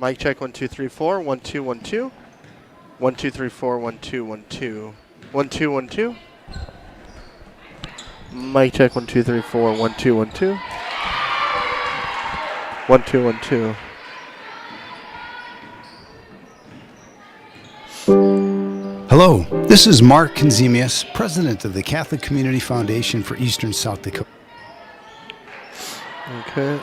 Mic check 1 2 3 4 1 2 1 2 1 2 3 4 1 2 1 2 1 2 1 2. Mic check 1 2 3 4 1 2 1 2 1 2 1 2. Hello, this is Mark Konzemius, president of the Catholic Community Foundation for Eastern South Dakota. Okay.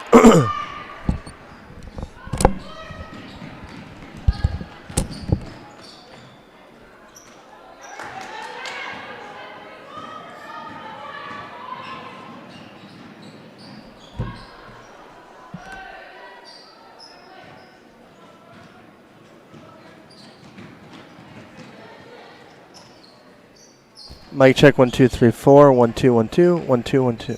Mic check 1 2 3 4 1 2 1 2 1 2 1 2.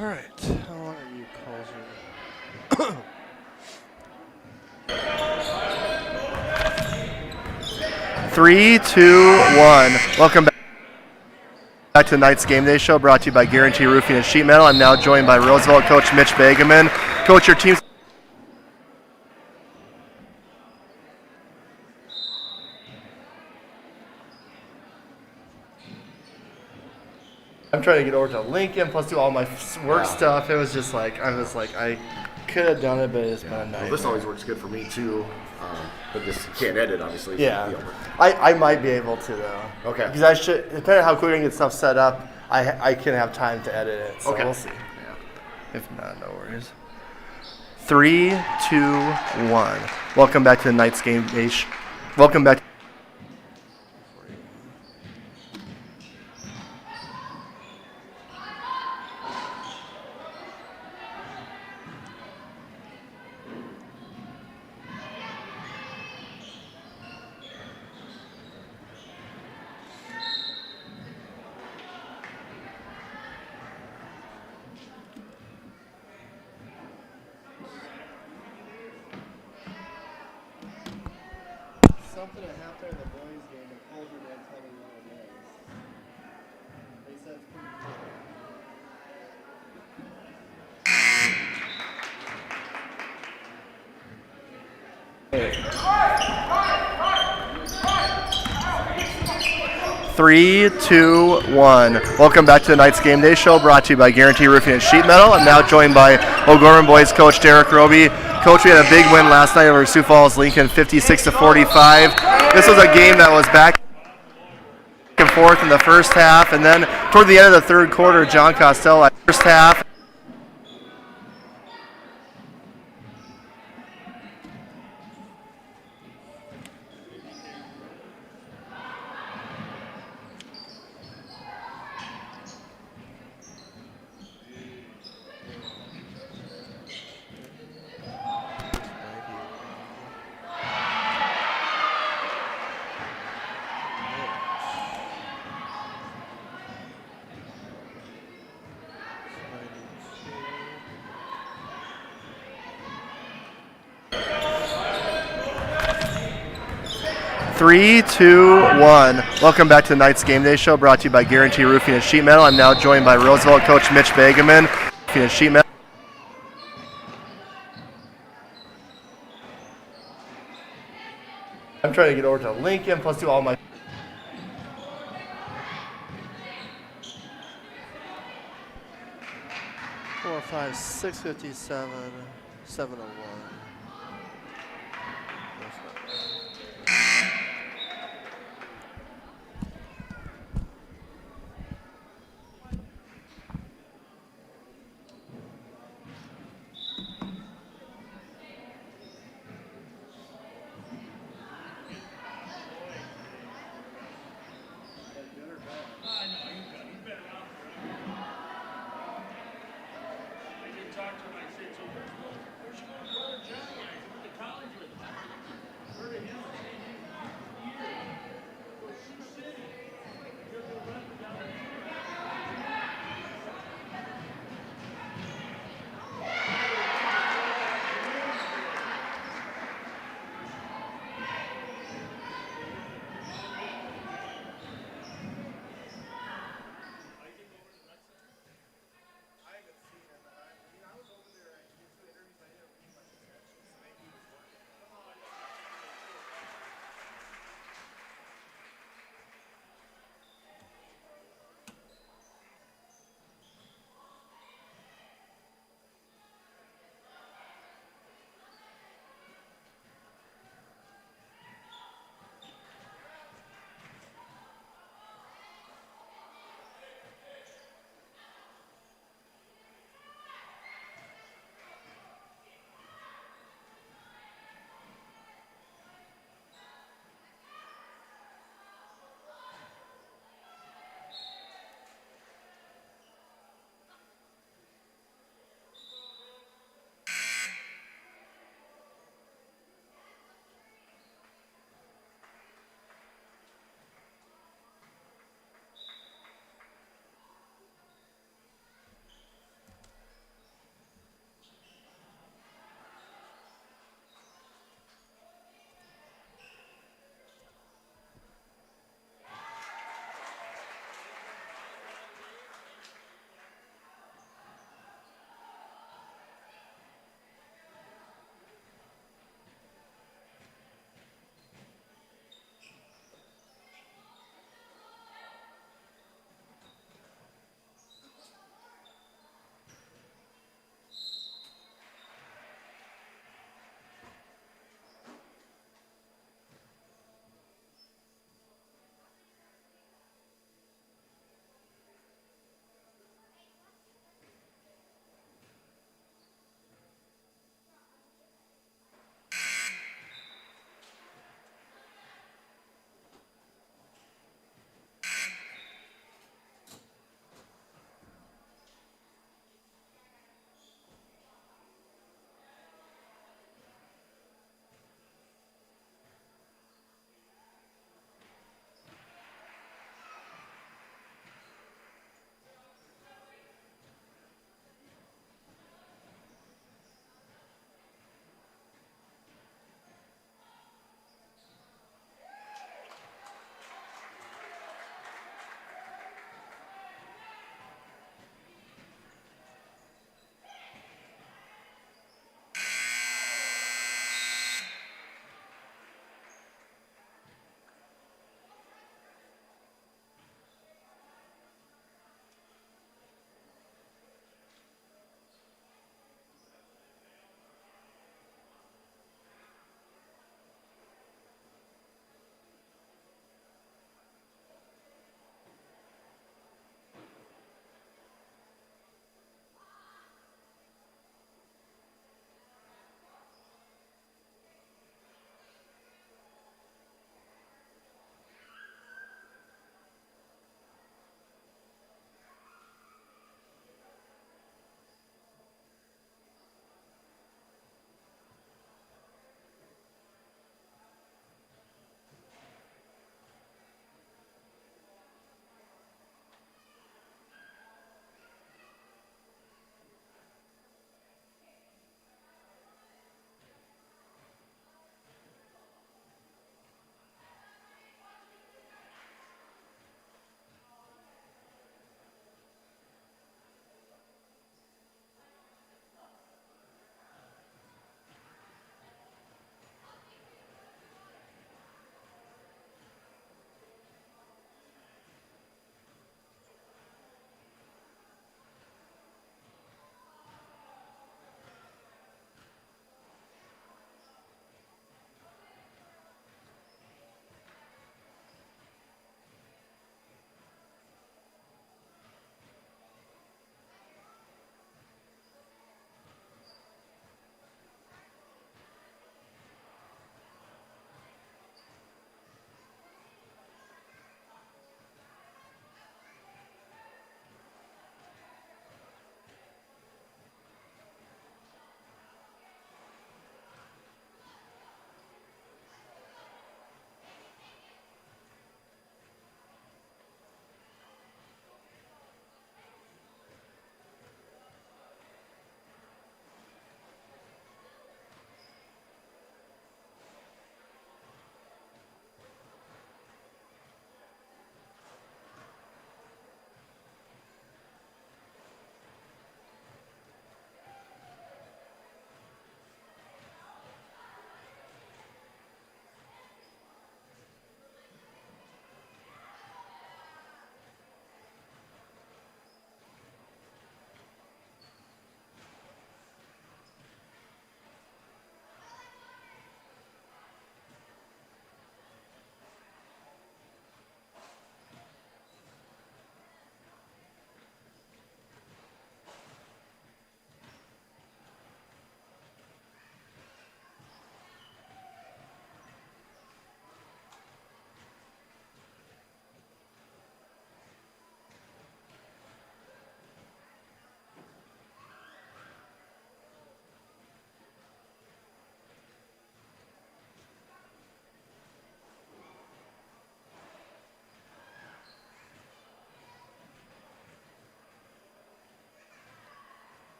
All right. How long are you calls? 3, 2, 1. Welcome back to tonight's Game Day Show, brought to you by Guarantee Roofing and Sheet Metal. I'm now joined by Roosevelt coach Mitch Begeman. Coach, your team's... I'm trying to get over to Lincoln, plus do all my work stuff. It was just like, I could have done it, but it's been a nightmare. Well, this always works good for me too, but just can't edit, obviously. Yeah, I might be able to though. Okay. Because I should, depending on how quick I can get stuff set up, I can have time to edit it. So Okay. we'll see. Yeah. If not, no worries. 3, 2, 1. Welcome back to the night's Game Day. Welcome back. Something that happened in the boys' game and Colger didn't tell me what it is. They said it's pretty cool. 3, 2, 1. Welcome back to tonight's game day show, brought to you by Guarantee Roofing and Sheet Metal. I'm now joined by O'Gorman Boys coach Derek Roby. Coach, we had a big win last night over Sioux Falls Lincoln, 56-45. This was a game that was back and forth in the first half, and then toward the end of the third quarter, John Costello, first half. Three, two, one. Welcome back to tonight's game day show, brought to you by Guarantee Roofing and Sheet Metal. I'm now joined by Roosevelt coach Mitch Begeman. Roofing and Sheet Metal. I'm trying to get over to Lincoln, plus do all my. 4, 5, 657, 701.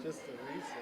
Just the recess.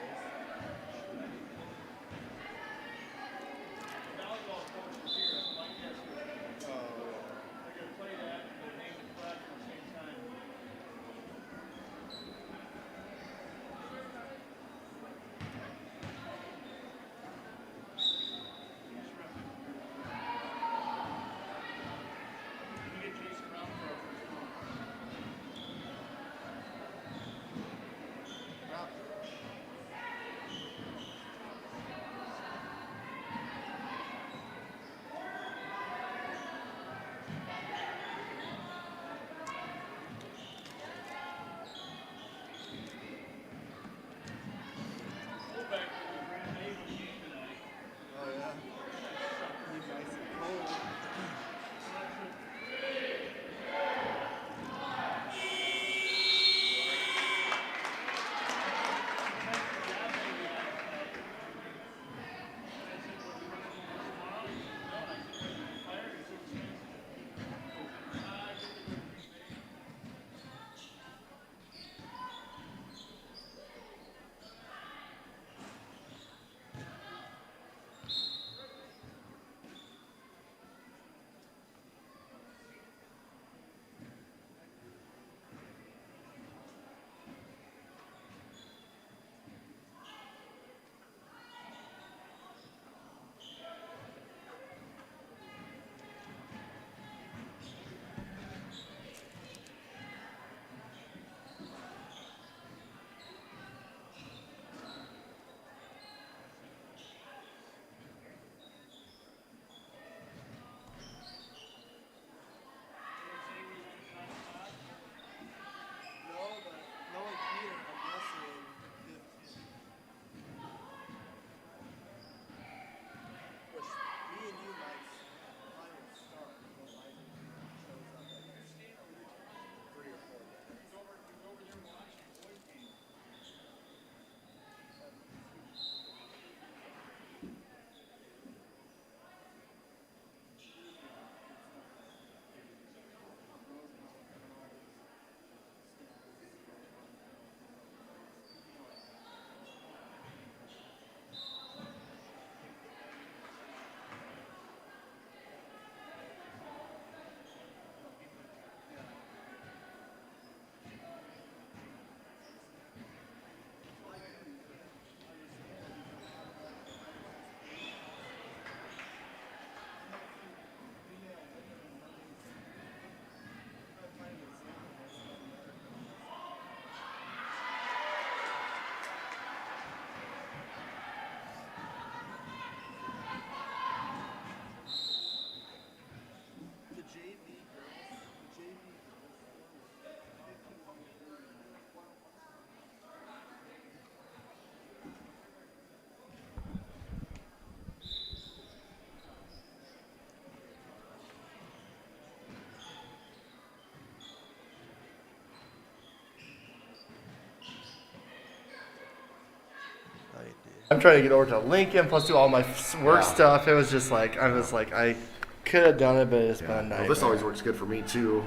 I'm trying to get over to Lincoln, plus do all my work stuff. It was just like, I was like, I could have done it, but it's been a nightmare. Well, this always works good for me too,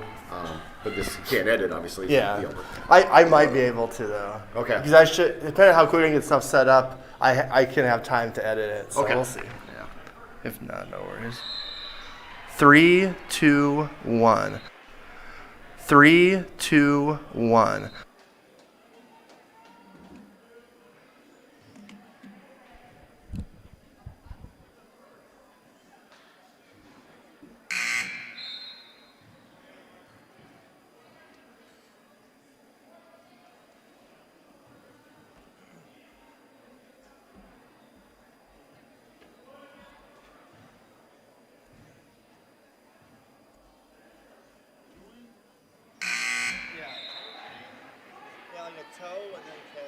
but this you can't edit, obviously. Yeah, I might be able to though. Okay. Because I should, depending on how quick I can get stuff set up, I can have time to edit it. So we'll see. Yeah. If not, no worries. 3, 2, 1. 3, 2, 1. Yeah, on the toe and then calf.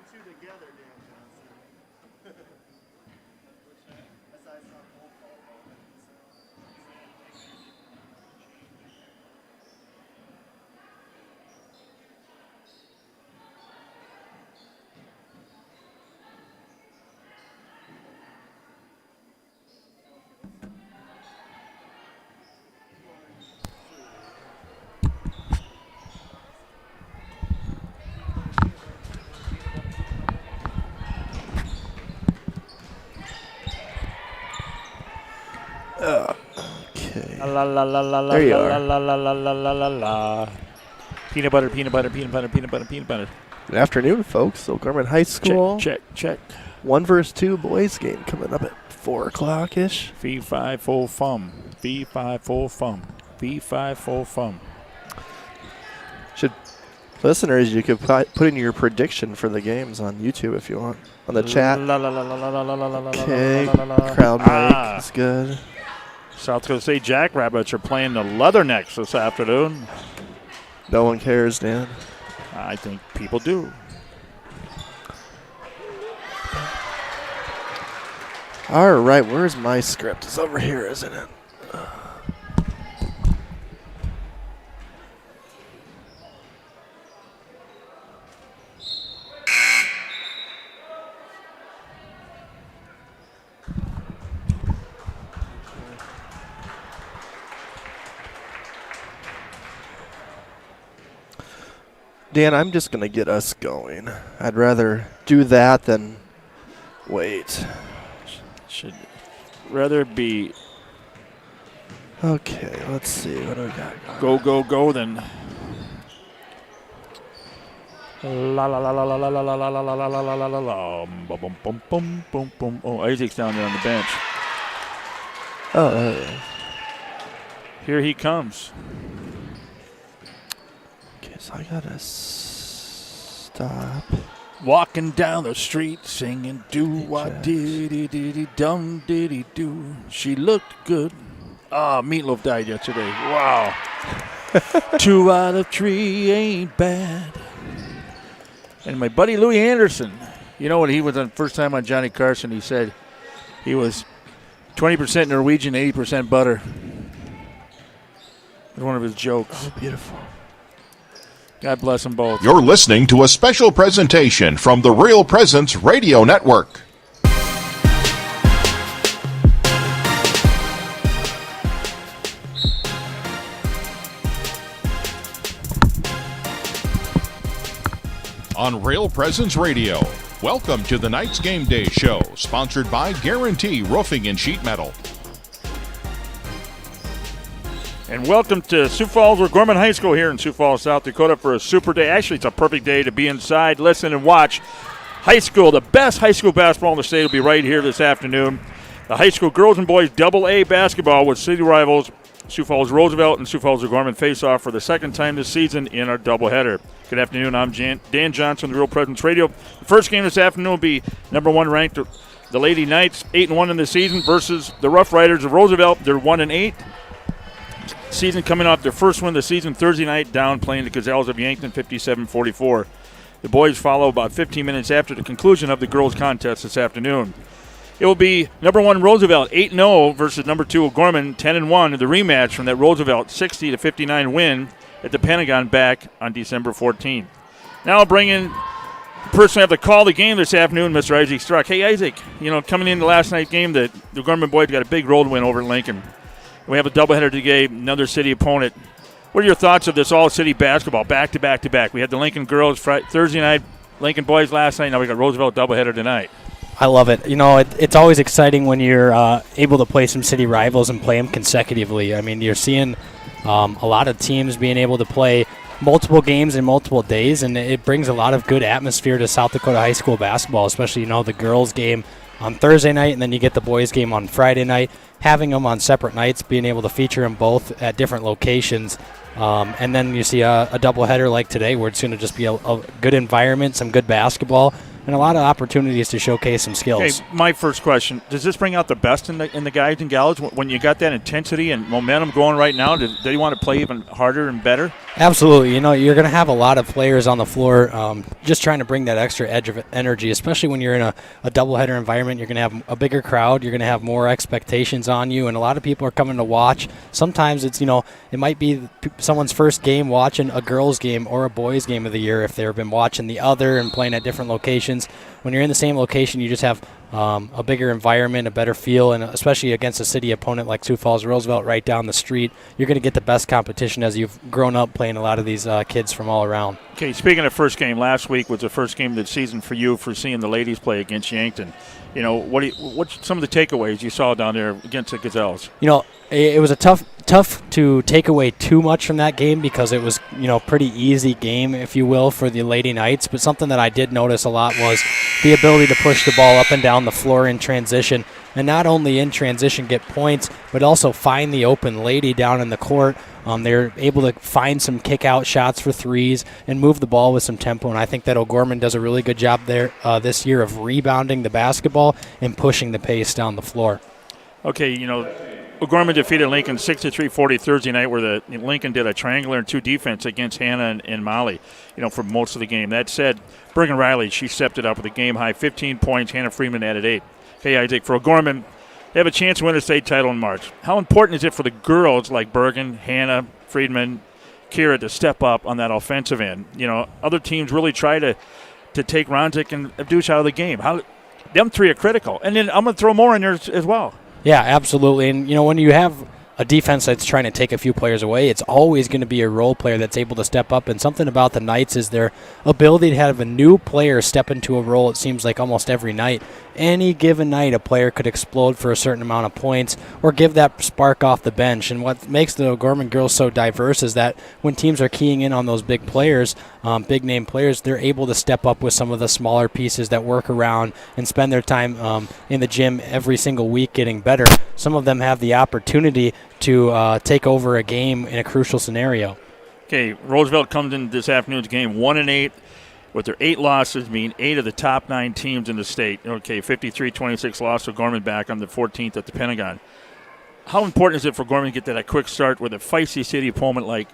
and two together, Dan Johnson. That's how I saw both ball moment. Okay. La la la la la There you la are. la la la la la la la. Peanut butter, peanut butter, peanut butter, peanut butter, peanut butter. Good afternoon, folks. O'Gorman High School. Check. 1 versus 2 boys game coming up at 4 o'clock ish. Fee, fi, fo, fum. Fee, fi, fo, fum. Fee, fi, fo, fum. Listeners, you could put in your prediction for the games on YouTube if you want. On the chat. La la la la la la la la la Okay. la la la. Crowd mic Ah. is good. South Dakota State Jackrabbits are playing the Leathernecks this afternoon. No one cares, Dan. I think people do. All right, where's my script? It's over here, isn't it? Dan, I'm just going to get us going. I'd rather do that than wait. Should rather be Okay, let's see. What do we got going? go than la la la la la la la la la la la la la la la la. Bum bum bum bum bum. Oh, Isaac's down there on the bench. Oh, there it is. Here he comes. Okay, so I got to stop. Walking down the street singing do-wah-diddy-diddy dum diddy do. She looked good. Ah, Meatloaf died yesterday. Wow. 2 out of 3 ain't bad. And my buddy Louis Anderson, you know when he was on first time on Johnny Carson, he said he was 20% Norwegian, 80% butter. It was one of his jokes. Oh, beautiful. God bless them both. You're listening to a special presentation from the Real Presence Radio Network. On Real Presence Radio, welcome to the Night's Game Day Show, sponsored by Guarantee Roofing and Sheet Metal. And welcome to Sioux Falls O'Gorman High School here in Sioux Falls, South Dakota for a super day. Actually, it's a perfect day to be inside, listen, and watch high school. The best high school basketball in the state will be right here this afternoon. The high school girls and boys AA basketball with city rivals Sioux Falls Roosevelt and Sioux Falls O'Gorman face off for the second time this season in our doubleheader. Good afternoon. I'm Dan Johnson, the Real Presence Radio. The first game this afternoon will be number 1 ranked, the Lady Knights, 8-1 in the season versus the Rough Riders of Roosevelt. They're 1-8. Season coming off their first win of the season Thursday night down playing the Gazelles of Yankton 57-44. The boys follow about 15 minutes after the conclusion of the girls contest this afternoon. It will be number 1 Roosevelt 8-0 versus number 2 O'Gorman 10-1 in the rematch from that Roosevelt 60-59 win at the Pentagon back on December 14th. Now I'll bring in the person who have to call the game this afternoon, Mr. Isaac Struck. Hey Isaac, coming into last night's game, the O'Gorman boys got a big road win over Lincoln. We have a doubleheader today, another city opponent. What are your thoughts of this all-city basketball, back-to-back-to-back? We had the Lincoln girls Thursday night, Lincoln boys last night. Now we got Roosevelt doubleheader tonight. I love it. It's always exciting when you're able to play some city rivals and play them consecutively. I mean, you're seeing a lot of teams being able to play multiple games in multiple days, and it brings a lot of good atmosphere to South Dakota high school basketball, especially, the girls' game on Thursday night, and then you get the boys' game on Friday night. Having them on separate nights, being able to feature them both at different locations, and then you see a doubleheader like today where it's going to just be a good environment, some good basketball. and a lot of opportunities to showcase some skills. Okay, my first question, does this bring out the best in the guys and gals when you got that intensity and momentum going right now? Do you want to play even harder and better? Absolutely. You're going to have a lot of players on the floor just trying to bring that extra edge of energy, especially when you're in a doubleheader environment. You're going to have a bigger crowd. You're going to have more expectations on you, and a lot of people are coming to watch. Sometimes it's, it might be someone's first game watching a girls' game or a boys' game of the year if they've been watching the other and playing at different locations. When you're in the same location, you just have a bigger environment, a better feel, and especially against a city opponent like Sioux Falls Roosevelt right down the street, you're going to get the best competition as you've grown up playing a lot of these kids from all around. Okay, speaking of first game, last week was the first game of the season for you for seeing the ladies play against Yankton. What's some of the takeaways you saw down there against the Gazelles? It was a tough to take away too much from that game because it was, pretty easy game, if you will, for the Lady Knights. But something that I did notice a lot was the ability to push the ball up and down the floor in transition. And not only in transition get points, but also find the open lady down in the court. They're able to find some kick-out shots for threes and move the ball with some tempo. And I think that O'Gorman does a really good job there this year of rebounding the basketball and pushing the pace down the floor. Okay, O'Gorman defeated Lincoln 63-40 Thursday night, where the Lincoln did a triangular and 2 defense against Hannah and Molly, for most of the game. That said, Bergen Riley, she stepped it up with a game-high 15 points. Hannah Freeman added 8. Okay, Isaac, for O'Gorman, they have a chance to win a state title in March. How important is it for the girls like Bergen, Hannah, Friedman, Kira to step up on that offensive end? Other teams really try to take Ronzik and Abdush out of the game. Them 3 are critical. And then I'm going to throw more in there as well. Yeah, absolutely. And, when you have a defense that's trying to take a few players away, it's always going to be a role player that's able to step up. And something about the Knights is their ability to have a new player step into a role, it seems like almost every night. Any given night, a player could explode for a certain amount of points or give that spark off the bench. And what makes the O'Gorman girls so diverse is that when teams are keying in on those big players, big-name players, they're able to step up with some of the smaller pieces that work around and spend their time in the gym every single week getting better. Some of them have the opportunity to take over a game in a crucial scenario. Okay, Roosevelt comes in this afternoon's game 1-8. With their 8 losses, being 8 of the top 9 teams in the state. Okay, 53-26 loss to Gorman back on the 14th at the Pentagon. How important is it for Gorman to get that quick start with a feisty city opponent like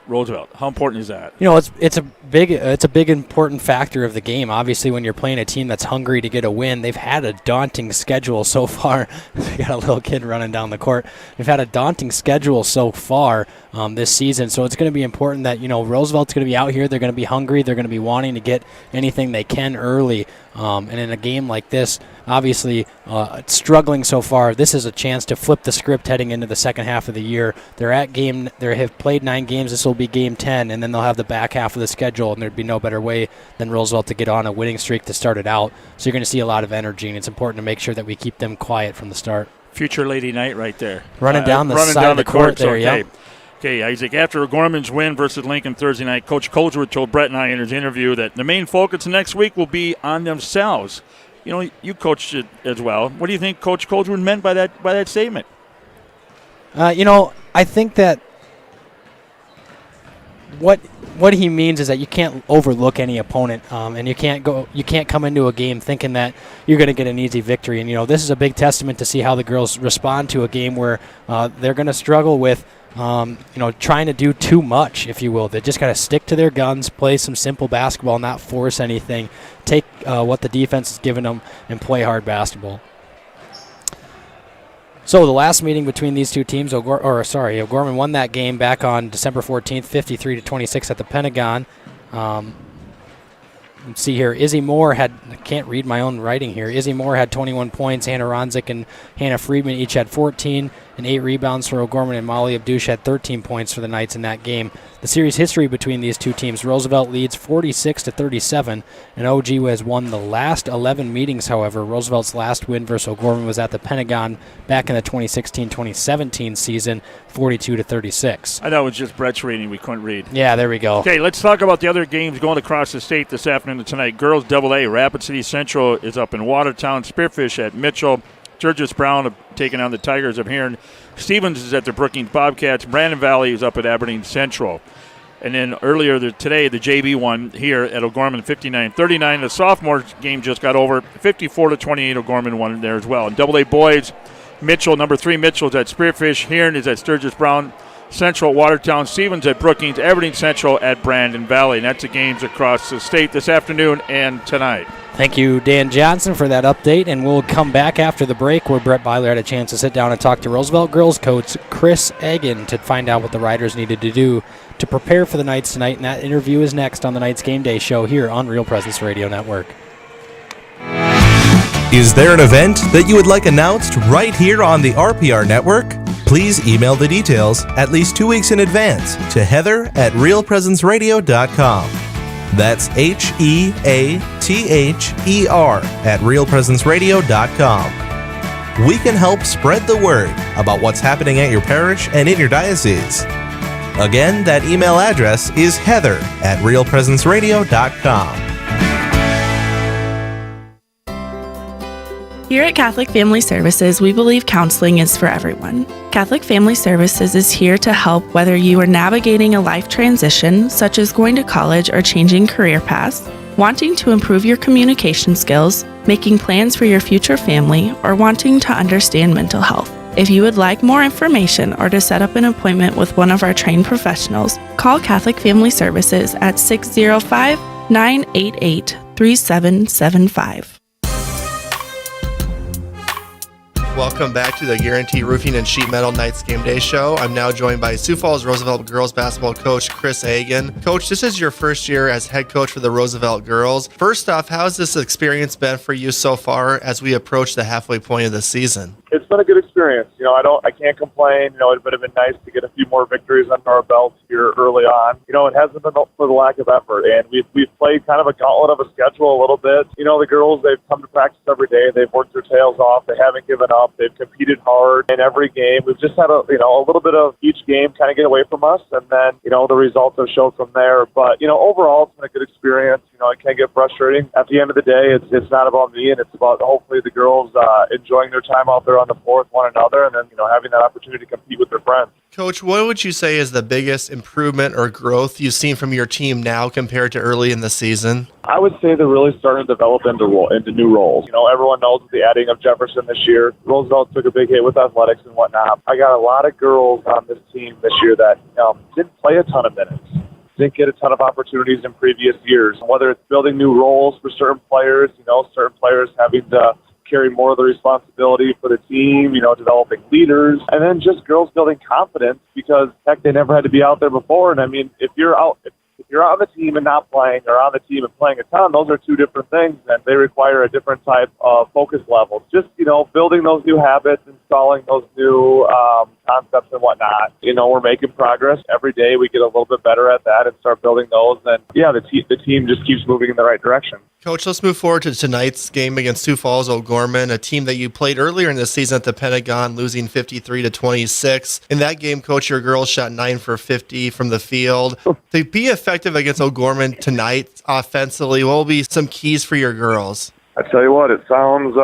Roosevelt? How important is that? It's a big important factor of the game. Obviously, when you're playing a team that's hungry to get a win, they've had a daunting schedule so far. We got a little kid running down the court. They've had a daunting schedule so far this season, so it's going to be important that Roosevelt's going to be out here. They're going to be hungry. They're going to be wanting to get anything they can early. And in a game like this, obviously struggling so far, this is a chance to flip the script heading into the second half of the year. They have played 9 games. This will be game 10, and then they'll have the back half of the schedule, and there'd be no better way than Roosevelt to get on a winning streak to start it out. So you're going to see a lot of energy, and it's important to make sure that we keep them quiet from the start. Future Lady Knight right there. Running down the side of the court there, yeah. Okay, Isaac, after O'Gorman's win versus Lincoln Thursday night, Coach Colesworth told Brett and I in his interview that the main focus next week will be on themselves. You coached it as well. What do you think Coach Colesworth meant by that statement? I think that what he means is that you can't overlook any opponent, and you can't come into a game thinking that you're going to get an easy victory. And this is a big testament to see how the girls respond to a game where they're going to struggle with trying to do too much, if you will. They just got to stick to their guns, play some simple basketball, not force anything, take what the defense is giving them, and play hard basketball. So the last meeting between these two teams, O'Gorman won that game back on December 14th, 53-26 at the Pentagon. Let's see here. Izzy Moore I can't read my own writing here. Izzy Moore had 21 points. Hannah Ronzik and Hannah Friedman each had 14 and 8 rebounds for O'Gorman, and Molly Abdush had 13 points for the Knights in that game. The series history between these two teams, Roosevelt leads 46-37, and OG has won the last 11 meetings, however. Roosevelt's last win versus O'Gorman was at the Pentagon back in the 2016-2017 season, 42-36. I thought it was just Brett's reading we couldn't read. Yeah, there we go. Okay, let's talk about the other games going across the state this afternoon and tonight. Girls AA, Rapid City Central is up in Watertown, Spearfish at Mitchell, Georges Brown taking on the Tigers of Hearn. Stevens is at the Brookings Bobcats. Brandon Valley is up at Aberdeen Central. And then earlier today, the JV won here at O'Gorman 59-39. The sophomore game just got over 54-28. O'Gorman won there as well. And AA boys, Mitchell, number 3 Mitchell is at Spearfish. Hearn is at Sturgis Brown. Central at Watertown. Stevens at Brookings. Aberdeen Central at Brandon Valley. And that's the games across the state this afternoon and tonight. Thank you, Dan Johnson, for that update, and we'll come back after the break where Brett Byler had a chance to sit down and talk to Roosevelt girls coach Chris Egan to find out what the Riders needed to do to prepare for the Knights tonight, and that interview is next on the Knights Game Day Show here on Real Presence Radio Network. Is there an event that you would like announced right here on the RPR Network? Please email the details at least 2 weeks in advance to heather@realpresenceradio.com. That's HEATHER @realpresenceradio.com. We can help spread the word about what's happening at your parish and in your diocese. Again, that email address is heather@realpresenceradio.com. Here at Catholic Family Services, we believe counseling is for everyone. Catholic Family Services is here to help whether you are navigating a life transition, such as going to college or changing career paths, wanting to improve your communication skills, making plans for your future family, or wanting to understand mental health. If you would like more information or to set up an appointment with one of our trained professionals, call Catholic Family Services at 605-988-3775. Welcome back to the Guarantee Roofing and Sheet Metal Knights Game Day Show. I'm now joined by Sioux Falls Roosevelt girls basketball coach Chris Egan. Coach, this is your first year as head coach for the Roosevelt girls. First off, how has this experience been for you so far as we approach the halfway point of the season? It's been a good experience. I can't complain. It would have been nice to get a few more victories under our belts here early on. It hasn't been for the lack of effort, and we've played kind of a gauntlet of a schedule a little bit. The girls, they've come to practice every day. They've worked their tails off. They haven't given up. They've competed hard in every game. We've just had a little bit of each game kind of get away from us, and then the results have showed from there. But overall, it's been a good experience. It can get frustrating. At the end of the day, it's not about me, and it's about hopefully the girls enjoying their time out there on the floor with one another, and then having that opportunity to compete with their friends. Coach, what would you say is the biggest improvement or growth you've seen from your team now compared to early in the season? I would say they're really starting to develop into new roles. Everyone knows the adding of Jefferson this year. Roosevelt took a big hit with athletics and whatnot. I got a lot of girls on this team this year that didn't play a ton of minutes. Didn't get a ton of opportunities in previous years. Whether it's building new roles for certain players, certain players having to carry more of the responsibility for the team, developing leaders, and then just girls building confidence because, heck, they never had to be out there before. And, if you're on the team and not playing, or on the team and playing a ton, those are two different things, and they require a different type of focus level. Just, building those new habits, installing those new concepts and whatnot. We're making progress. Every day we get a little bit better at that and start building those, and, the team just keeps moving in the right direction. Coach, let's move forward to tonight's game against Sioux Falls O'Gorman, a team that you played earlier in the season at the Pentagon, losing 53-26. In that game, Coach, your girls shot 9 for 50 from the field. To be effective against O'Gorman tonight offensively, what will be some keys for your girls? I tell you what, it sounds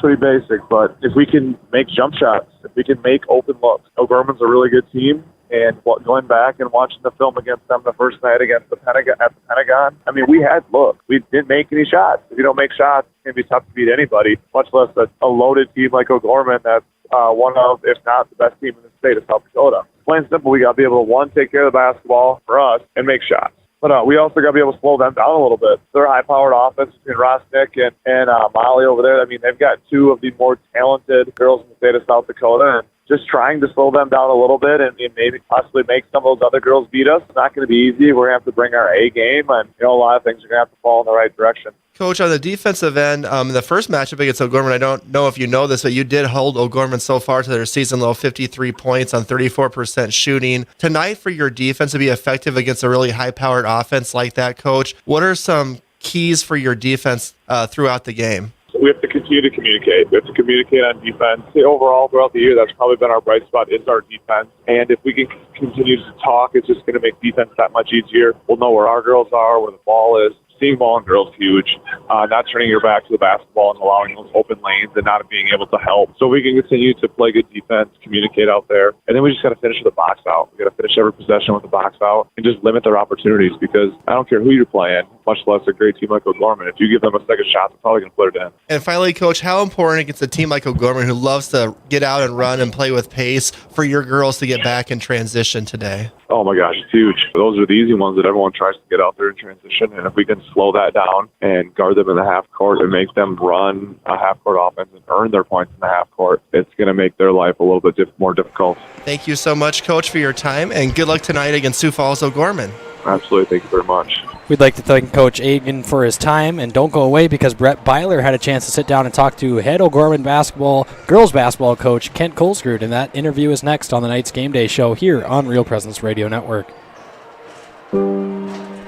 pretty basic, but if we can make jump shots, if we can make open looks, O'Gorman's a really good team. And going back and watching the film against them the first night against the Pentagon, we had looks. We didn't make any shots. If you don't make shots, it's going to be tough to beat anybody, much less a loaded team like O'Gorman that's one of, if not the best team in the state of South Dakota. Plain and simple, we got to be able to, one, take care of the basketball for us and make shots. But we also got to be able to slow them down a little bit. They're a high-powered offense between Rosnick and Molly over there. They've got two of the more talented girls in the state of South Dakota, and just trying to slow them down a little bit and maybe possibly make some of those other girls beat us. It's not going to be easy. We're going to have to bring our A game, and a lot of things are going to have to fall in the right direction. Coach, on the defensive end, the first matchup against O'Gorman, I don't know if you know this, but you did hold O'Gorman so far to their season low 53 points on 34% shooting. Tonight, for your defense to be effective against a really high-powered offense like that, Coach, what are some keys for your defense throughout the game? We have to continue to communicate. We have to communicate on defense. Overall, throughout the year, that's probably been our bright spot is our defense. And if we can continue to talk, it's just going to make defense that much easier. We'll know where our girls are, where the ball is. seeing ball and girls huge. Not turning your back to the basketball and allowing those open lanes and not being able to help. So we can continue to play good defense, communicate out there, and then we just got to finish with the box out. We got to finish every possession with the box out and just limit their opportunities, because I don't care who you're playing, much less a great team like O'Gorman. If you give them a second shot, they're probably going to put it in. And finally, Coach, how important against a team like O'Gorman who loves to get out and run and play with pace for your girls to get back in transition today? Oh my gosh, it's huge. Those are the easy ones that everyone tries to get out there in transition. And if we can slow that down and guard them in the half court and make them run a half court offense and earn their points in the half court, it's going to make their life a little bit more difficult. Thank you so much, Coach, for your time, and good luck tonight against Sioux Falls O'Gorman. Absolutely. Thank you very much. We'd like to thank Coach Agan for his time, and don't go away because Brett Byler had a chance to sit down and talk to head O'Gorman girls basketball coach Kent Colescrude, and that interview is next on the Night's Game Day show here on Real Presence Radio Network.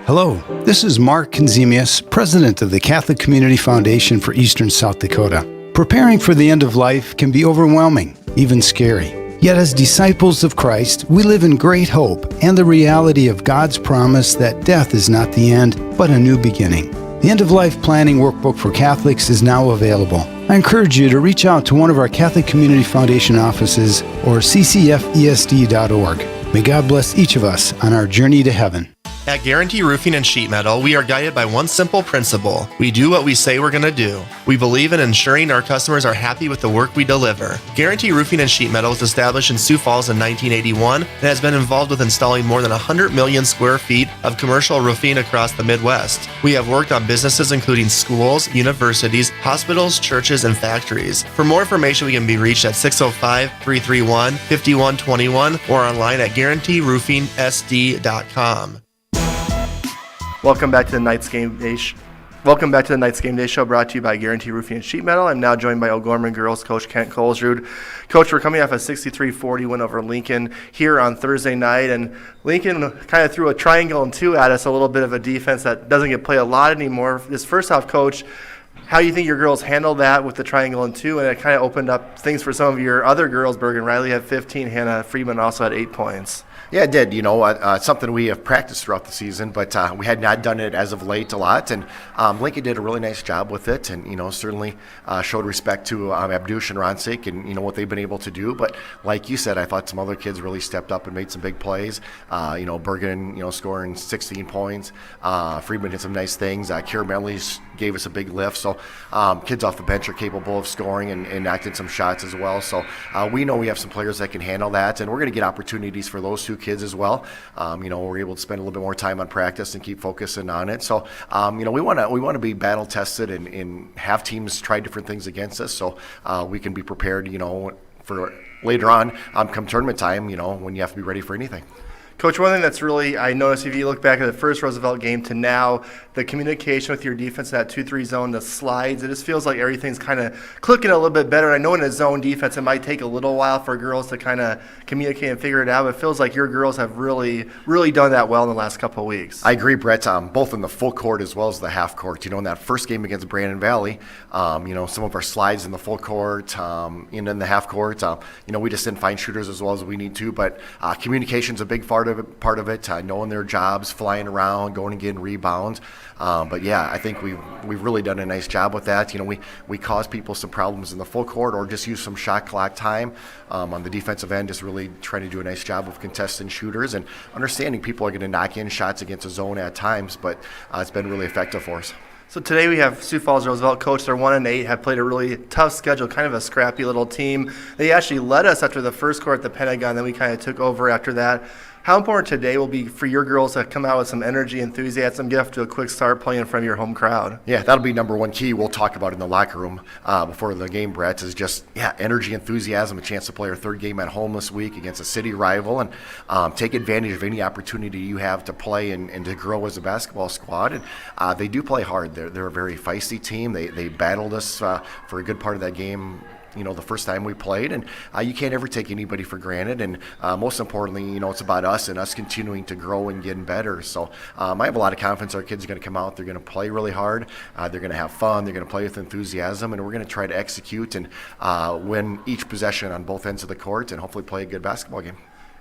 Hello, this is Mark Konzemius, president of the Catholic Community Foundation for Eastern South Dakota. Preparing for the end of life can be overwhelming, even scary. Yet as disciples of Christ, we live in great hope and the reality of God's promise that death is not the end, but a new beginning. The End of Life Planning Workbook for Catholics is now available. I encourage you to reach out to one of our Catholic Community Foundation offices or ccfesd.org. May God bless each of us on our journey to heaven. At Guarantee Roofing and Sheet Metal, we are guided by one simple principle. We do what we say we're going to do. We believe in ensuring our customers are happy with the work we deliver. Guarantee Roofing and Sheet Metal was established in Sioux Falls in 1981 and has been involved with installing more than 100 million square feet of commercial roofing across the Midwest. We have worked on businesses including schools, universities, hospitals, churches, and factories. For more information, we can be reached at 605-331-5121 or online at guaranteeroofingsd.com. Welcome back to the Night's Game Day show, brought to you by Guarantee Roofing and Sheet Metal. I'm now joined by O'Gorman girls coach Kent Colescrude. Coach, we're coming off a 63-40 win over Lincoln here on Thursday night, and Lincoln kind of threw a triangle and two at us, a little bit of a defense that doesn't get played a lot anymore. This first off, Coach, how do you think your girls handled that with the triangle and two, and it kind of opened up things for some of your other girls? Bergen Riley had 15, Hannah Friedman also had 8 points. Yeah, it did. It's something we have practiced throughout the season, but we had not done it as of late a lot. And Lincoln did a really nice job with it, and certainly showed respect to Abdush and Ronsick and what they've been able to do. But like you said, I thought some other kids really stepped up and made some big plays. Bergen, scoring 16 points. Friedman did some nice things. Kira Medley gave us a big lift. So kids off the bench are capable of scoring and knocked in some shots as well. So we know we have some players that can handle that, and we're going to get opportunities for those two kids as well. We're able to spend a little bit more time on practice and keep focusing on it. So, we want to be battle tested and have teams try different things against us, so we can be prepared, for later on, come tournament time, when you have to be ready for anything. Coach, one thing that's really, I noticed if you look back at the first Roosevelt game to now, the communication with your defense in that 2-3 zone, the slides, it just feels like everything's kind of clicking a little bit better. I know in a zone defense it might take a little while for girls to kind of communicate and figure it out, but it feels like your girls have really, really done that well in the last couple of weeks. I agree, Brett, both in the full court as well as the half court. In that first game against Brandon Valley, some of our slides in the full court and in the half court, we just didn't find shooters as well as we need to, but communication's a big part of it, knowing their jobs, flying around, going and getting rebounds. But yeah, I think we've really done a nice job with that. We cause people some problems in the full court or just use some shot clock time on the defensive end, just really trying to do a nice job of contesting shooters and understanding people are going to knock in shots against a zone at times, but it's been really effective for us. So today we have Sioux Falls Roosevelt. Coach, they're 1-8, have played a really tough schedule, kind of a scrappy little team. They actually led us after the first quarter at the Pentagon, then we kind of took over after that. How important today will be for your girls to come out with some energy, enthusiasm, get off to a quick start playing in front of your home crowd? Yeah, that'll be number one key. We'll talk about in the locker room before the game, Brett, is just, energy, enthusiasm, a chance to play our third game at home this week against a city rival, and take advantage of any opportunity you have to play and to grow as a basketball squad. And they do play hard. They're a very feisty team. They battled us for a good part of that game, the first time we played, and you can't ever take anybody for granted, and most importantly, it's about us and us continuing to grow and getting better. So I have a lot of confidence our kids are going to come out, they're going to play really hard, they're going to have fun, they're going to play with enthusiasm, and we're going to try to execute and win each possession on both ends of the court and hopefully play a good basketball game.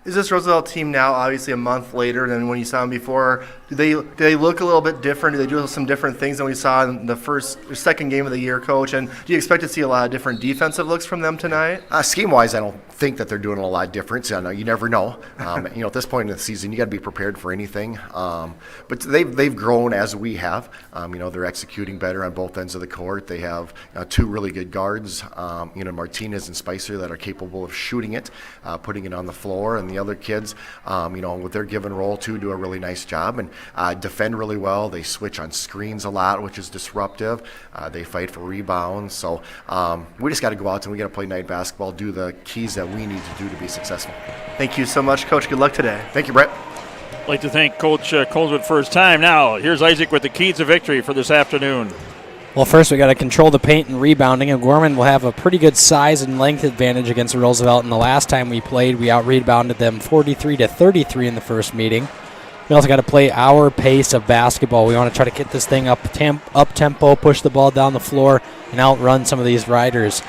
Is this Roosevelt team now obviously a month later than when you saw them before? do they look a little bit different? Do they do some different things than we saw in the second game of the year, Coach? And do you expect to see a lot of different defensive looks from them tonight? Scheme-wise, I don't think that they're doing a lot different. So, you never know. At this point in the season, you got to be prepared for anything. But they've grown as we have. They're executing better on both ends of the court. They have two really good guards, Martinez and Spicer, that are capable of shooting it, putting it on the floor, and the other kids, with their given role too, do a really nice job and defend really well. They switch on screens a lot, which is disruptive. They fight for rebounds. So we just got to go out and we got to play night basketball, do the keys that we need to do to be successful. Thank you so much, Coach. Good luck today. Thank you, Brett. I'd like to thank Coach Coleswood for his time. Now, here's Isaac with the keys to victory for this afternoon. Well, first we got to control the paint and rebounding. O'Gorman will have a pretty good size and length advantage against Roosevelt. And the last time we played, we out-rebounded them 43-33 in the first meeting. We also got to play our pace of basketball. We want to try to get this thing up tempo, push the ball down the floor, and outrun some of these riders.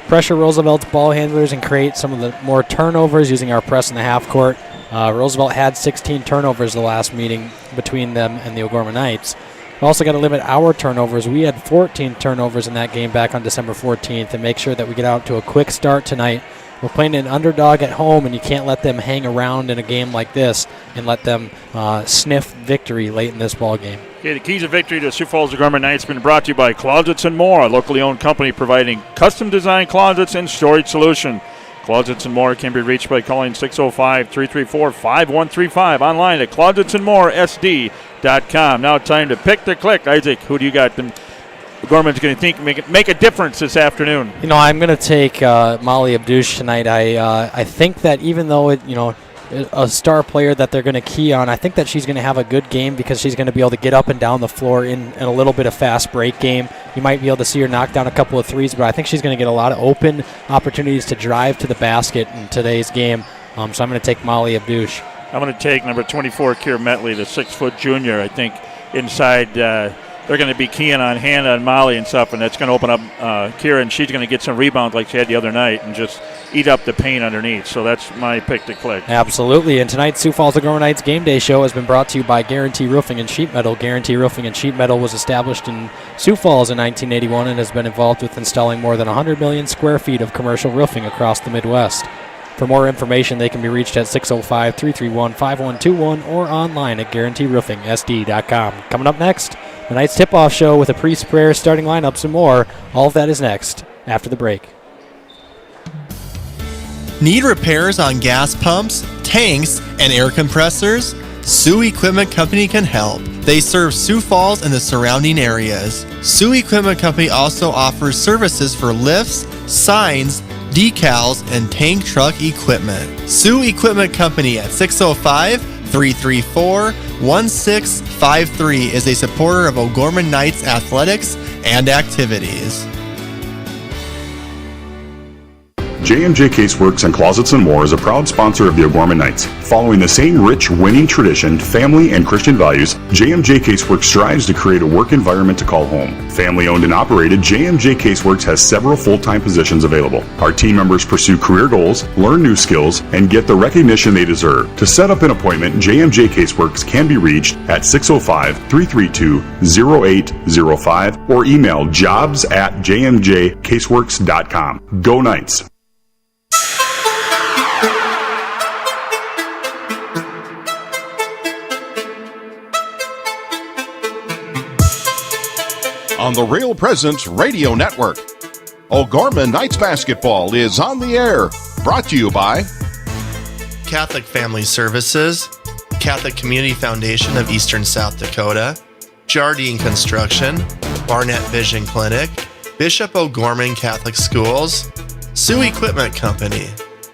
Pressure Roosevelt's ball handlers and create some of the more turnovers using our press in the half court. Roosevelt had 16 turnovers the last meeting between them and the O'Gorman Knights. We also got to limit our turnovers. We had 14 turnovers in that game back on December 14th and make sure that we get out to a quick start tonight. We're playing an underdog at home, and you can't let them hang around in a game like this and let them sniff victory late in this ball game. Okay, the keys of victory to Sioux Falls O'Gorman Knights have been brought to you by Closets and More, a locally owned company providing custom-designed closets and storage solution. Closets and More can be reached by calling 605-334-5135, online at closetsandmoresd.com. Now time to pick the click. Isaac, who do you got? O'Gorman's going to think make a difference this afternoon. I'm going to take Molly Abdush tonight. I think that even though a star player that they're going to key on, I think that she's going to have a good game because she's going to be able to get up and down the floor in a little bit of fast break game. You might be able to see her knock down a couple of threes, but I think she's going to get a lot of open opportunities to drive to the basket in today's game. So I'm going to take Molly Abdush. I'm going to take number 24, Kier Metley, the 6-foot junior. I think inside they're going to be keying on Hannah and Molly and stuff, and that's going to open up Kier, and she's going to get some rebounds like she had the other night and just eat up the paint underneath. So that's my pick to click. Absolutely. And tonight's Sioux Falls O'Gorman Knights Game Day Show has been brought to you by Guarantee Roofing and Sheet Metal. Guarantee Roofing and Sheet Metal was established in Sioux Falls in 1981 and has been involved with installing more than 100 million square feet of commercial roofing across the Midwest. For more information, they can be reached at 605-331-5121 or online at guaranteeroofingsd.com. Coming up next, the Knights Tip-Off Show with a priest prayer, starting lineups, and more. All of that is next after the break. Need repairs on gas pumps, tanks, and air compressors? Sioux Equipment Company can help. They serve Sioux Falls and the surrounding areas. Sioux Equipment Company also offers services for lifts, signs, decals, and tank truck equipment. Sioux Equipment Company at 605-334-1653 is a supporter of O'Gorman Knights athletics and activities. J&J Caseworks and Closets and More is a proud sponsor of the O'Gorman Knights. Following the same rich, winning tradition, family, and Christian values, J&J Caseworks strives to create a work environment to call home. Family-owned and operated, J&J Caseworks has several full-time positions available. Our team members pursue career goals, learn new skills, and get the recognition they deserve. To set up an appointment, J&J Caseworks can be reached at 605-332-0805 or email jobs@jmjcaseworks.com. Go Knights! On the Real Presence Radio Network, O'Gorman Knights Basketball is on the air. Brought to you by Catholic Family Services, Catholic Community Foundation of Eastern South Dakota, Jardine Construction, Barnett Vision Clinic, Bishop O'Gorman Catholic Schools, Sioux Equipment Company,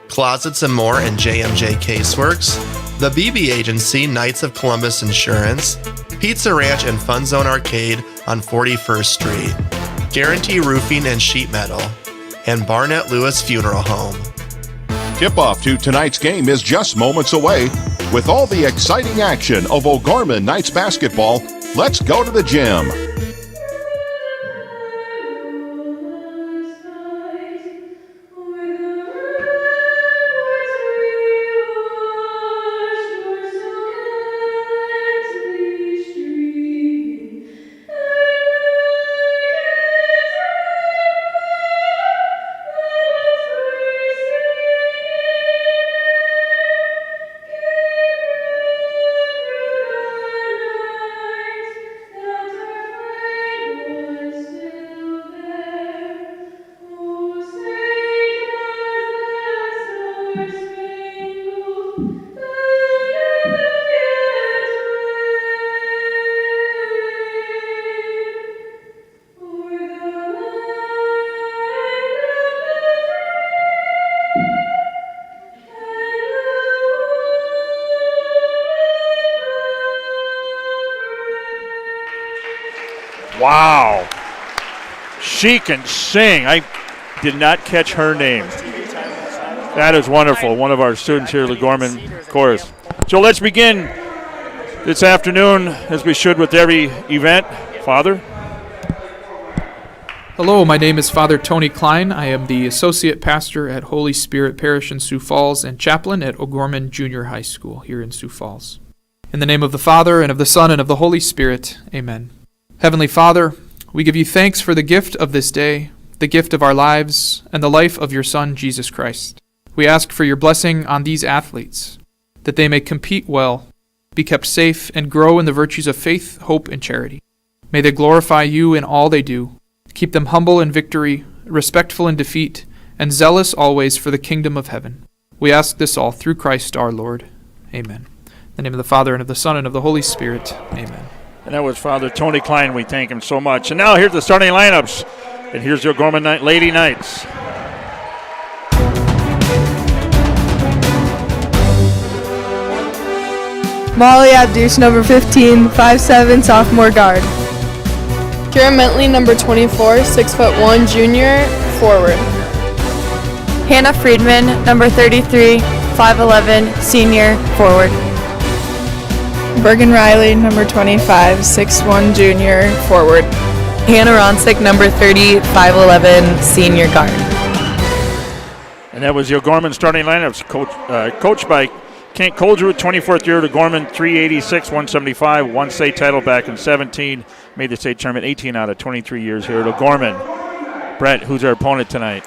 Closets and More and JMJ Caseworks, the BB Agency, Knights of Columbus Insurance, Pizza Ranch and Fun Zone Arcade on 41st Street, Guarantee Roofing and Sheet Metal, and Barnett Lewis Funeral Home. Tip-off to tonight's game is just moments away. With all the exciting action of O'Gorman Knights basketball, let's go to the gym. Wow. She can sing. I did not catch her name. That is wonderful. One of our students here, the Gorman Chorus. So let's begin this afternoon, as we should with every event. Father? Hello, my name is Father Tony Klein. I am the Associate Pastor at Holy Spirit Parish in Sioux Falls and Chaplain at O'Gorman Junior High School here in Sioux Falls. In the name of the Father, and of the Son, and of the Holy Spirit, amen. Heavenly Father, we give you thanks for the gift of this day, the gift of our lives, and the life of your Son, Jesus Christ. We ask for your blessing on these athletes, that they may compete well, be kept safe, and grow in the virtues of faith, hope, and charity. May they glorify you in all they do. Keep them humble in victory, respectful in defeat, and zealous always for the kingdom of heaven. We ask this all through Christ our Lord. Amen. In the name of the Father, and of the Son, and of the Holy Spirit. Amen. And that was Father Tony Klein. We thank him so much. And now here's the starting lineups. And here's your Gorman Lady Knights. Molly Abduce, number 15, 5'7", sophomore guard. Kira Mentley, number 24, 6'1", junior, forward. Hannah Friedman, number 33, 5'11", senior, forward. Bergen Riley, number 25, 6'1", junior, forward. Hannah Ronsick, number 30, 5'11", senior guard. And that was your Gorman starting lineups, coached by Kent Coldrew, 24th year to Gorman, 386, 175, one state title back in 17. Made the state tournament 18 out of 23 years here to Gorman. Brett, who's our opponent tonight?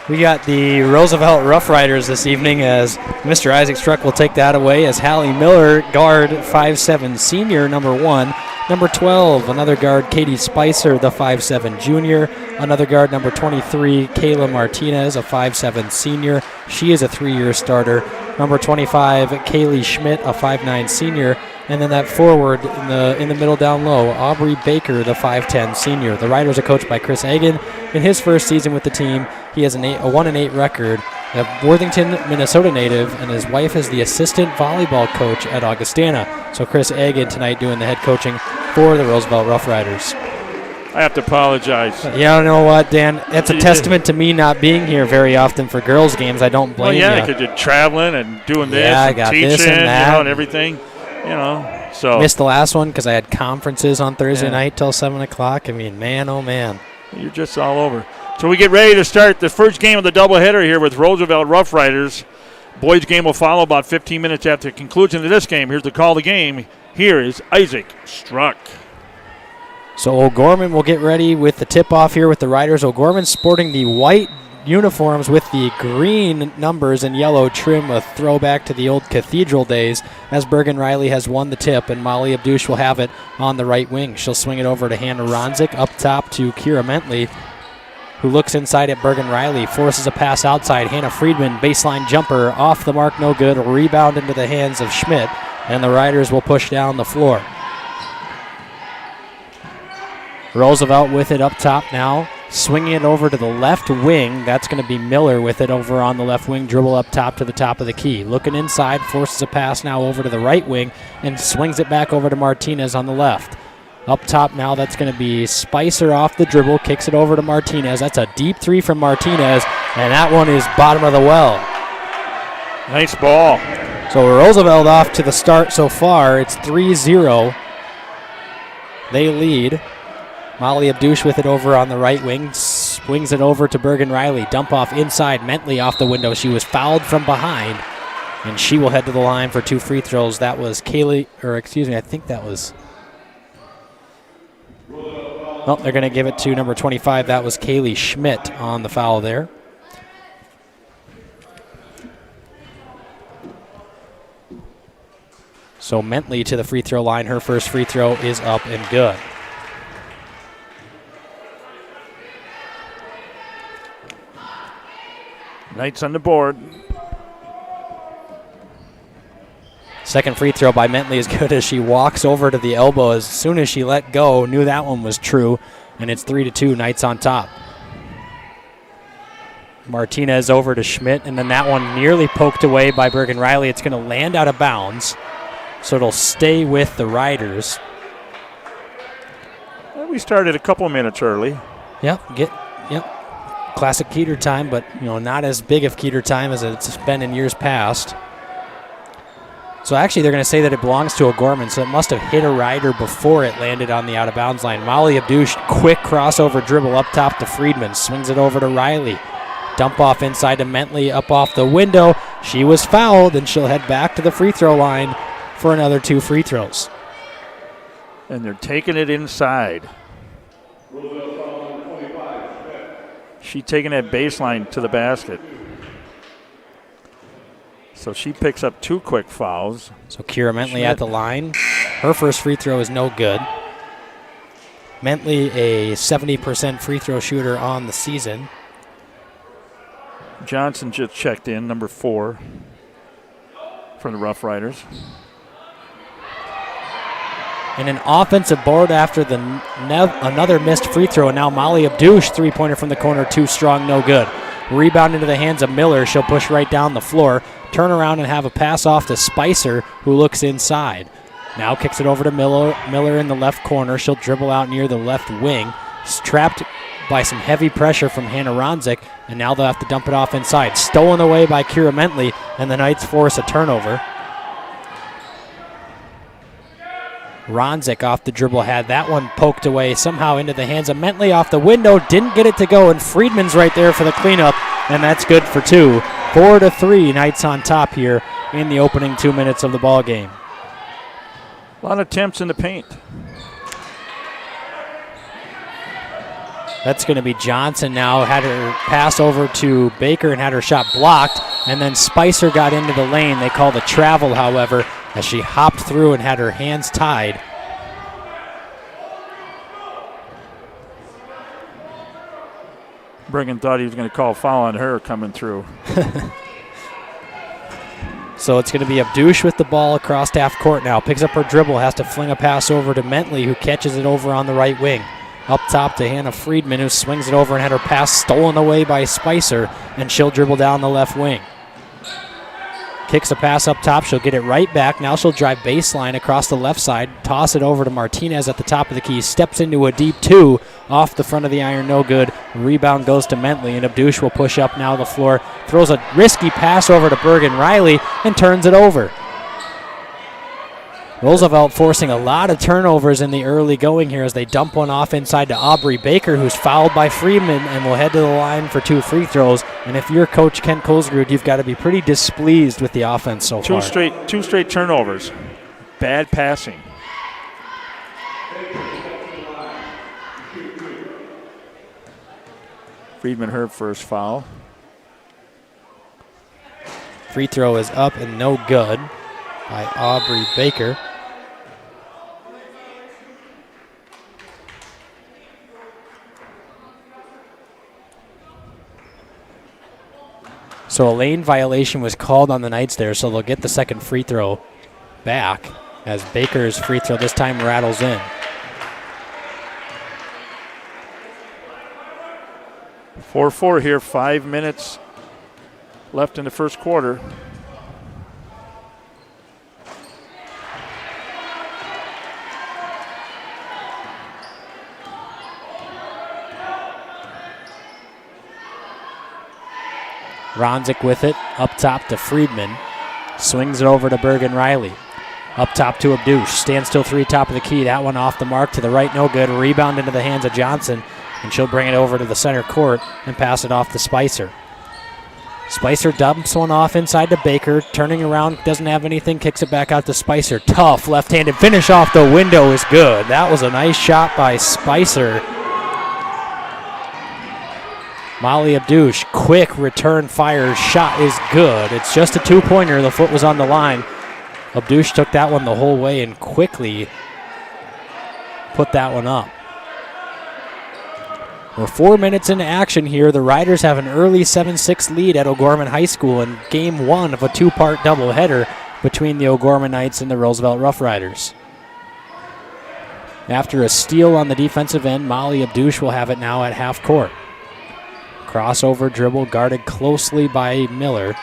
We got the Roosevelt Rough Riders this evening, as Mr. Isaac Struck will take that away, as Hallie Miller, guard, 5'7", senior, number 1. Number 12, another guard, Katie Spicer, the 5'7", junior. Another guard, number 23, Kayla Martinez, a 5'7", senior. She is a 3-year starter. Number 25, Kaylee Schmidt, a 5'9", senior. And then that forward in the middle down low, Aubrey Baker, the 5'10", senior. The Riders are coached by Chris Egan. In his first season with the team, he has a 1-8 record. A Worthington, Minnesota native, and his wife is the assistant volleyball coach at Augustana. So Chris Egan tonight doing the head coaching for the Roosevelt Rough Riders. I have to apologize. Yeah, you know what, Dan? That's a testament to me not being here very often for girls' games. I don't blame you. Because you're traveling and doing this, I and got teaching, this and that. and everything. So missed the last one because I had conferences on Thursday night till 7 o'clock. I mean, man, oh man. You're just all over. So we get ready to start the first game of the doubleheader here with Roosevelt Rough Riders. Boys game will follow about 15 minutes after the conclusion of this game. Here's the call of the game. Here is Isaac Struck. So O'Gorman will get ready with the tip-off here with the Riders. O'Gorman sporting the white uniforms with the green numbers and yellow trim, a throwback to the old cathedral days, as Bergen Riley has won the tip, and Molly Abdush will have it on the right wing. She'll swing it over to Hannah Ronsick, up top to Kira Mentley, who looks inside at Bergen Riley, forces a pass outside. Hannah Friedman, baseline jumper, off the mark, no good. Rebound into the hands of Schmidt, and the Riders will push down the floor. Roosevelt with it up top now, swinging it over to the left wing. That's going to be Miller with it over on the left wing, dribble up top to the top of the key. Looking inside, forces a pass now over to the right wing, and swings it back over to Martinez on the left. Up top now, that's going to be Spicer off the dribble, kicks it over to Martinez. That's a deep three from Martinez, and that one is bottom of the well. Nice ball. So Roosevelt off to the start so far. It's 3-0. They lead. Molly Abdush with it over on the right wing, swings it over to Bergen Riley. Dump off inside, Mentley off the window. She was fouled from behind, and she will head to the line for 2 free throws. That was I think that was... Well, they're going to give it to number 25. That was Kaylee Schmidt on the foul there. So Mentley to the free throw line. Her first free throw is up and good. Knights on the board. Second free throw by Mentley is good as she walks over to the elbow as soon as she let go. Knew that one was true, and it's 3-2, Knights on top. Martinez over to Schmidt, and then that one nearly poked away by Bergen Riley. It's going to land out of bounds, so it'll stay with the Riders. we started a couple minutes early. Yep. Classic Keeter time, but not as big of Keeter time as it's been in years past. So actually, they're going to say that it belongs to O'Gorman, so it must have hit a rider before it landed on the out-of-bounds line. Molly Abdouche, quick crossover dribble up top to Friedman, swings it over to Riley. Dump off inside to Mentley, up off the window. She was fouled, and she'll head back to the free throw line for another 2 free throws. And they're taking it inside. She taking that baseline to the basket. So she picks up 2 quick fouls. So Kira Mentley at the line. Her first free throw is no good. Mentley, a 70% free throw shooter on the season. Johnson just checked in, number 4 for the Rough Riders. And an offensive board after another missed free throw. And now Molly Abdouche, three-pointer from the corner, too strong, no good. Rebound into the hands of Miller. She'll push right down the floor. Turn around and have a pass off to Spicer, who looks inside. Now kicks it over to Miller in the left corner. She'll dribble out near the left wing. She's trapped by some heavy pressure from Hannah Ronzik, and now they'll have to dump it off inside. Stolen away by Kira Mentley, and the Knights force a turnover. Ronzik off the dribble had that one poked away somehow into the hands of Mentley off the window. Didn't get it to go, and Friedman's right there for the cleanup, and that's good for 2. 4-3, Knights on top here in the opening 2 minutes of the ball game. A lot of attempts in the paint. That's going to be Johnson now. Had her pass over to Baker and had her shot blocked, and then Spicer got into the lane. They called a travel, however, as she hopped through and had her hands tied. Brigham thought he was going to call a foul on her coming through. So it's going to be Abdouche with the ball across half court now. Picks up her dribble, has to fling a pass over to Mentley, who catches it over on the right wing. Up top to Hannah Friedman, who swings it over and had her pass stolen away by Spicer, and she'll dribble down the left wing. Kicks a pass up top. She'll get it right back. Now she'll drive baseline across the left side, toss it over to Martinez at the top of the key, steps into a deep 2 off the front of the iron, no good. Rebound goes to Mentley, and Abdouche will push up now the floor, throws a risky pass over to Bergen Riley, and turns it over. Roosevelt forcing a lot of turnovers in the early going here as they dump one off inside to Aubrey Baker, who's fouled by Freeman and will head to the line for 2 free throws. And if you're Coach Kent Kohlsrud, you've got to be pretty displeased with the offense so far. Two straight turnovers. Bad passing. Friedman, her first foul. Free throw is up and no good by Aubrey Baker. So a lane violation was called on the Knights there, so they'll get the second free throw back as Baker's free throw this time rattles in. 4-4 here, 5 minutes left in the first quarter. Ronzik with it, up top to Friedman. Swings it over to Bergen Riley. Up top to Abdouche. Standstill 3, top of the key. That one off the mark to the right, no good. Rebound into the hands of Johnson, and she'll bring it over to the center court and pass it off to Spicer. Spicer dumps one off inside to Baker. Turning around, doesn't have anything, kicks it back out to Spicer. Tough left-handed finish off the window is good. That was a nice shot by Spicer. Molly Abdouche, quick return fire shot is good. It's just a 2-pointer. The foot was on the line. Abdouche took that one the whole way and quickly put that one up. We're 4 minutes into action here. The Riders have an early 7-6 lead at O'Gorman High School in Game 1 of a 2-part doubleheader between the O'Gorman Knights and the Roosevelt Rough Riders. After a steal on the defensive end, Molly Abdouche will have it now at half court. Crossover dribble guarded closely by Miller.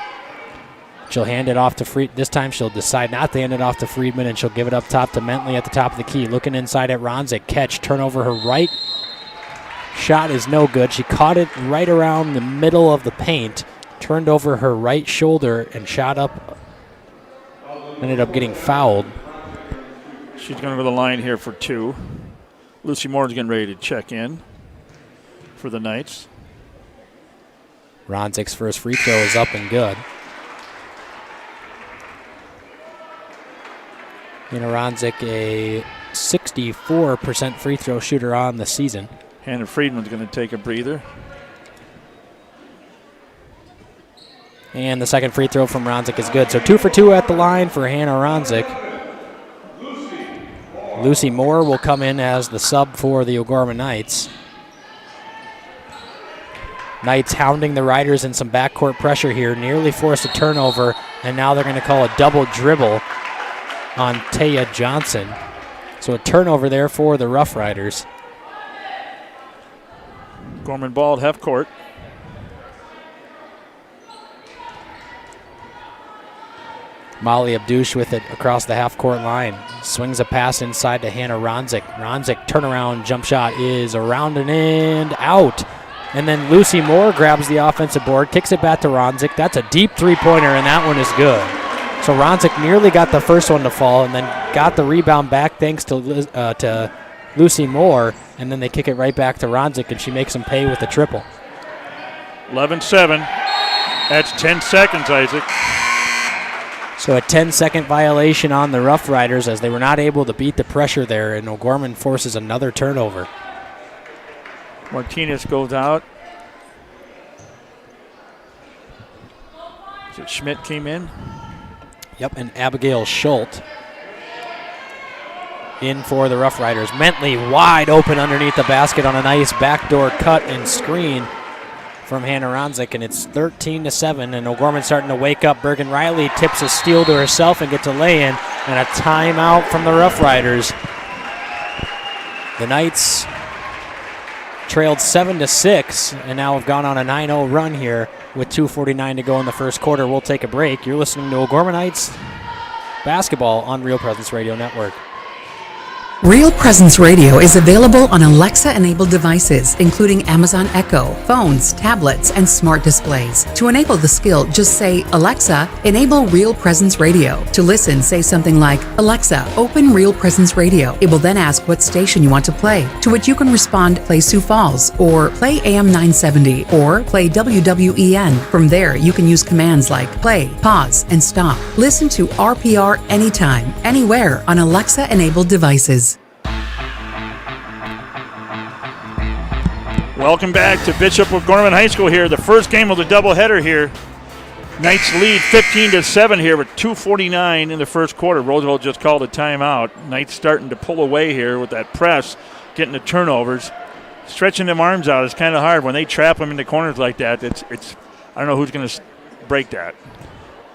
She'll hand it off to this time she'll decide not to hand it off to Friedman, and she'll give it up top to Mentley at the top of the key. Looking inside at Ronzik. Catch, turnover her right. Shot is no good. She caught it right around the middle of the paint, turned over her right shoulder, and shot up. Ended up getting fouled. She's going to go to the line here for 2. Lucy Moore's getting ready to check in for the Knights. Ronzik's first free throw is up and good. Hannah Ronzik, a 64% free throw shooter on the season. Hannah Friedman's going to take a breather. And the second free throw from Ronzik is good. So 2 for 2 at the line for Hannah Ronzik. Lucy Moore will come in as the sub for the O'Gorman Knights. Knights hounding the Riders in some backcourt pressure here. Nearly forced a turnover, and now they're going to call a double dribble on Taya Johnson. So a turnover there for the Rough Riders. Gorman ball at half court. Molly Abdouche with it across the half-court line. Swings a pass inside to Hannah Ronzik. Ronzik turnaround jump shot is around and out. And then Lucy Moore grabs the offensive board, kicks it back to Ronzik. That's a deep three-pointer, and that one is good. So Ronzik nearly got the first one to fall and then got the rebound back thanks to Lucy Moore. And then they kick it right back to Ronzik, and she makes them pay with a triple. 11-7. That's 10 seconds, Isaac. So a 10-second violation on the Rough Riders as they were not able to beat the pressure there, and O'Gorman forces another turnover. Martinez goes out. So Schmidt came in. Yep, and Abigail Schultz in for the Rough Riders. Mentley wide open underneath the basket on a nice backdoor cut and screen from Hannah Ronzik, and it's 13-7, and O'Gorman starting to wake up. Bergen Riley tips a steal to herself and gets a lay-in, and a timeout from the Rough Riders. The Knights trailed 7-6, and now have gone on a 9-0 run here with 2:49 to go in the first quarter. We'll take a break. You're listening to O'Gorman Knights basketball on Real Presence Radio Network. Real Presence Radio is available on Alexa-enabled devices, including Amazon Echo, phones, tablets, and smart displays. To enable the skill, just say, Alexa, enable Real Presence Radio. To listen, say something like, Alexa, open Real Presence Radio. It will then ask what station you want to play, to which you can respond, play Sioux Falls, or play AM 970, or play WWEN. From there, you can use commands like play, pause, and stop. Listen to RPR anytime, anywhere on Alexa-enabled devices. Welcome back to Bishop O'Gorman High School here. The first game of the doubleheader here. Knights lead 15-7 here with 2:49 in the first quarter. Roosevelt just called a timeout. Knights starting to pull away here with that press, getting the turnovers. Stretching them arms out is kind of hard when they trap them in the corners like that. It's I don't know who's going to break that.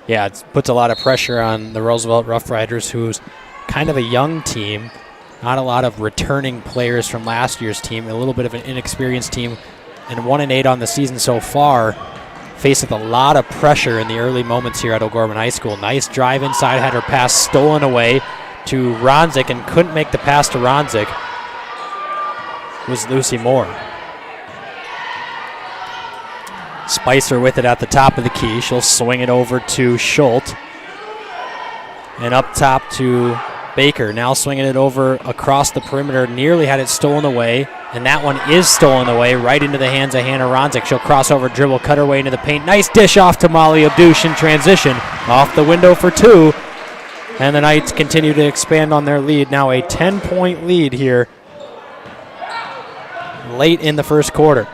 Yeah, it puts a lot of pressure on the Roosevelt Rough Riders, who's kind of a young team. Not a lot of returning players from last year's team, a little bit of an inexperienced team, and 1-8 on the season so far. Faced with a lot of pressure in the early moments here at O'Gorman High School. Nice drive inside, had her pass stolen away to Ronzik, and couldn't make the pass to Ronzik. It was Lucy Moore. Spicer with it at the top of the key. She'll swing it over to Schultz. And up top to Baker, now swinging it over across the perimeter, nearly had it stolen away, and that one is stolen away right into the hands of Hannah Ronzik. She'll cross over, dribble, cut her way into the paint. Nice dish off to Molly Abdouche in transition. Off the window for 2, and the Knights continue to expand on their lead. Now a 10-point lead here late in the first quarter.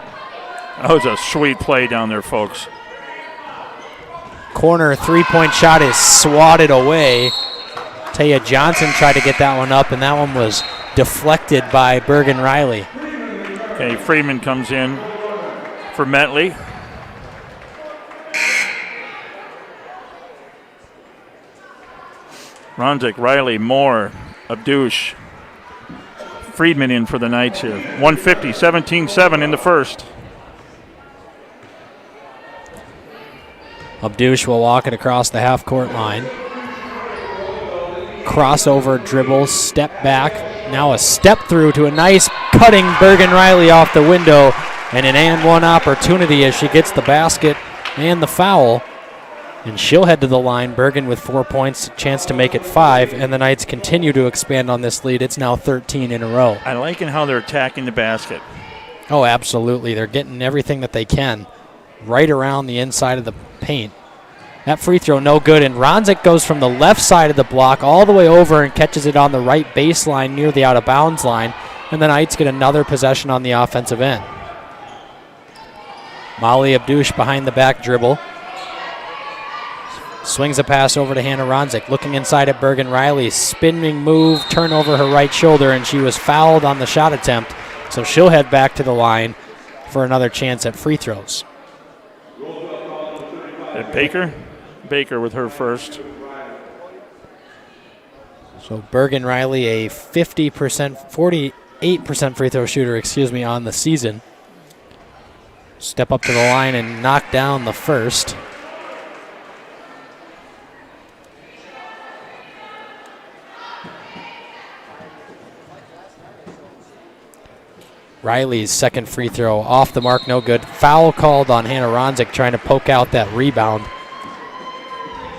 That was a sweet play down there, folks. Corner three-point shot is swatted away. Taya Johnson tried to get that one up, and that one was deflected by Bergen Riley. Okay, Freeman comes in for Mentley. Ronzik, Riley, Moore, Abdouche. Friedman in for the Knights here. 150, 17-7 in the first. Abdush will walk it across the half-court line. Crossover dribble, step back. Now a step through to a nice cutting Bergen Riley off the window. And an and one opportunity as she gets the basket and the foul. And she'll head to the line. Bergen with 4 points, chance to make it 5. And the Knights continue to expand on this lead. It's now 13 in a row. I like how they're attacking the basket. Oh, absolutely. They're getting everything that they can right around the inside of the paint. That free throw no good, and Ronzik goes from the left side of the block all the way over and catches it on the right baseline near the out-of-bounds line, and the Knights get another possession on the offensive end. Molly Abdush behind the back dribble. Swings a pass over to Hannah Ronzik, looking inside at Bergen Riley. Spinning move, turn over her right shoulder, and she was fouled on the shot attempt, so she'll head back to the line for another chance at free throws. And Baker with her first. So Bergen Riley, a 48% free throw shooter, on the season. Step up to the line and knock down the first. Riley's second free throw off the mark, no good. Foul called on Hannah Ronzik trying to poke out that rebound.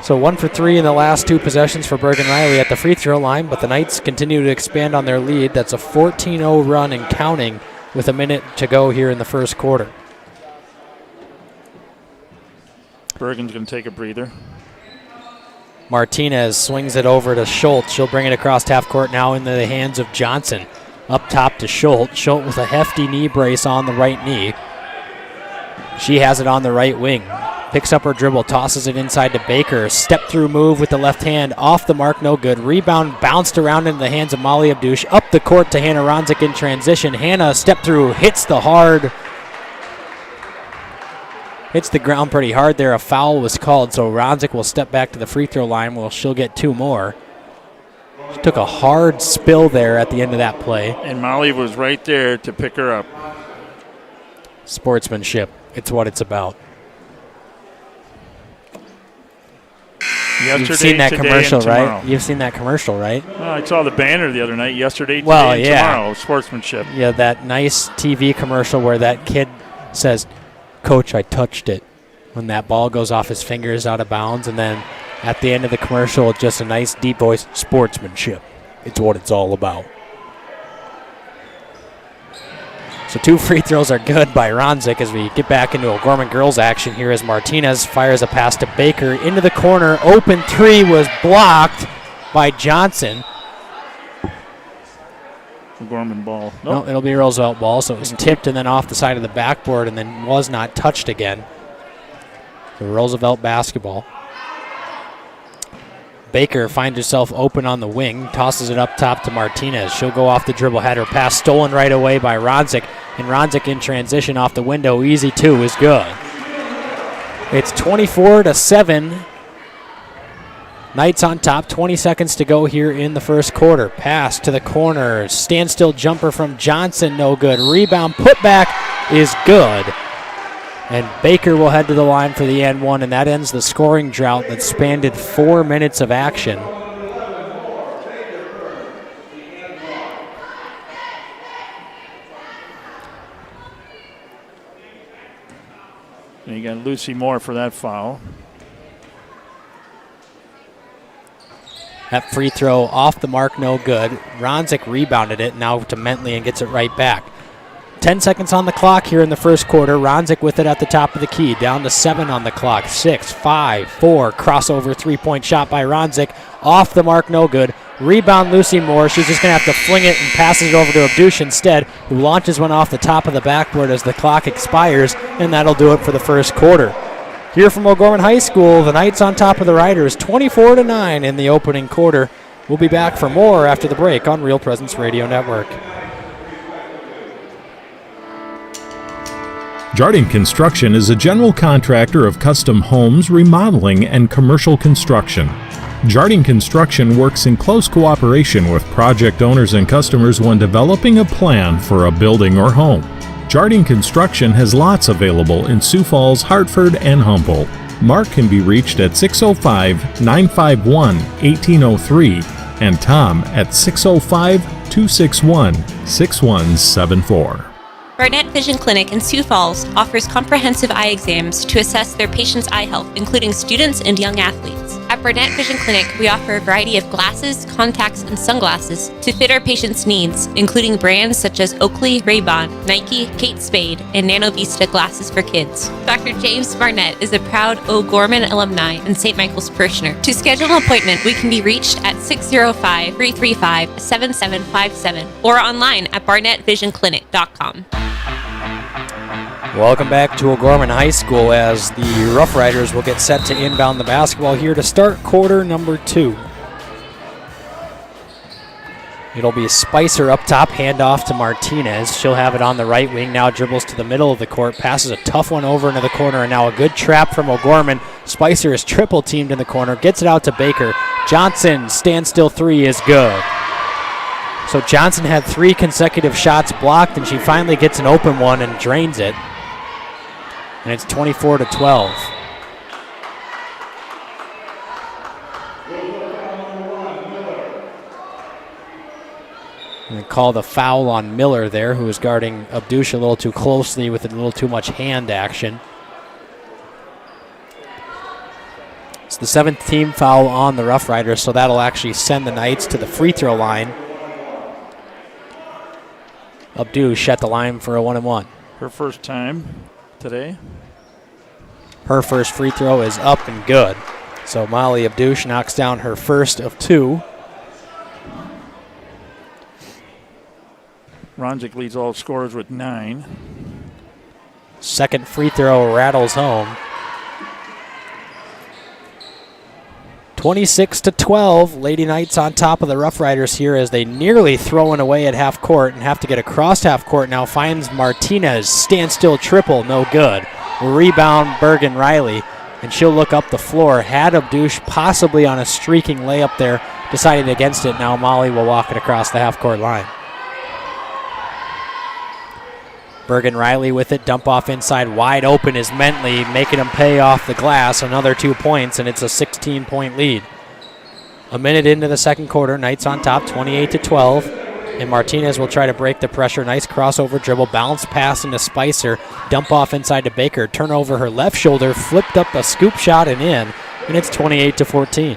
So 1 for 3 in the last 2 possessions for Bergen Riley at the free throw line, but the Knights continue to expand on their lead. That's a 14-0 run and counting with a minute to go here in the first quarter. Bergen's going to take a breather. Martinez swings it over to Schultz. She'll bring it across half court now into the hands of Johnson. Up top to Schultz. Schultz with a hefty knee brace on the right knee. She has it on the right wing. Picks up her dribble, tosses it inside to Baker. Step through move with the left hand. Off the mark, no good. Rebound bounced around into the hands of Molly Abdush. Up the court to Hannah Ronzik in transition. Hannah step through, hits the ground pretty hard there. A foul was called, so Ronzik will step back to the free throw line. Well, she'll get 2 more. She took a hard spill there at the end of that play. And Molly was right there to pick her up. Sportsmanship. It's what it's about. Yesterday, you've seen that today, commercial, and tomorrow. right? You've seen that commercial, right? I saw the banner the other night. Yesterday, today, and tomorrow. Sportsmanship. Yeah, that nice TV commercial where that kid says, "Coach, I touched it," when that ball goes off his fingers out of bounds, and then at the end of the commercial, just a nice deep voice, "Sportsmanship. It's what it's all about." So 2 free throws are good by Ronzik as we get back into O'Gorman girls action here as Martinez fires a pass to Baker into the corner. Open 3 was blocked by Johnson. O'Gorman ball. No, it'll be Roosevelt ball, so it was tipped and then off the side of the backboard and then was not touched again. So Roosevelt basketball. Baker finds herself open on the wing, tosses it up top to Martinez. She'll go off the dribble, had her pass stolen right away by Ronzik, and Ronzik in transition off the window. Easy 2 is good. It's 24-7. Knights on top, 20 seconds to go here in the first quarter. Pass to the corner, standstill jumper from Johnson, no good. Rebound, putback is good. And Baker will head to the line for the and 1, and that ends the scoring drought that spanned 4 minutes of action. And you got Lucy Moore for that foul. That free throw off the mark, no good. Ronzik rebounded it now to Mentley and gets it right back. 10 seconds on the clock here in the first quarter. Ronzik with it at the top of the key. Down to 7 on the clock. 6, 5, 4. Crossover 3-point shot by Ronzik. Off the mark, no good. Rebound Lucy Moore. She's just going to have to fling it and passes it over to Abdush instead, who launches one off the top of the backboard as the clock expires, and that'll do it for the first quarter. Here from O'Gorman High School, the Knights on top of the Riders, 24-9 in the opening quarter. We'll be back for more after the break on Real Presence Radio Network. Jardine Construction is a general contractor of custom homes, remodeling, and commercial construction. Jardine Construction works in close cooperation with project owners and customers when developing a plan for a building or home. Jardine Construction has lots available in Sioux Falls, Hartford, and Humboldt. Mark can be reached at 605-951-1803 and Tom at 605-261-6174. Barnett Vision Clinic in Sioux Falls offers comprehensive eye exams to assess their patients' eye health, including students and young athletes. At Barnett Vision Clinic, we offer a variety of glasses, contacts, and sunglasses to fit our patients' needs, including brands such as Oakley, Ray-Ban, Nike, Kate Spade, and Nano Vista glasses for kids. Dr. James Barnett is a proud O'Gorman alumni and St. Michael's parishioner. To schedule an appointment, we can be reached at 605-335-7757 or online at barnettvisionclinic.com. Welcome back to O'Gorman High School as the Rough Riders will get set to inbound the basketball here to start quarter number 2. It'll be Spicer up top, handoff to Martinez. She'll have it on the right wing, now dribbles to the middle of the court, passes a tough one over into the corner, and now a good trap from O'Gorman. Spicer is triple teamed in the corner, gets it out to Baker. Johnson, standstill three is good. So Johnson had 3 consecutive shots blocked, and she finally gets an open one and drains it. And it's 24-12. And they call the foul on Miller there, who was guarding Abdush a little too closely with a little too much hand action. It's the 7th team foul on the Rough Riders, so that'll actually send the Knights to the free throw line. Abdush at the line for a 1-and-1. Her first time today. Her first free throw is up and good. So Molly Abdush knocks down her first of 2. Ronzik leads all scorers with 9. Second free throw rattles home. 26-12, Lady Knights on top of the Rough Riders here as they nearly throw it away at half court and have to get across half court. Now finds Martinez, standstill triple, no good. Rebound Bergen Riley, and she'll look up the floor. Had Abdush possibly on a streaking layup there, decided against it. Now Molly will walk it across the half court line. Bergen Riley with it, dump off inside, wide open is Mentley, making him pay off the glass, another 2 points, and it's a 16-point lead. A minute into the second quarter, Knights on top, 28-12, and Martinez will try to break the pressure. Nice crossover dribble, bounce pass into Spicer, dump off inside to Baker, turn over her left shoulder, flipped up a scoop shot and in, and it's 28-14.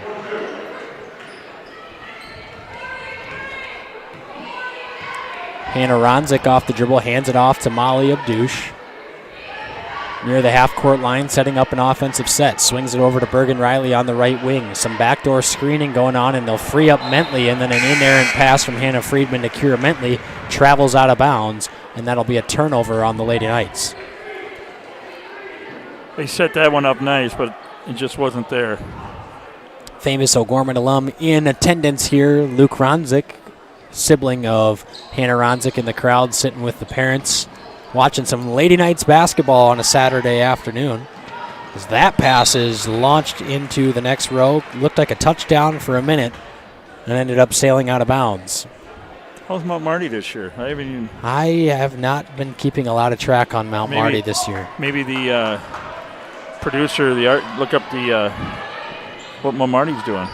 Hannah Ronzik off the dribble, hands it off to Molly Abdush. Near the half-court line, setting up an offensive set. Swings it over to Bergen Riley on the right wing. Some backdoor screening going on, and they'll free up Mentley, and then an in-errant pass from Hannah Friedman to Kira Mentley travels out of bounds, and that'll be a turnover on the Lady Knights. They set that one up nice, but it just wasn't there. Famous O'Gorman alum in attendance here, Luke Ronzik, sibling of Hannah Ronzik in the crowd, sitting with the parents, watching some Lady Knights basketball on a Saturday afternoon. As that pass is launched into the next row, looked like a touchdown for a minute, and ended up sailing out of bounds. How's Mount Marty this year? I have not been keeping a lot of track on Mount Marty this year. Maybe the producer, look up what Mount Marty's doing.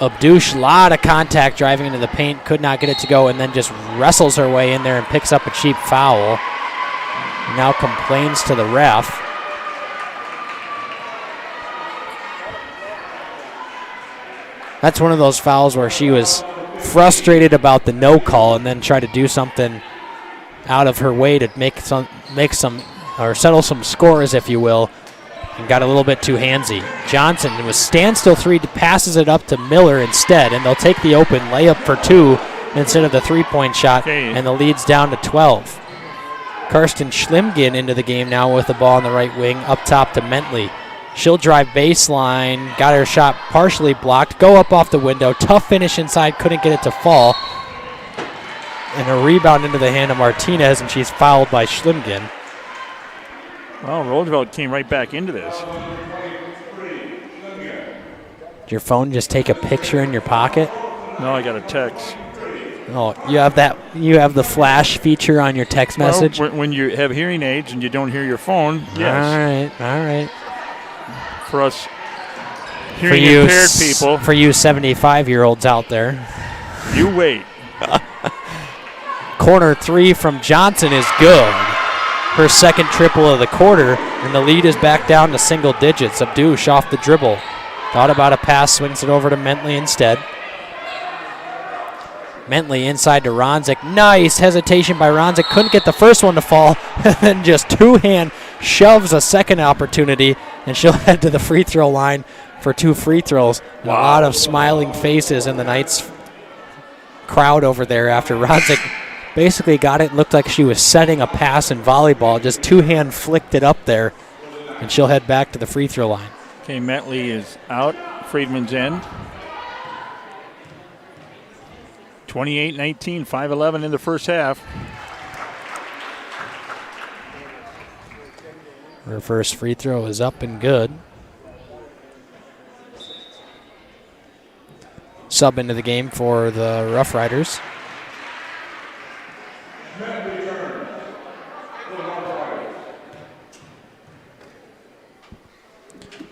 Abdush, lot of contact driving into the paint, could not get it to go, and then just wrestles her way in there and picks up a cheap foul. Now complains to the ref. That's one of those fouls where she was frustrated about the no call and then tried to do something out of her way to settle some scores, if you will, and got a little bit too handsy. Johnson was standstill three, passes it up to Miller instead, and they'll take the open layup for 2 instead of the 3-point shot, and the lead's down to 12. Karsten Schlimgin into the game now with the ball on the right wing, up top to Mentley. She'll drive baseline, got her shot partially blocked, go up off the window, tough finish inside, couldn't get it to fall, and a rebound into the hand of Martinez, and she's fouled by Schlimgin. Well, Roosevelt came right back into this. Did your phone just take a picture in your pocket? No, I got a text. Oh, you have that? You have the flash feature on your text message? Well, when you have hearing aids and you don't hear your phone, yes. All right. for us hearing impaired people. For you 75-year-olds out there. You wait. Corner three from Johnson is good. Her second triple of the quarter, and the lead is back down to single digits. Abdush off the dribble. Thought about a pass, swings it over to Mentley instead. Mentley inside to Ronzik. Nice hesitation by Ronzik. Couldn't get the first one to fall, and then just two-hand shoves a second opportunity, and she'll head to the free throw line for 2 free throws. And a lot of smiling faces in the Knights crowd over there after Ronzik basically got it. Looked like she was setting a pass in volleyball. Just two-hand flicked it up there, and she'll head back to the free throw line. Okay, Mentley is out. Friedman's in. 28-19, 5-11 in the first half. Her first free throw is up and good. Sub into the game for the Rough Riders.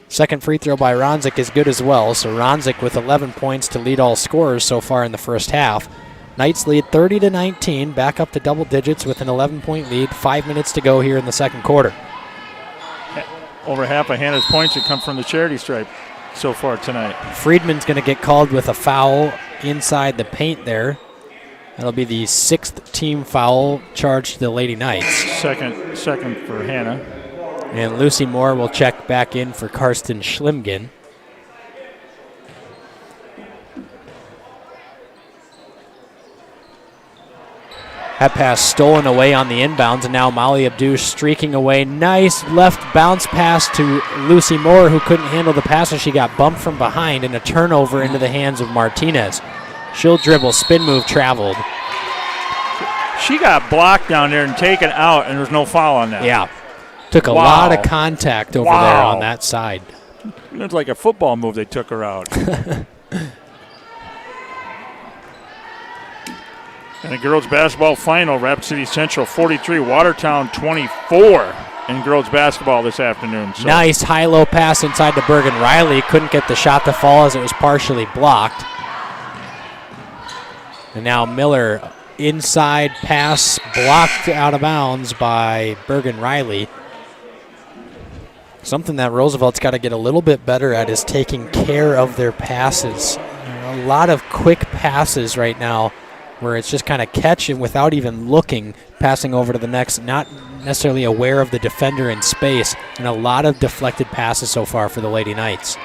Second free throw by Ronzik is good as well. So Ronzik with 11 points to lead all scorers so far in the first half. Knights lead 30-19, back up to double digits with an 11-point lead. 5 minutes to go here in the second quarter. Over half of Hannah's points have come from the charity stripe so far tonight. Friedman's going to get called with a foul inside the paint there. That'll be the 6th team foul charged to the Lady Knights. Second for Hannah. And Lucy Moore will check back in for Karsten Schlimgen. That pass stolen away on the inbounds, and now Molly Abdush streaking away. Nice left bounce pass to Lucy Moore, who couldn't handle the pass, and she got bumped from behind, and a turnover into the hands of Martinez. She'll dribble, spin move, traveled. She got blocked down there and taken out, and there's no foul on that. Yeah. Took a lot of contact over there on that side. It looked like a football move they took her out. And the girls basketball final, Rapid City Central 43, Watertown 24 in girls basketball this afternoon. So. Nice high-low pass inside to Bergen Riley. Couldn't get the shot to fall as it was partially blocked. And now Miller, inside pass blocked out of bounds by Bergen Riley. Something that Roosevelt's got to get a little bit better at is taking care of their passes. A lot of quick passes right now where it's just kind of catching without even looking, passing over to the next, not necessarily aware of the defender in space, and a lot of deflected passes so far for the Lady Knights.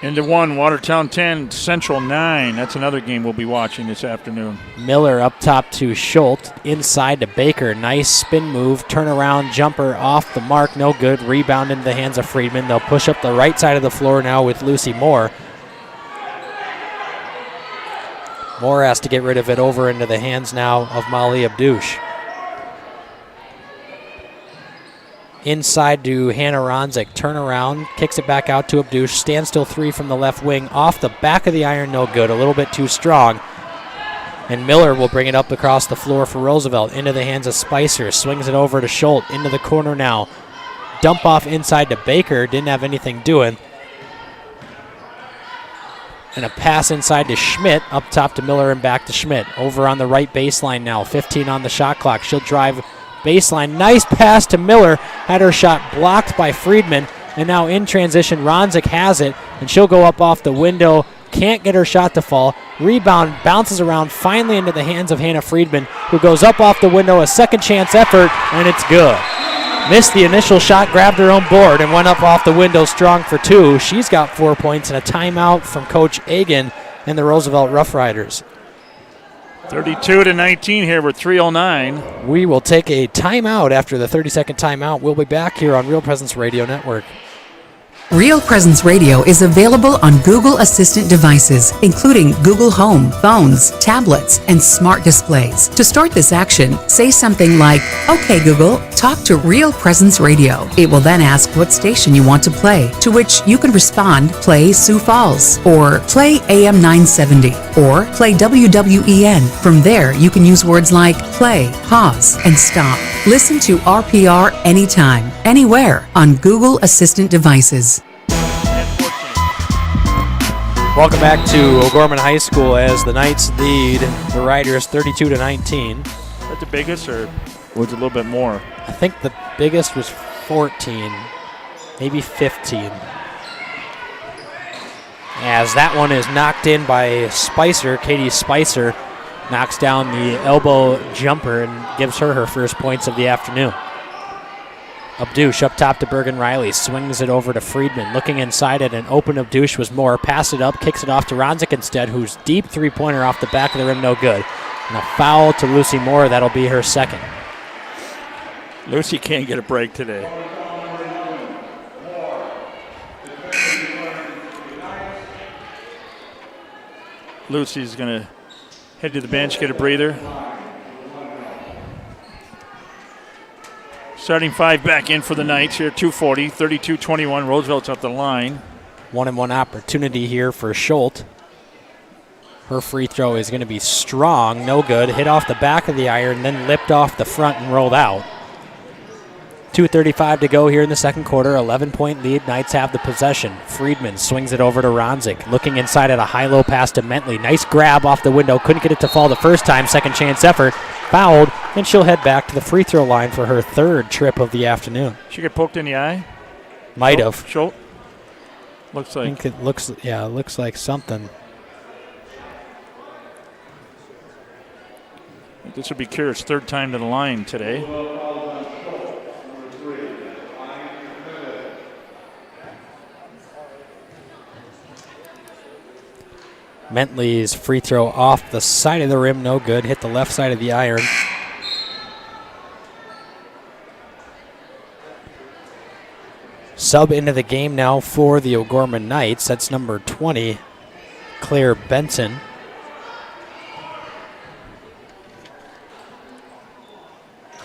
Into 1, Watertown 10, Central 9. That's another game we'll be watching this afternoon. Miller up top to Schultz, inside to Baker. Nice spin move, turnaround jumper off the mark, no good. Rebound into the hands of Friedman. They'll push up the right side of the floor now with Lucy Moore. Moore has to get rid of it over into the hands now of Molly Abdush. Inside to Hannah Ronzik. Turn around, kicks it back out to Abdush. Standstill 3 from the left wing. Off the back of the iron, no good. A little bit too strong. And Miller will bring it up across the floor for Roosevelt. Into the hands of Spicer. Swings it over to Schultz. Into the corner now. Dump off inside to Baker. Didn't have anything doing. And a pass inside to Schmidt. Up top to Miller and back to Schmidt. Over on the right baseline now. 15 on the shot clock. She'll drive baseline. Nice pass to Miller. Had her shot blocked by Friedman. And now in transition, Ronzik has it. And she'll go up off the window. Can't get her shot to fall. Rebound bounces around finally into the hands of Hannah Friedman, who goes up off the window. A second chance effort, and it's good. Missed the initial shot, grabbed her own board, and went up off the window strong for 2. She's got 4 points and a timeout from Coach Agan and the Roosevelt Rough Riders. 32-19 here with 3:09. We will take a timeout after the 30-second timeout. We'll be back here on Real Presence Radio Network. Real Presence Radio is available on Google Assistant devices, including Google Home, phones, tablets, and smart displays. To start this action, say something like, "Okay, Google, talk to Real Presence Radio." It will then ask what station you want to play, to which you can respond, "Play Sioux Falls," or "Play AM 970," or "Play WWEN." From there, you can use words like play, pause, and stop. Listen to RPR anytime, anywhere on Google Assistant devices. Welcome back to O'Gorman High School as the Knights lead the Riders 32-19. Is that the biggest, or was it a little bit more? I think the biggest was 14, maybe 15. As that one is knocked in by Spicer. Katie Spicer knocks down the elbow jumper and gives her first points of the afternoon. Abdush up top to Bergen Riley, swings it over to Friedman. Looking inside at an open Abdush was Moore. Pass it up, kicks it off to Ronzik instead, whose deep three-pointer off the back of the rim, no good. And a foul to Lucy Moore, that'll be her second. Lucy can't get a break today. Lucy's going to head to the bench, get a breather. Starting five back in for the Knights here, 2:40, 32-21. Roosevelt's up the line. 1-and-1 opportunity here for Schultz. Her free throw is going to be strong, no good. Hit off the back of the iron, then lipped off the front and rolled out. 2:35 to go here in the second quarter. 11-point lead. Knights have the possession. Friedman swings it over to Ronzik. Looking inside at a high-low pass to Mentley. Nice grab off the window. Couldn't get it to fall the first time. Second chance effort. Fouled, and she'll head back to the free throw line for her third trip of the afternoon. She get poked in the eye? Might have. Schultz? Looks like. I think it looks like something. This would be Kira's third time to the line today. Mentley's free throw off the side of the rim, no good. Hit the left side of the iron. Sub into the game now for the O'Gorman Knights. That's number 20, Claire Benson.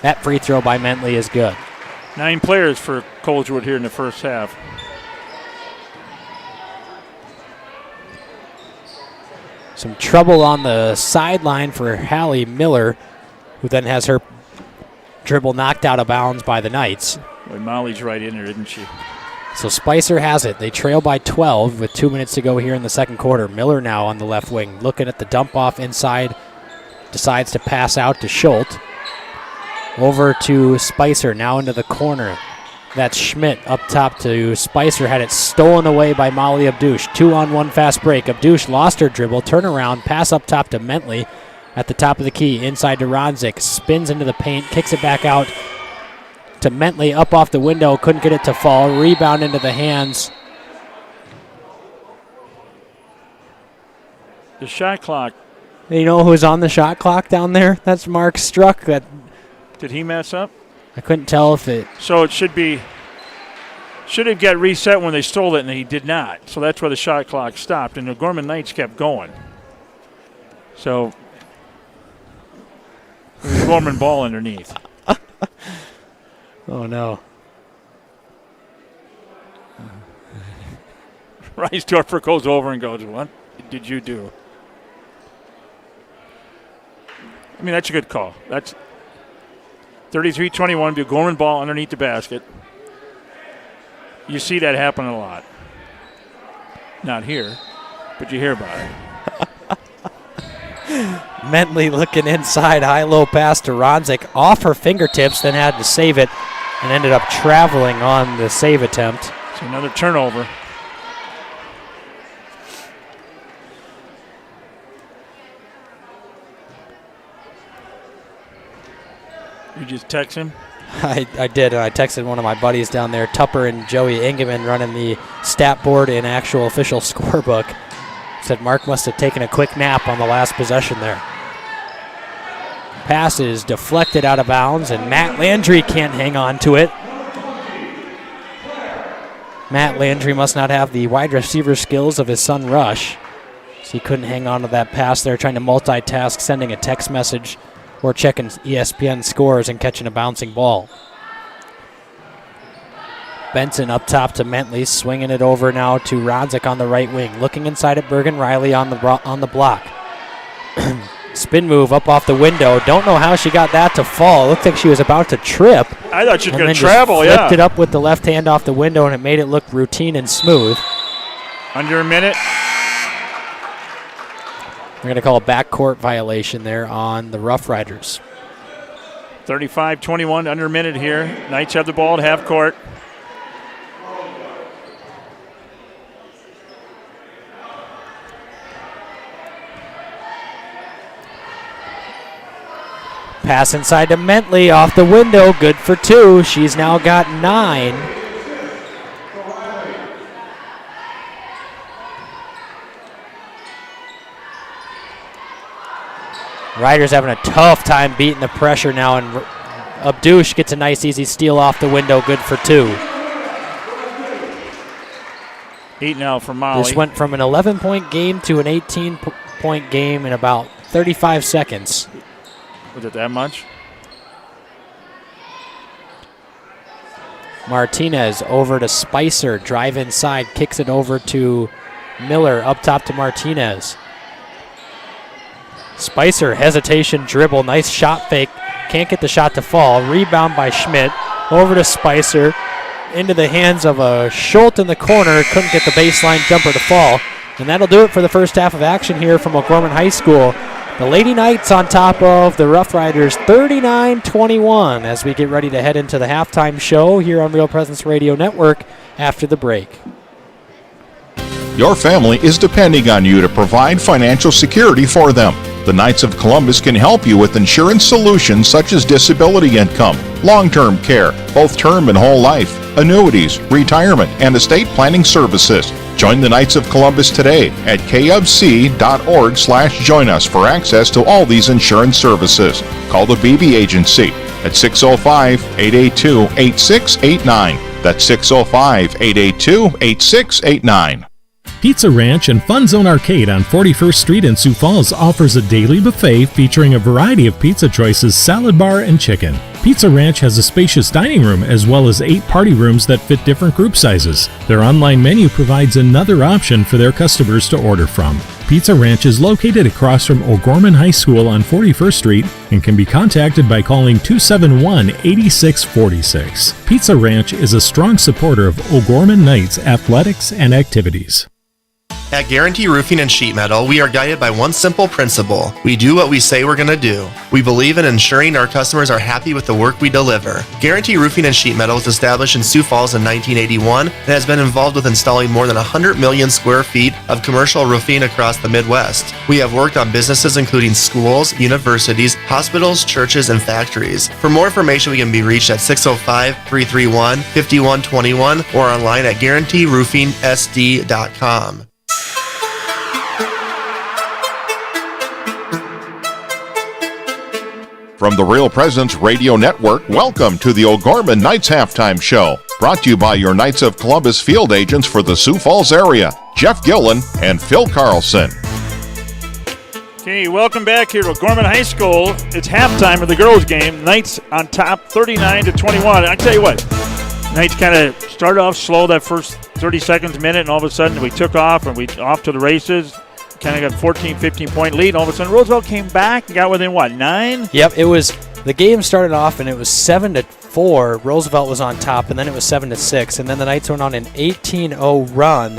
That free throw by Mentley is good. 9 players for Coleswood here in the first half. Some trouble on the sideline for Hallie Miller, who then has her dribble knocked out of bounds by the Knights. Boy, Molly's right in there, isn't she? So Spicer has it. They trail by 12 with 2 minutes to go here in the second quarter. Miller now on the left wing, looking at the dump off inside. Decides to pass out to Schultz. Over to Spicer, now into the corner. That's Schmidt up top to Spicer. Had it stolen away by Molly Abdush. 2-on-1 fast break. Abdush lost her dribble. Turnaround. Pass up top to Mentley. At the top of the key. Inside to Ronzik. Spins into the paint. Kicks it back out to Mentley. Up off the window. Couldn't get it to fall. Rebound into the hands. The shot clock. You know who's on the shot clock down there? That's Mark Struck. Did he mess up? I couldn't tell if it... So it should have got reset when they stole it, and he did not. So that's why the shot clock stopped, and the Gorman Knights kept going. So there's a Gorman ball underneath. Oh, no. Reisdorfer goes over and goes, "What did you do?" I mean, that's a good call. That's 33-21, the Gorman ball underneath the basket. You see that happen a lot. Not here, but you hear about it. Mentley looking inside, high-low pass to Ronzik. Off her fingertips, then had to save it and ended up traveling on the save attempt. So another turnover. You just text him? I did. I texted one of my buddies down there, Tupper and Joey Ingeman, running the stat board and actual official scorebook. Said Mark must have taken a quick nap on the last possession there. Pass is deflected out of bounds, and Matt Landry can't hang on to it. Matt Landry must not have the wide receiver skills of his son Rush, so he couldn't hang on to that pass there, trying to multitask, sending a text message or checking ESPN scores and catching a bouncing ball. Benson up top to Mentley, swinging it over now to Ronzik on the right wing. Looking inside at Bergen Riley on the block. Spin move up off the window. Don't know how she got that to fall. Looked like she was about to trip. I thought she was going to travel, flipped yeah. it up with the left hand off the window, and it made it look routine and smooth. Under a minute. We're going to call a backcourt violation there on the Rough Riders. 35-21, under a minute here. Knights have the ball at half court. Pass inside to Mentley off the window, good for 2. She's now got 9. Riders having a tough time beating the pressure now, and Abdush gets a nice easy steal off the window, good for 2. 8 now for Molly. This went from an 11-point game to an 18-point game in about 35 seconds. Was it that much? Martinez over to Spicer, drive inside, kicks it over to Miller, up top to Martinez. Spicer, hesitation, dribble, nice shot fake, can't get the shot to fall. Rebound by Schmidt, over to Spicer, into the hands of a Schultz in the corner, couldn't get the baseline jumper to fall. And that'll do it for the first half of action here from O'Gorman High School. The Lady Knights on top of the Rough Riders 39-21 as we get ready to head into the halftime show here on Real Presence Radio Network after the break. Your family is depending on you to provide financial security for them. The Knights of Columbus can help you with insurance solutions such as disability income, long-term care, both term and whole life, annuities, retirement, and estate planning services. Join the Knights of Columbus today at kfc.org/join us for access to all these insurance services. Call the BB Agency at 605-882-8689. That's 605-882-8689. Pizza Ranch and Fun Zone Arcade on 41st Street in Sioux Falls offers a daily buffet featuring a variety of pizza choices, salad bar, and chicken. Pizza Ranch has a spacious dining room as well as 8 party rooms that fit different group sizes. Their online menu provides another option for their customers to order from. Pizza Ranch is located across from O'Gorman High School on 41st Street and can be contacted by calling 271-8646. Pizza Ranch is a strong supporter of O'Gorman Knights athletics and activities. At Guarantee Roofing and Sheet Metal, we are guided by one simple principle. We do what we say we're going to do. We believe in ensuring our customers are happy with the work we deliver. Guarantee Roofing and Sheet Metal was established in Sioux Falls in 1981 and has been involved with installing more than 100 million square feet of commercial roofing across the Midwest. We have worked on businesses including schools, universities, hospitals, churches, and factories. For more information, we can be reached at 605-331-5121 or online at guaranteeroofingsd.com. From the Real Presence Radio Network, welcome to the O'Gorman Knights Halftime Show. Brought to you by your Knights of Columbus field agents for the Sioux Falls area, Jeff Gillen and Phil Carlson. Okay, welcome back here to O'Gorman High School. It's halftime of the girls' game. Knights on top 39-21. I tell you what, Knights kind of started off slow that first 30 seconds, minute, and all of a sudden we took off and we off to the races. Kind of got 14, 15-point lead. All of a sudden, Roosevelt came back and got within, 9? Yep, it was – the game started off and it was 7-4. Roosevelt was on top, and then it was 7-6. And then the Knights went on an 18-0 run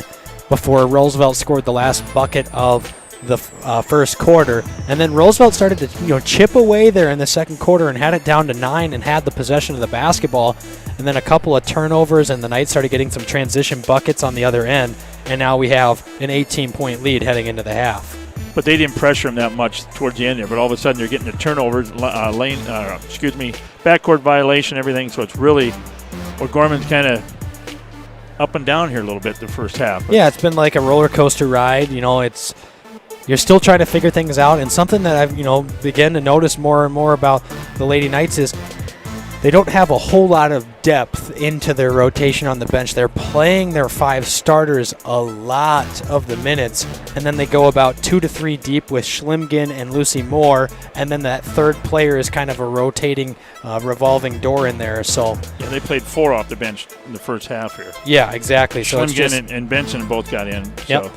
before Roosevelt scored the last bucket of the first quarter. And then Roosevelt started to chip away there in the second quarter and had it down to 9 and had the possession of the basketball. And then a couple of turnovers, and the Knights started getting some transition buckets on the other end. And now we have an 18-point lead heading into the half. But they didn't pressure him that much towards the end there. But all of a sudden, they're getting the turnovers, backcourt violation, everything. So it's really O'Gorman's kind of up and down here a little bit the first half. Yeah, it's been like a roller coaster ride. You're still trying to figure things out. And something that I've began to notice more and more about the Lady Knights is they don't have a whole lot of depth into their rotation on the bench. They're playing their 5 starters a lot of the minutes, and then they go about 2 to 3 deep with Schlimgen and Lucy Moore, and then that third player is kind of a rotating, revolving door in there. So yeah, they played 4 off the bench in the first half here. Yeah, exactly. So Schlimgen and Benson both got in. Yep.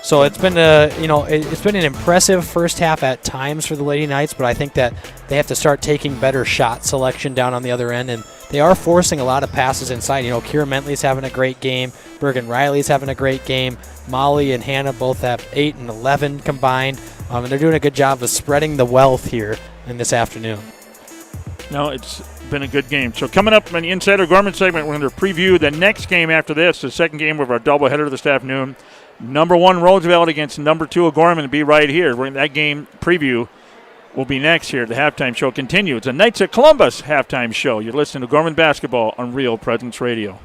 So it's been it's been an impressive first half at times for the Lady Knights, but I think that they have to start taking better shot selection down on the other end and they are forcing a lot of passes inside. You know, Kira Mentley's having a great game. Bergen Riley's having a great game. Molly and Hannah both have 8 and 11 combined. And they're doing a good job of spreading the wealth here in this afternoon. No, it's been a good game. So coming up in the Inside O'Gorman segment, we're going to preview the next game after this, the second game of our doubleheader this afternoon. Number 1 Roosevelt against number 2 O'Gorman to be right here. That game preview will be next here. The halftime show continues. It's a Knights of Columbus halftime show. You're listening to O'Gorman Basketball on Real Presence Radio.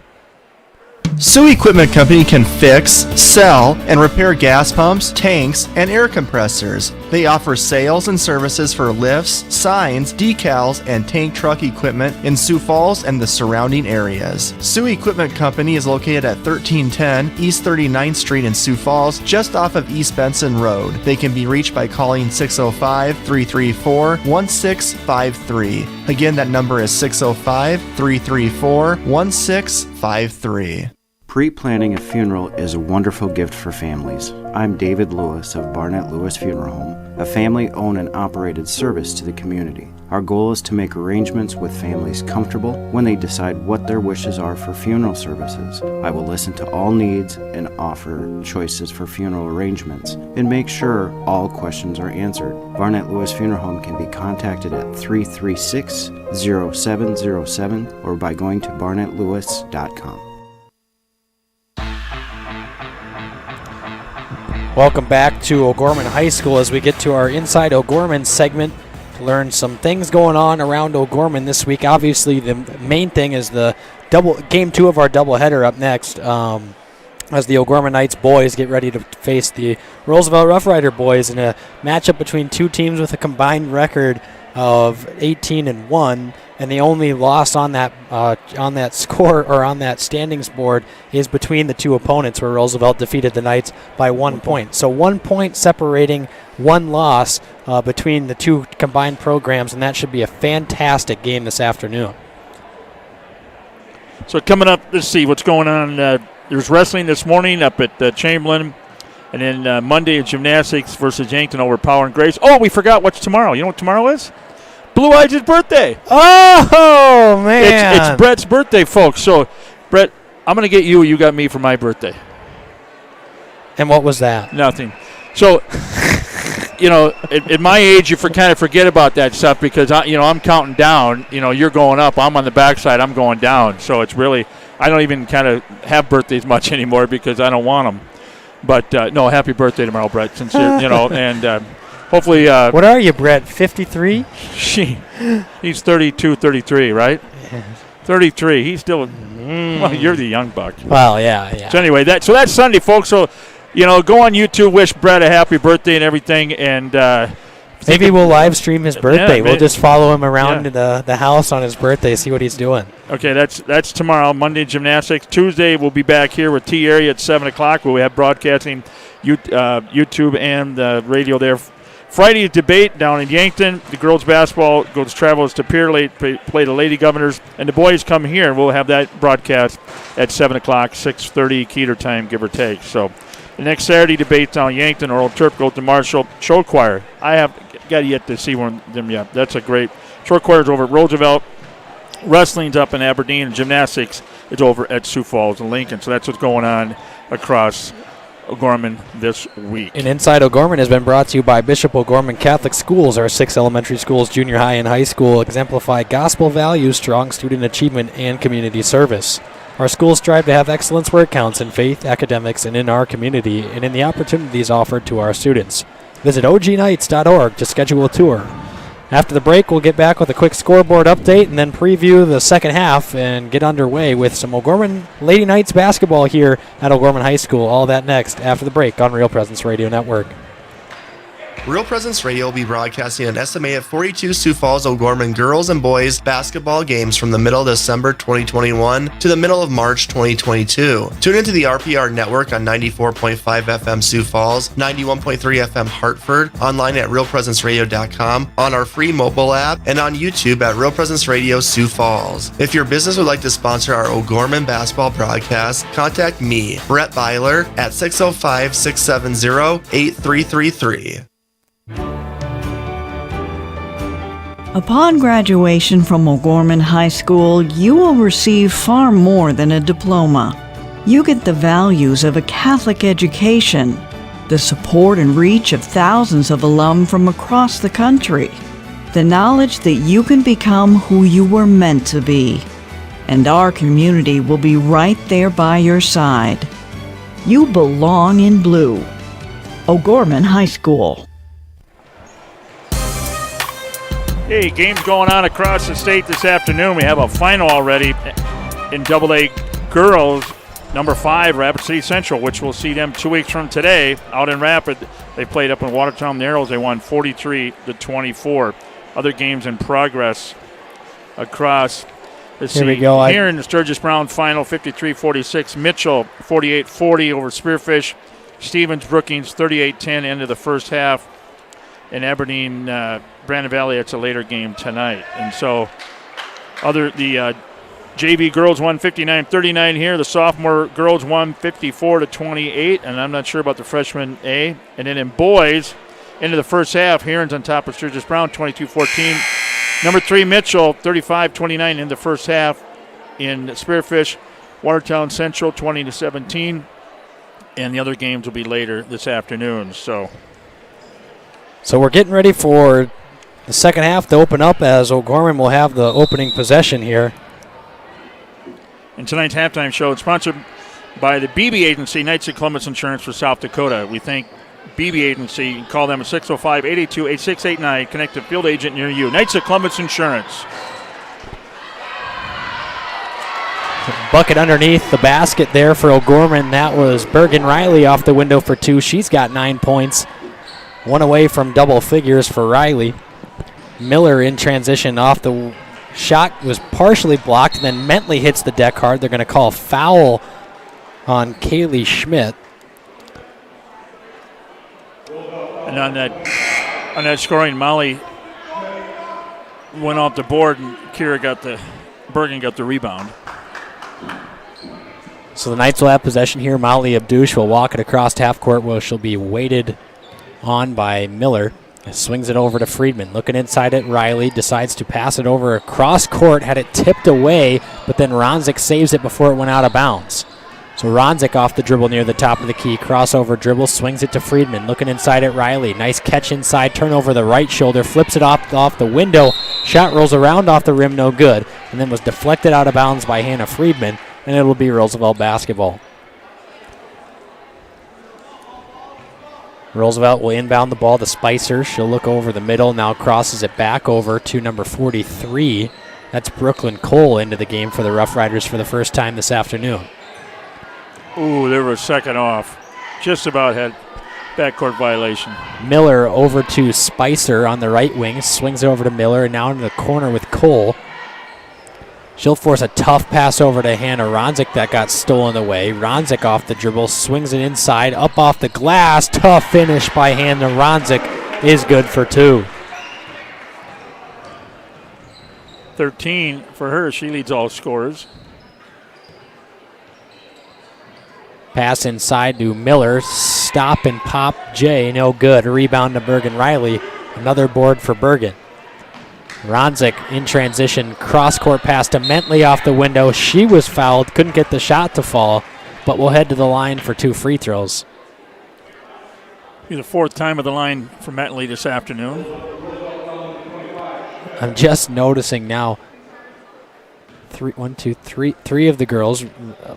Sioux Equipment Company can fix, sell, and repair gas pumps, tanks, and air compressors. They offer sales and services for lifts, signs, decals, and tank truck equipment in Sioux Falls and the surrounding areas. Sioux Equipment Company is located at 1310 East 39th Street in Sioux Falls, just off of East Benson Road. They can be reached by calling 605-334-1653. Again, that number is 605-334-1653. Pre-planning a funeral is a wonderful gift for families. I'm David Lewis of Barnett Lewis Funeral Home, a family-owned and operated service to the community. Our goal is to make arrangements with families comfortable when they decide what their wishes are for funeral services. I will listen to all needs and offer choices for funeral arrangements and make sure all questions are answered. Barnett Lewis Funeral Home can be contacted at 336-0707 or by going to barnettlewis.com. Welcome back to O'Gorman High School as we get to our Inside O'Gorman segment to learn some things going on around O'Gorman this week. Obviously, the main thing is the game 2 of our doubleheader up next as the O'Gorman Knights boys get ready to face the Roosevelt Rough Rider boys in a matchup between two teams with a combined record of 18-1, and the only loss on that score or on that standings board is between the two opponents, where Roosevelt defeated the Knights by 1 point. So 1 point separating one loss between the two combined programs, and that should be a fantastic game this afternoon. So coming up, let's see what's going on. There's wrestling this morning up at Chamberlain, and then Monday gymnastics versus Yankton over Power and Grace. Oh, we forgot what's tomorrow. You know what tomorrow is? Blue Eyes' birthday. Oh, man. It's Brett's birthday, folks. So, Brett, I'm going to get you. You got me for my birthday. And what was that? Nothing. So, you know, at my age, you kind of forget about that stuff because, I'm counting down. You know, you're going up. I'm on the backside. I'm going down. So it's really, I don't even kind of have birthdays much anymore because I don't want them. But, no, happy birthday tomorrow, Brett. Sincere, and hopefully. What are you, Brett? 53? He's 32, 33, right? 33. He's still. Well, you're the young buck. Well, yeah. So anyway, that's Sunday, folks. So, go on YouTube, wish Brett a happy birthday and everything, and maybe we'll live stream his birthday. We'll just follow him around the house on his birthday, see what he's doing. Okay, that's tomorrow. Monday gymnastics. Tuesday we'll be back here with T Area at 7:00, where we have broadcasting YouTube and the radio there. Friday's debate down in Yankton. The girls basketball travels to Pier Lake, play the Lady Governors, and the boys come here. We'll have that broadcast at 7:00, 6:30 Keeter time, give or take. So the next Saturday debate down in Yankton, Earl Turp goes to Marshall Show Choir. I have got yet to see one of them yet. That's a great. Short Choir's over at Roosevelt. Wrestling's up in Aberdeen, and gymnastics is over at Sioux Falls and Lincoln. So that's what's going on across O'Gorman this week. And Inside O'Gorman has been brought to you by Bishop O'Gorman Catholic Schools. Our 6 elementary schools, junior high and high school, exemplify gospel values, strong student achievement, and community service. Our schools strive to have excellence where it counts in faith, academics, and in our community, and in the opportunities offered to our students. Visit ognights.org to schedule a tour. After the break, we'll get back with a quick scoreboard update and then preview the second half and get underway with some O'Gorman Lady Knights basketball here at O'Gorman High School. All that next after the break on Real Presence Radio Network. Real Presence Radio will be broadcasting an estimated 42 Sioux Falls O'Gorman girls and boys basketball games from the middle of December 2021 to the middle of March 2022. Tune into the RPR network on 94.5 FM Sioux Falls, 91.3 FM Hartford, online at realpresenceradio.com, on our free mobile app, and on YouTube at Real Presence Radio Sioux Falls. If your business would like to sponsor our O'Gorman basketball broadcast, contact me, Brett Byler, at 605-670-8333. Upon graduation from O'Gorman High School, you will receive far more than a diploma. You get the values of a Catholic education, the support and reach of thousands of alum from across the country, the knowledge that you can become who you were meant to be, and our community will be right there by your side. You belong in blue. O'Gorman High School. Hey, games going on across the state this afternoon. We have a final already in AA Girls. Number 5, Rapid City Central, which we'll see them 2 weeks from today out in Rapid. They played up in Watertown Narrows. They won 43-24. Other games in progress across. Here we go. Here in the Sturgis Brown final, 53-46. Mitchell, 48-40 over Spearfish. Stevens Brookings, 38-10 end of the first half. In Aberdeen, Brandon Valley, it's a later game tonight. And so the JV girls won 59-39 here. The sophomore girls won 54-28, and I'm not sure about the freshman A. And then in boys, into the first half, Herons on top of Sturgis Brown, 22-14. Number 3, Mitchell, 35-29 in the first half. In Spearfish, Watertown Central, 20-17. And the other games will be later this afternoon. So we're getting ready for the second half to open up as O'Gorman will have the opening possession here. And tonight's halftime show is sponsored by the BB Agency, Knights of Columbus Insurance for South Dakota. We thank BB Agency. You can call them at 605-882-8689. Connect a field agent near you. Knights of Columbus Insurance. Bucket underneath the basket there for O'Gorman. That was Bergen Riley off the window for 2. She's got 9 points. 1 away from double figures for Riley. Miller in transition off the shot was partially blocked, and then Mentley hits the deck hard. They're going to call foul on Kaylee Schmidt. And on that scoring, Molly went off the board, and Bergen got the rebound. So the Knights will have possession here. Molly Abdouche will walk it across half court where she'll be weighted on by Miller. Swings it over to Friedman. Looking inside at Riley. Decides to pass it over across court. Had it tipped away, but then Ronzik saves it before it went out of bounds. So Ronzik off the dribble near the top of the key. Crossover dribble. Swings it to Friedman. Looking inside at Riley. Nice catch inside. Turn over the right shoulder. Flips it off the window. Shot rolls around off the rim. No good. And then was deflected out of bounds by Hannah Friedman. And it'll be Roosevelt basketball. Roosevelt will inbound the ball to Spicer. She'll look over the middle, now crosses it back over to number 43. That's Brooklyn Cole into the game for the Rough Riders for the first time this afternoon. Ooh, they were second off. Just about had backcourt violation. Miller over to Spicer on the right wing. Swings it over to Miller, and now into the corner with Cole. She'll force a tough pass over to Hannah Ronzik that got stolen away. Ronzik off the dribble, swings it inside, up off the glass. Tough finish by Hannah Ronzik is good for 2. 13 for her. She leads all scorers. Pass inside to Miller. Stop and pop Jay. No good. A rebound to Bergen Riley. Another board for Bergen. Ronzik in transition, cross-court pass to Mentley off the window. She was fouled, couldn't get the shot to fall, but will head to the line for 2 free throws. Be the 4th time of the line for Mentley this afternoon. I'm just noticing now, 3 of the girls,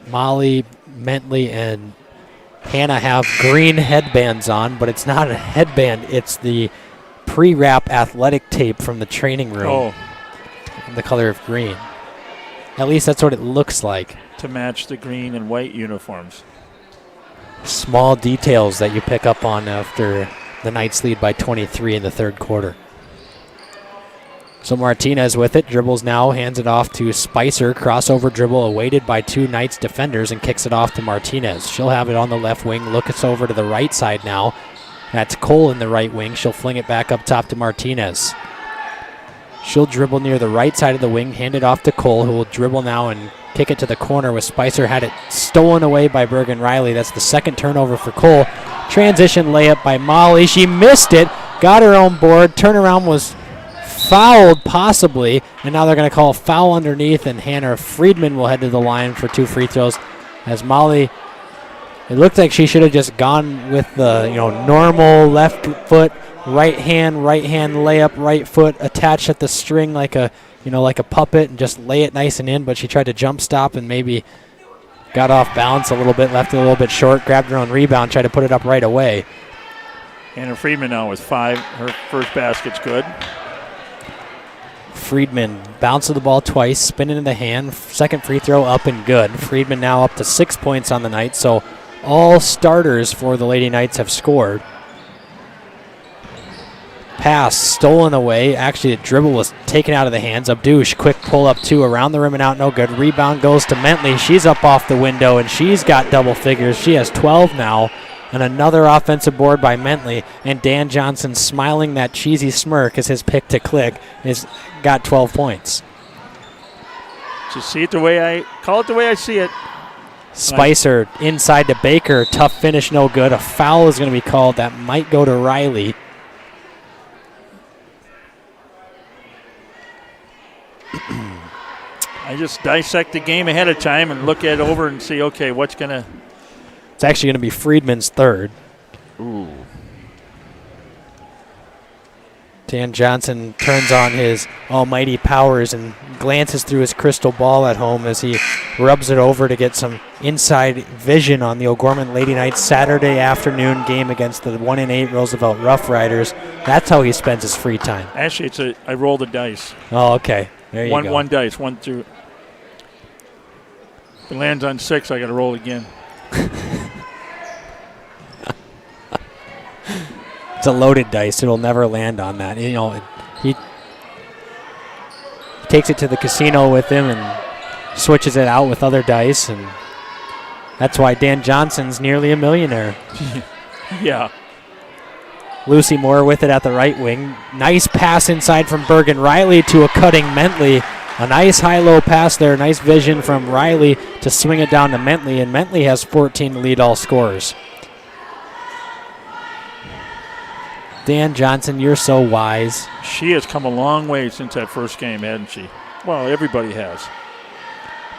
Molly, Mentley, and Hannah have green headbands on, but it's not a headband, it's the pre-wrap athletic tape from the training room in the color of green. At least that's what it looks like. To match the green and white uniforms. Small details that you pick up on after the Knights lead by 23 in the third quarter. So Martinez with it, dribbles now, hands it off to Spicer. Crossover dribble awaited by 2 Knights defenders and kicks it off to Martinez. She'll have it on the left wing, looks over to the right side now. That's Cole in the right wing. She'll fling it back up top to Martinez. She'll dribble near the right side of the wing, hand it off to Cole, who will dribble now and kick it to the corner with Spicer. Had it stolen away by Bergen Riley. That's the second turnover for Cole. Transition layup by Molly. She missed it, got her own board. Turnaround was fouled possibly, and now they're going to call a foul underneath, and Hannah Friedman will head to the line for 2 free throws. As Molly, it looked like she should have just gone with the normal left foot, right hand layup, right foot attached at the string like a puppet, and just lay it nice and in. But she tried to jump stop and maybe got off balance a little bit, left it a little bit short, grabbed her own rebound, tried to put it up right away. Hannah Friedman now with 5. Her first basket's good. Friedman bounces the ball twice, spin into the hand, second free throw up and good. Friedman now up to 6 points on the night, so all starters for the Lady Knights have scored. Pass stolen away. Actually, the dribble was taken out of the hands. Abdush, quick pull up 2 around the rim and out, no good. Rebound goes to Mentley. She's up off the window, and she's got double figures. She has 12 now. And another offensive board by Mentley. And Dan Johnson, smiling that cheesy smirk as his pick to click, has got 12 points. Just see it the way I call it, the way I see it. Spicer inside to Baker. Tough finish, no good. A foul is going to be called. That might go to Riley. I just dissect the game ahead of time and look at it over and see, okay, what's going to... It's actually going to be Friedman's third. Ooh. Dan Johnson turns on his almighty powers and glances through his crystal ball at home as he rubs it over to get some inside vision on the O'Gorman Lady Knights Saturday afternoon game against the 1-8 Roosevelt Rough Riders. That's how he spends his free time. Actually, I roll the dice. Oh, okay. There you go. One dice, 1 through. If it lands on 6, I got to roll again. It's a loaded dice. It'll never land on that. He takes it to the casino with him and switches it out with other dice, and that's why Dan Johnson's nearly a millionaire. Yeah. Lucy Moore with it at the right wing. Nice pass inside from Bergen Riley to a cutting Mentley. A nice high-low pass there. Nice vision from Riley to swing it down to Mentley, and Mentley has 14 to lead all scorers. Dan Johnson, you're so wise. She has come a long way since that first game, hasn't she? Well, everybody has.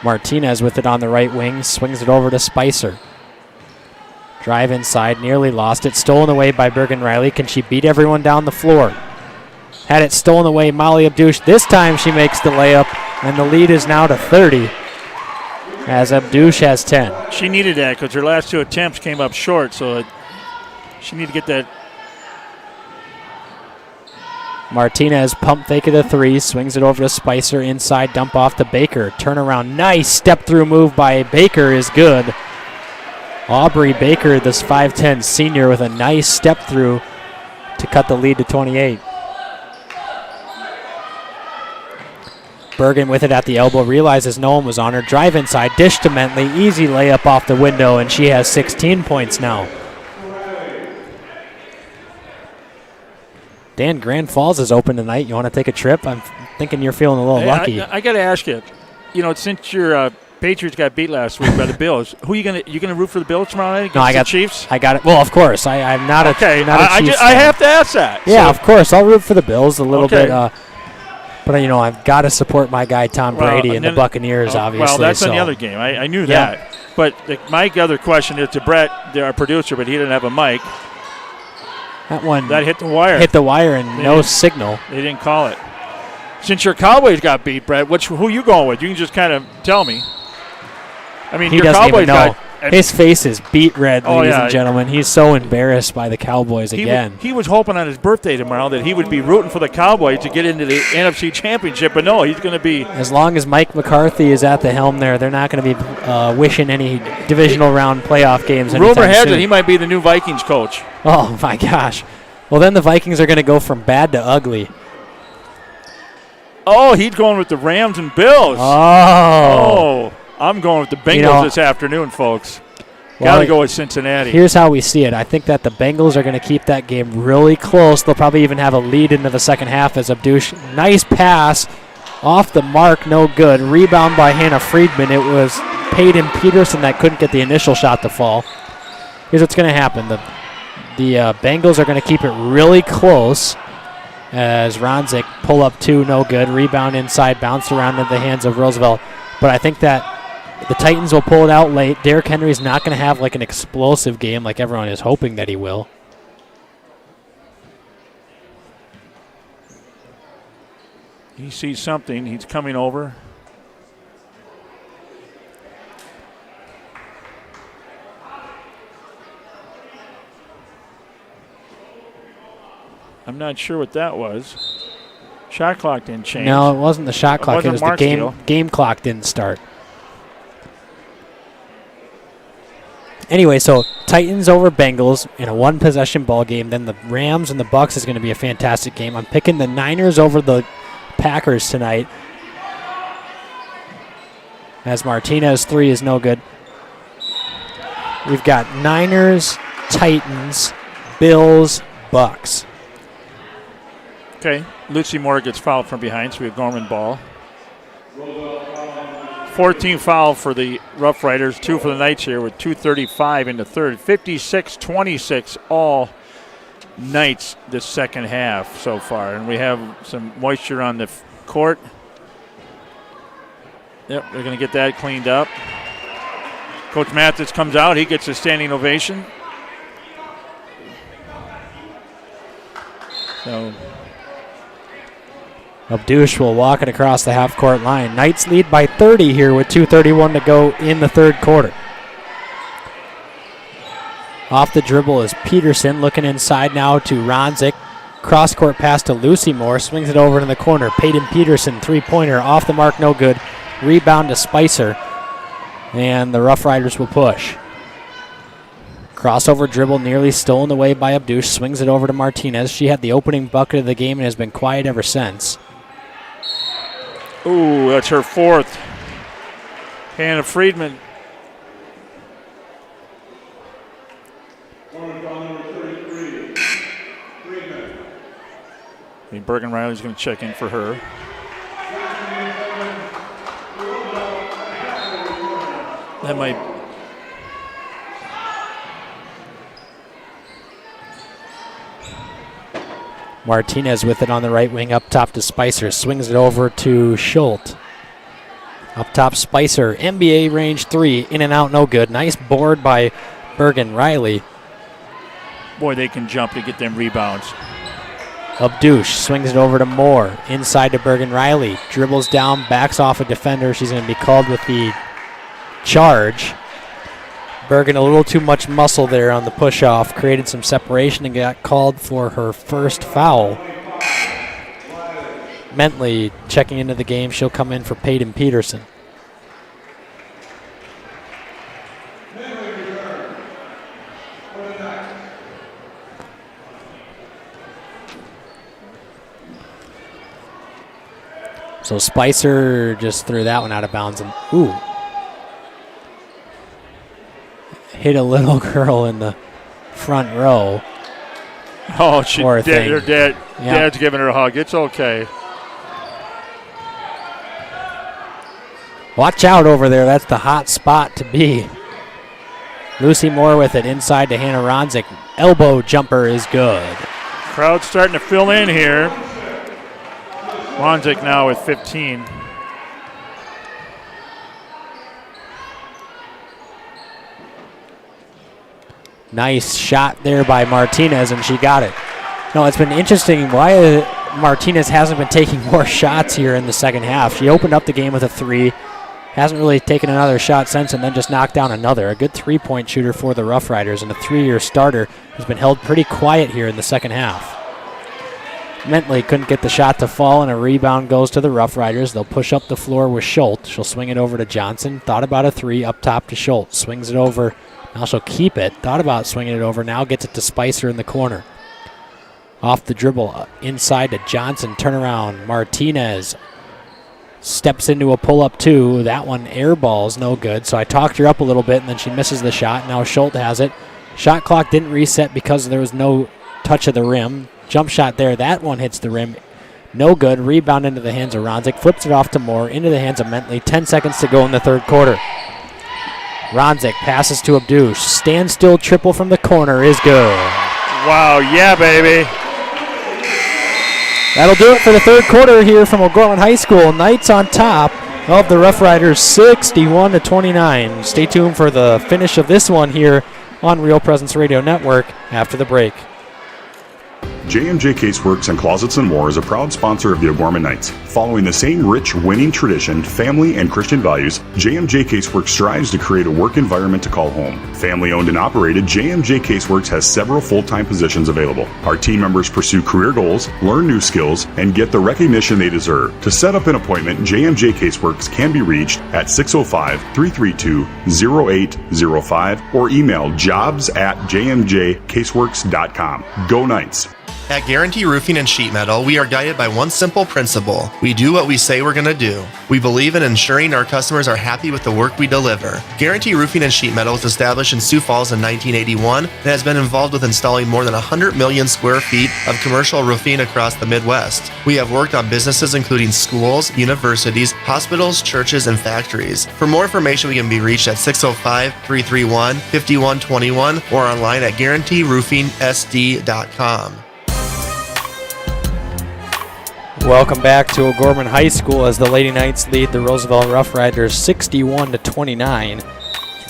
Martinez with it on the right wing, swings it over to Spicer. Drive inside, nearly lost it. Stolen away by Bergen Riley. Can she beat everyone down the floor? Had it stolen away, Molly Abdush. This time she makes the layup, and the lead is now to 30 as Abdush has 10. She needed that because her last 2 attempts came up short, so she needed to get that. Martinez pump fake of the 3, swings it over to Spicer, inside dump off to Baker. Turnaround, nice step through move by Baker is good. Aubrey Baker, this 5'10 senior, with a nice step through to cut the lead to 28. Bergen with it at the elbow, realizes no one was on her. Drive inside, dish to Mentley, easy layup off the window, and she has 16 points now. Dan, Grand Falls is open tonight. You want to take a trip? I'm thinking you're feeling a little lucky. I got to ask you, since your Patriots got beat last week by the Bills, who you gonna root for the Bills tomorrow night against the Chiefs? I got it. Well, of course. I'm not a Chiefs I have to ask that. Yeah, of course. I'll root for the Bills a little bit. But, I've got to support my guy Tom Brady and the Buccaneers, obviously. Well, that's in the other game. I knew that. But my other question is to Brett, our producer, but he didn't have a mic. That hit the wire. Hit the wire and no signal. They didn't call it. Since your Cowboys got beat, Brett, who you going with? You can just kind of tell me. I mean, he your doesn't Cowboys even know. got. His face is beet red, ladies and gentlemen. He's so embarrassed by the Cowboys again. He was hoping on his birthday tomorrow that he would be rooting for the Cowboys to get into the NFC Championship, but no, he's going to be. As long as Mike McCarthy is at the helm there, they're not going to be wishing any divisional round playoff games anytime Rumor has soon. it he might be the new Vikings coach. Oh, my gosh. Well, then the Vikings are going to go from bad to ugly. Oh, he's going with the Rams and Bills. Oh. I'm going with the Bengals this afternoon, folks. Got to go with Cincinnati. Here's how we see it. I think that the Bengals are going to keep that game really close. They'll probably even have a lead into the second half as Abdush. Nice pass. Off the mark, no good. Rebound by Hannah Friedman. It was Peyton Peterson that couldn't get the initial shot to fall. Here's what's going to happen. The Bengals are going to keep it really close. as Ronzik pull up 2, no good. Rebound inside, bounced around into the hands of Roosevelt. But I think that the Titans will pull it out late. Derrick Henry's not going to have like an explosive game like everyone is hoping that he will. He sees something. He's coming over. I'm not sure what that was. Shot clock didn't change. No, it wasn't the shot clock. It was the Mark's game clock didn't start. Anyway, so Titans over Bengals in a one-possession ball game. Then the Rams and the Bucks is going to be a fantastic game. I'm picking the Niners over the Packers tonight, as Martinez 3 is no good. We've got Niners, Titans, Bills, Bucks. Okay, Lucy Moore gets fouled from behind, so we have Gorman ball. 14 foul for the Rough Riders, 2 for the Knights here with 2:35 in the third. 56-26 all Knights this second half so far. And we have some moisture on the court. Yep, they're going to get that cleaned up. Coach Mathis comes out. He gets a standing ovation. So Abdush will walk it across the half-court line. Knights lead by 30 here with 2:31 to go in the third quarter. Off the dribble is Peterson, looking inside now to Ronzik. Cross-court pass to Lucy Moore, swings it over in the corner. Peyton Peterson, three-pointer, off the mark, no good. Rebound to Spicer, and the Rough Riders will push. Crossover dribble nearly stolen away by Abdush, swings it over to Martinez. She had the opening bucket of the game and has been quiet ever since. ooh, that's her fourth. Hannah Friedman. I mean, Bergen Riley's going to check in for her. That might. Martinez with it on the right wing, up top to Spicer. Swings it over to Schultz. Up top, Spicer. NBA range three. In and out, no good. Nice board by Bergen Riley. Boy, they can jump to get them rebounds. Abdush swings it over to Moore. Inside to Bergen Riley. Dribbles down, backs off a defender. She's going to be called with the charge. Bergen a little too much muscle there on the push-off. Created some separation and got called for her first foul. Mentley checking into the game. She'll come in for Peyton Peterson. So Spicer just threw that one out of bounds. And ooh. Hit a little girl in the front row. Oh, her dad's giving her a hug. It's okay. Watch out over there. That's the hot spot to be. Lucy Moore with it inside to Hannah Ronzik. Elbow jumper is good. Crowd's starting to fill in here. Ronzik now with 15. Nice shot there by Martinez, and she got it. No, it's been interesting why Martinez hasn't been taking more shots here in the second half. She opened up the game with a three, hasn't really taken another shot since, and then just knocked down another. A good three-point shooter for the Rough Riders, and a three-year starter has been held pretty quiet here in the second half. Mentley couldn't get the shot to fall, and a rebound goes to the Rough Riders. They'll push up the floor with Schultz. She'll swing it over to Johnson. Thought about a three, up top to Schultz. Swings it over. Now she'll keep it. Thought about swinging it over. Now gets it to Spicer in the corner. Off the dribble, inside to Johnson. Turnaround. Martinez steps into a pull-up two. That one airballs, no good. So I talked her up a little bit, and then she misses the shot. Now Schultz has it. Shot clock didn't reset because there was no touch of the rim. Jump shot there. That one hits the rim. No good. Rebound into the hands of Ronzik. Flips it off to Moore. Into the hands of Mentley. 10 seconds to go in the third quarter. Ronzik passes to Abdush. Standstill triple from the corner is good. Wow, yeah, baby. That'll do it for the third quarter here from O'Gorman High School. Knights on top of the Rough Riders 61-29. Stay tuned for the finish of this one here on Real Presence Radio Network after the break. J&J Caseworks and Closets and More is a proud sponsor of the O'Gorman Knights. Following the same rich, winning tradition, family, and Christian values, J&J Caseworks strives to create a work environment to call home. Family owned and operated, J&J Caseworks has several full-time positions available. Our team members pursue career goals, learn new skills, and get the recognition they deserve. To set up an appointment, J&J Caseworks can be reached at 605-332-0805 or email jobs@jmjcaseworks.com. Go Knights! At Guarantee Roofing and Sheet Metal, we are guided by one simple principle. We do what we say we're going to do. We believe in ensuring our customers are happy with the work we deliver. Guarantee Roofing and Sheet Metal was established in Sioux Falls in 1981 and has been involved with installing more than 100 million square feet of commercial roofing across the Midwest. We have worked on businesses including schools, universities, hospitals, churches, and factories. For more information, we can be reached at 605-331-5121 or online at guaranteeroofingsd.com. Welcome back to O'Gorman High School as the Lady Knights lead the Roosevelt Rough Riders 61-29.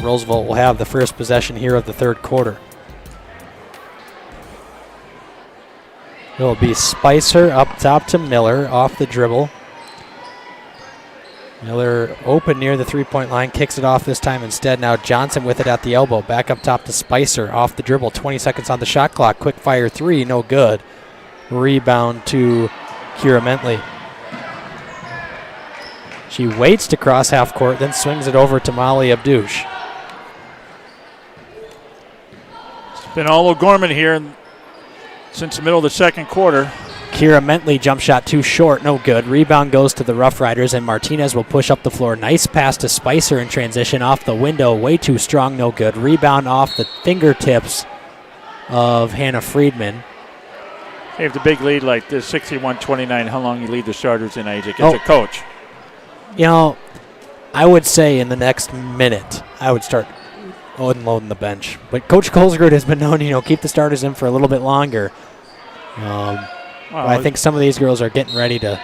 Roosevelt will have the first possession here of the third quarter. It'll be Spicer up top to Miller off the dribble. Miller open near the three-point line, kicks it off this time instead. Now Johnson with it at the elbow. Back up top to Spicer off the dribble. 20 seconds on the shot clock. Quick fire three, no good. Rebound to Kira Mentley. She waits to cross half court, then swings it over to Molly Abdouche. It's been all O'Gorman here since the middle of the second quarter. Kira Mentley jump shot too short, no good. Rebound goes to the Rough Riders, and Martinez will push up the floor. Nice pass to Spicer in transition off the window, way too strong, no good. Rebound off the fingertips of Hannah Friedman. They have the big lead like this, 61-29. How long you lead the starters in, Isaac, as a coach? You know, I would say in the next minute, I would start unloading the bench. But Coach Colesgrove has been known to, keep the starters in for a little bit longer. I think some of these girls are getting ready to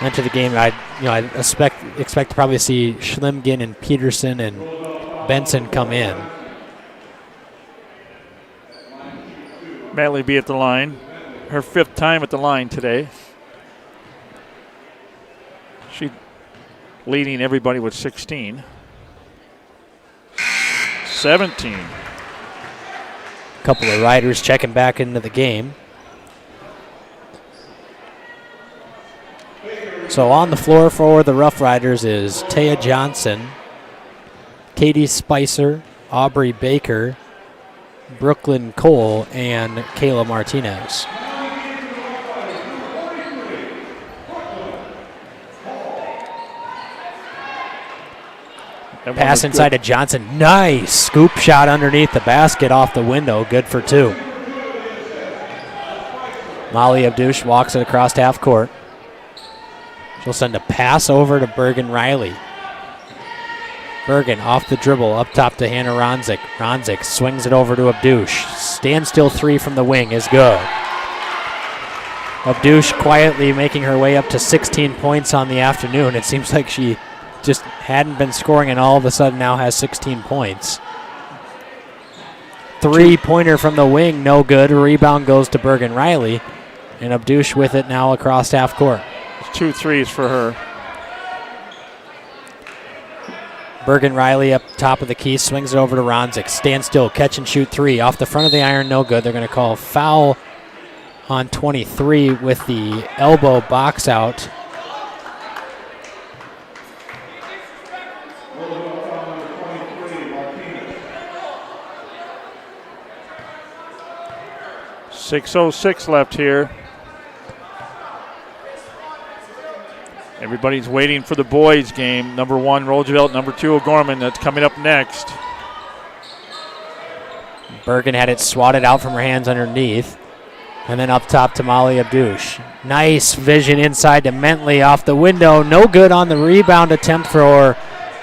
enter the game. I expect to probably see Schlimgin and Peterson and Benson come in. Matley be at the line. Her fifth time at the line today. She leading everybody with 16. 17. A couple of riders checking back into the game. So on the floor for the Rough Riders is Taya Johnson, Katie Spicer, Aubrey Baker, Brooklyn Cole, and Kayla Martinez. Pass inside to Johnson. Nice scoop shot underneath the basket off the window. Good for two. Molly Abdouche walks it across half court. She'll send a pass over to Bergen Riley. Bergen off the dribble, up top to Hannah Ronzik. Ronzik swings it over to Abdouche. Standstill three from the wing is good. Abdouche quietly making her way up to 16 points on the afternoon. It seems like she just hadn't been scoring and all of a sudden now has 16 points. Three-pointer from the wing, no good. Rebound goes to Bergen Riley. And Abdouche with it now across half court. 2 threes for her. Bergen Riley up top of the key, swings it over to Ronzik. Stand still, catch and shoot three. Off the front of the iron, no good. They're going to call foul on 23 with the elbow box out. .606 left here. Everybody's waiting for the boys game. Number 1, Roosevelt. Number 2, O'Gorman. That's coming up next. Bergen had it swatted out from her hands underneath. And then up top to Molly Abdouche. Nice vision inside to Mentley off the window. No good on the rebound attempt for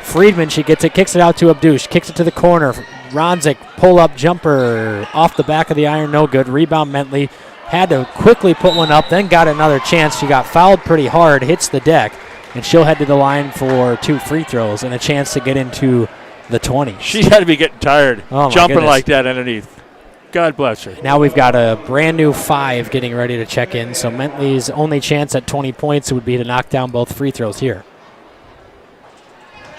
Friedman. She gets it, kicks it out to Abdouche. Kicks it to the corner. Ronzik, pull-up jumper off the back of the iron. No good. Rebound Mentley. had to quickly put one up, then got another chance. She got fouled pretty hard, hits the deck, and she'll head to the line for 2 free throws and a chance to get into the 20s. She had to be getting tired jumping like that underneath. God bless her. Now we've got a brand new 5 getting ready to check in, so Mentley's only chance at 20 points would be to knock down both free throws here.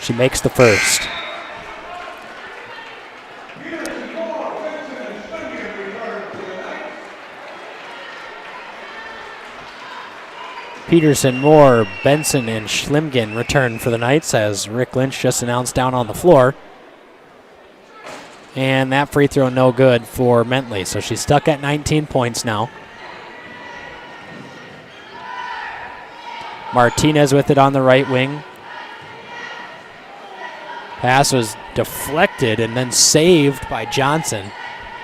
She makes the first. Peterson, Moore, Benson, and Schlimgen return for the Knights as Rick Lynch just announced down on the floor. And that free throw no good for Mentley, so she's stuck at 19 points now. Martinez with it on the right wing. Pass was deflected and then saved by Johnson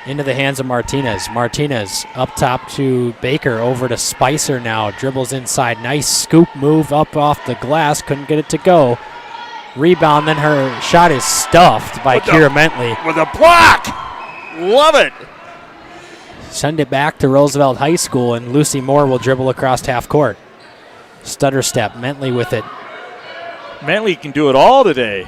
into the hands of Martinez. Martinez up top to Baker, over to Spicer now. Dribbles inside. Nice scoop move up off the glass. Couldn't get it to go. Rebound, then her shot is stuffed by Kira Mentley. With a block! Love it! Send it back to Roosevelt High School, and Lucy Moore will dribble across half court. Stutter step, Mentley with it. Mentley can do it all today.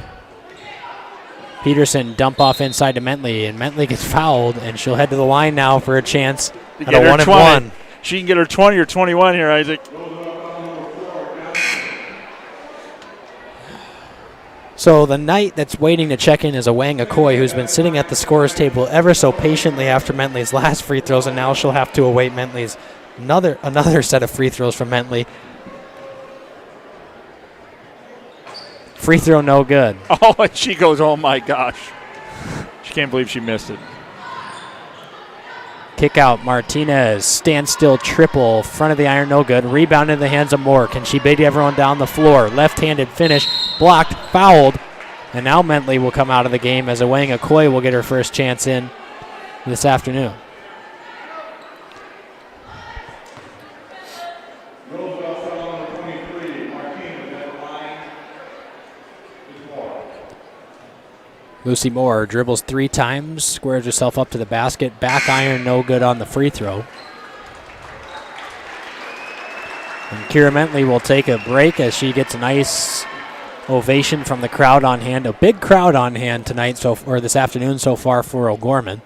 Peterson dump off inside to Mentley, and Mentley gets fouled, and she'll head to the line now for a chance at a 1-and-1. She can get her 20 or 21 here, Isaac. So the Knight that's waiting to check in is Awang Okoye, who's been sitting at the scorer's table ever so patiently after Mentley's last free throws, and now she'll have to await Mentley's another set of free throws from Mentley. Free throw no good. Oh, and she goes, oh my gosh. She can't believe she missed it. Kick out, Martinez, standstill triple, front of the iron, no good. Rebound in the hands of Moore. Can she beat everyone down the floor? Left-handed finish, blocked, fouled. And now Mentley will come out of the game as Awang Okoye will get her first chance in this afternoon. Lucy Moore dribbles 3 times, squares herself up to the basket. Back iron, no good on the free throw. And Kira Mentley will take a break as she gets a nice ovation from the crowd on hand. A big crowd on hand tonight, or this afternoon so far for O'Gorman.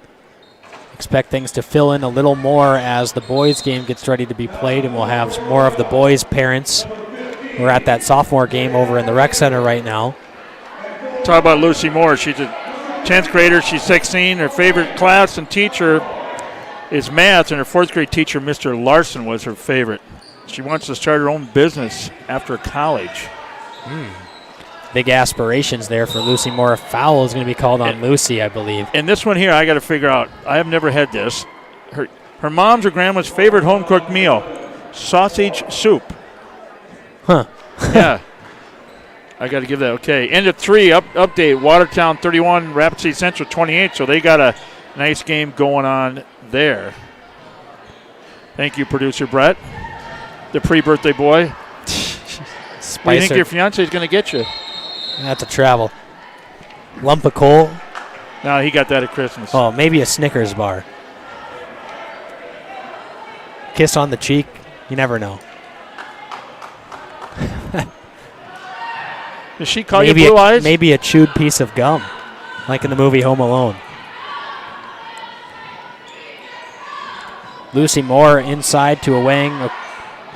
Expect things to fill in a little more as the boys game gets ready to be played, and we'll have more of the boys' parents. We're at that sophomore game over in the rec center right now. Talk about Lucy Moore. She's a 10th grader. She's 16. Her favorite class and teacher is math, and her 4th grade teacher, Mr. Larson, was her favorite. She wants to start her own business after college. Big aspirations there for Lucy Moore. A foul is going to be called on Lucy, I believe. And this one here, I got to figure out. I have never had this. Her mom's or grandma's favorite home-cooked meal, sausage soup. Huh. Yeah. I got to give that okay. End of 3 update. Watertown 31, Rapid City Central 28. So they got a nice game going on there. Thank you, producer Brett, the pre-birthday boy. What do you think your fiance is going to get you? That's a travel. Lump of coal. No, he got that at Christmas. Oh, maybe a Snickers bar. Kiss on the cheek. You never know. Does she call you Blue Eyes? Maybe a chewed piece of gum, like in the movie Home Alone. Lucy Moore inside to Awang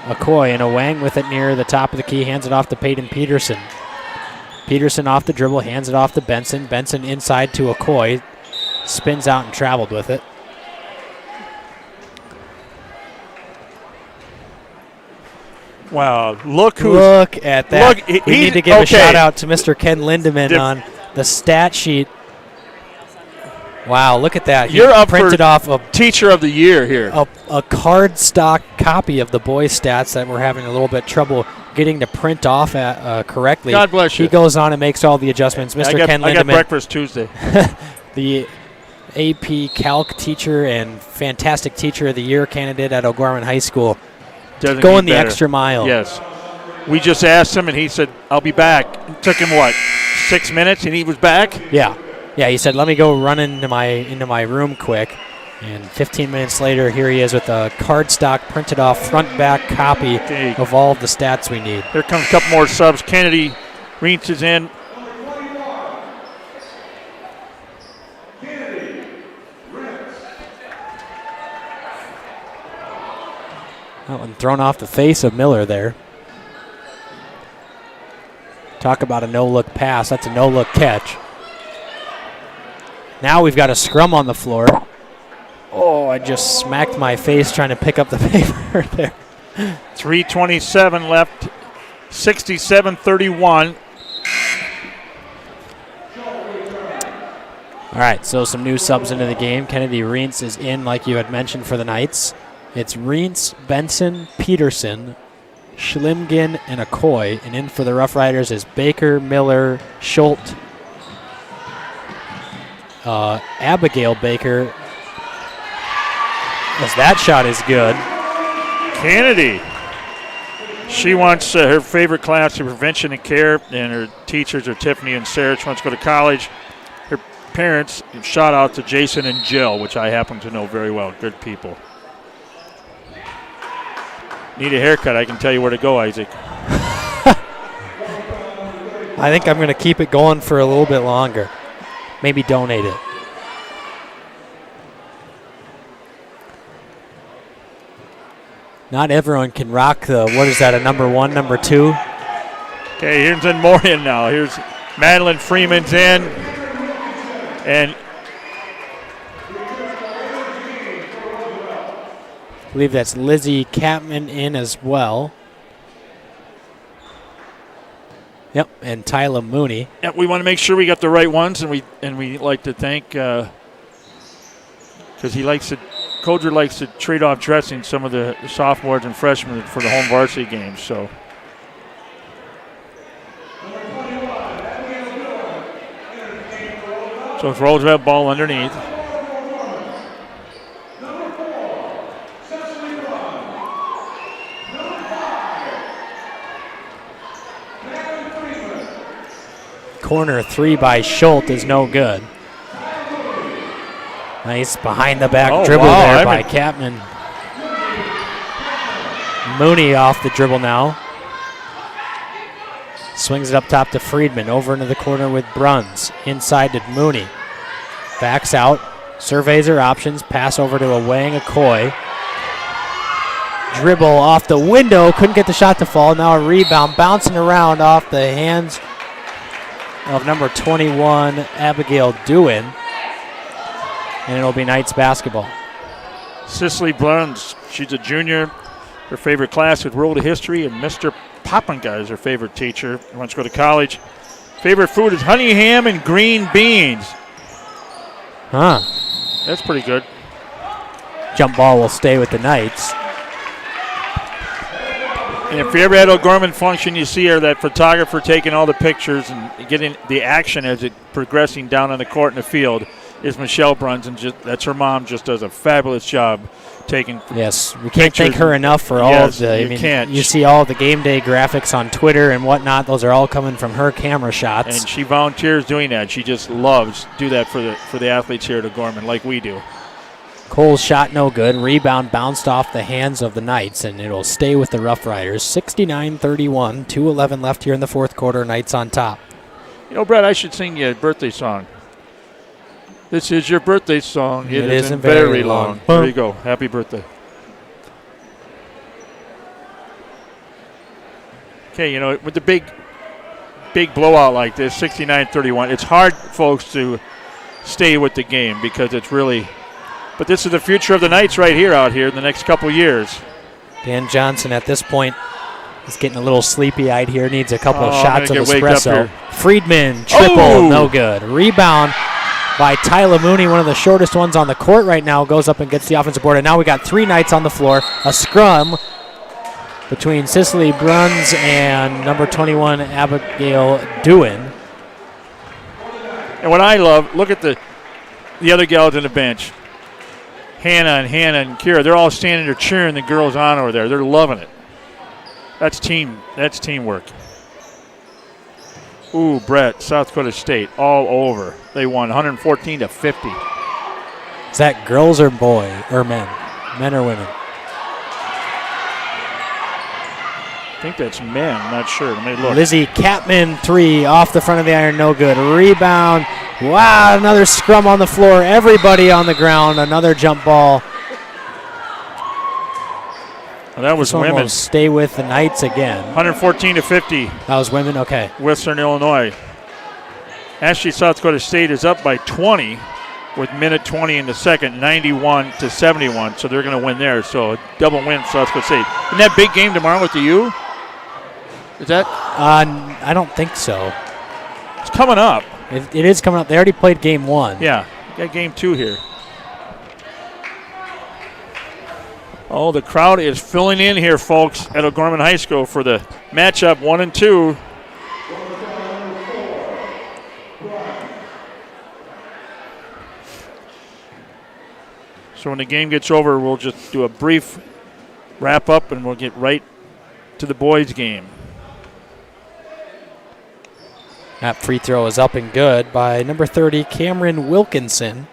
Okoye, and Awang with it near the top of the key, hands it off to Peyton Peterson. Peterson off the dribble, hands it off to Benson. Benson inside to Okoye, spins out and traveled with it. Wow, look at that. We need to give a shout out to Mr. Ken Lindemann on the stat sheet. Wow, look at that. You're up printed for off a Teacher of the Year here. A card stock copy of the boys' stats that we're having a little bit trouble getting to print off correctly. God bless you. He goes on and makes all the adjustments. Mr. Ken Lindemann. I got breakfast Tuesday. The AP Calc teacher and fantastic Teacher of the Year candidate at O'Gorman High School. Going the extra mile. Yes. We just asked him, and he said, I'll be back. It took him, 6 minutes, and he was back? Yeah. Yeah, he said, let me go run into my room quick. And 15 minutes later, here he is with a cardstock printed off front-back copy of all of the stats we need. Here comes a couple more subs. Kennedy Reentz is in. That one thrown off the face of Miller there. Talk about a no-look pass. That's a no-look catch. Now we've got a scrum on the floor. Oh, I just smacked my face trying to pick up the paper there. 3:27 left, 67-31. All right, so some new subs into the game. Kennedy Reentz is in, like you had mentioned, for the Knights. It's Reentz, Benson, Peterson, Schlimgen, and Okoye. And in for the Rough Riders is Baker, Miller, Schultz, Abigail Baker. As that shot is good. Kennedy. She wants her favorite class of prevention and care, and her teachers are Tiffany and Sarah. She wants to go to college. Her parents, shout out to Jason and Jill, which I happen to know very well. Good people. Need a haircut, I can tell you where to go, Isaac. I think I'm going to keep it going for a little bit longer. Maybe donate it. Not everyone can rock the, what is that, a number 1, number 2? Okay, here's in more in now. Here's Madeline Freeman's in. And I believe that's Lizzie Capman in as well. Yep, and Tyler Mooney. yeah, we want to make sure we got the right ones, and we like to thank, because Coldred likes to trade off dressing some of the sophomores and freshmen for the home varsity games. So it's Roosevelt ball underneath. Corner 3 by Schultz is no good. Nice behind the back dribble there by Capman. Mooney off the dribble now. Swings it up top to Friedman. Over into the corner with Bruns. Inside to Mooney. Backs out. Surveys her options. Pass over to a Wang Okoye. Dribble off the window. Couldn't get the shot to fall. Now a rebound. Bouncing around off the hands of number 21, Abigail Dewin. And it'll be Knights basketball. Cicely Bruns, she's a junior. Her favorite class is World History, and Mr. Popenka is her favorite teacher. She wants to go to college. Favorite food is honey ham and green beans. Huh. That's pretty good. Jump ball will stay with the Knights. And if you ever had O'Gorman function, you see her, that photographer taking all the pictures and getting the action as it progressing down on the court in the field is Michelle Bruns, and that's her mom. Just does a fabulous job taking. Yes, we can't thank her enough for all of the. You see all the game day graphics on Twitter and whatnot. Those are all coming from her camera shots. And she volunteers doing that. She just loves do that for the athletes here at O'Gorman, like we do. Cole's shot no good. Rebound bounced off the hands of the Knights, and it'll stay with the Rough Riders. 69-31, 2:11 left here in the fourth quarter. Knights on top. You know, Brett, I should sing you a birthday song. This is your birthday song. It isn't very long. There you go. Happy birthday. Okay, you know, with the big blowout like this, 69-31, it's hard, folks, to stay with the game because it's really – but this is the future of the Knights right here out here in the next couple years. Dan Johnson at this point is getting a little sleepy-eyed here. Needs a couple of shots of espresso. Friedman, triple, no good. Rebound by Tyler Mooney, one of the shortest ones on the court right now, goes up and gets the offensive board. And now we got three Knights on the floor. A scrum between Cicely Bruns and number 21, Abigail Dewin. And what I love, look at the other gals on the bench. Hannah and Kira, they're all standing there cheering the girls on over there. They're loving it. That's teamwork. Ooh, Brett, South Dakota State, all over. They won 114-50. Is that girls or boy or men? Men or women? I think that's men. I'm not sure. Let me look. Lizzie Catman, 3 off the front of the iron, no good. Rebound. Wow, another scrum on the floor. Everybody on the ground. Another jump ball. Well, that was women. Will stay with the Knights again. 114-50. That was women. Okay. Western Illinois. Actually, South Dakota State is up by 20 with minute 20 in the second, 91-71. So they're going to win there. So a double win for South Dakota State. Isn't that big game tomorrow with the U? Is that? I don't think so. It's coming up. It is coming up. They already played game 1. Yeah, got game 2 here. Oh, the crowd is filling in here, folks, at O'Gorman High School for the matchup 1 and 2. So when the game gets over, we'll just do a brief wrap up and we'll get right to the boys' game. That free throw is up and good by number 30, Cameron Wilkinson.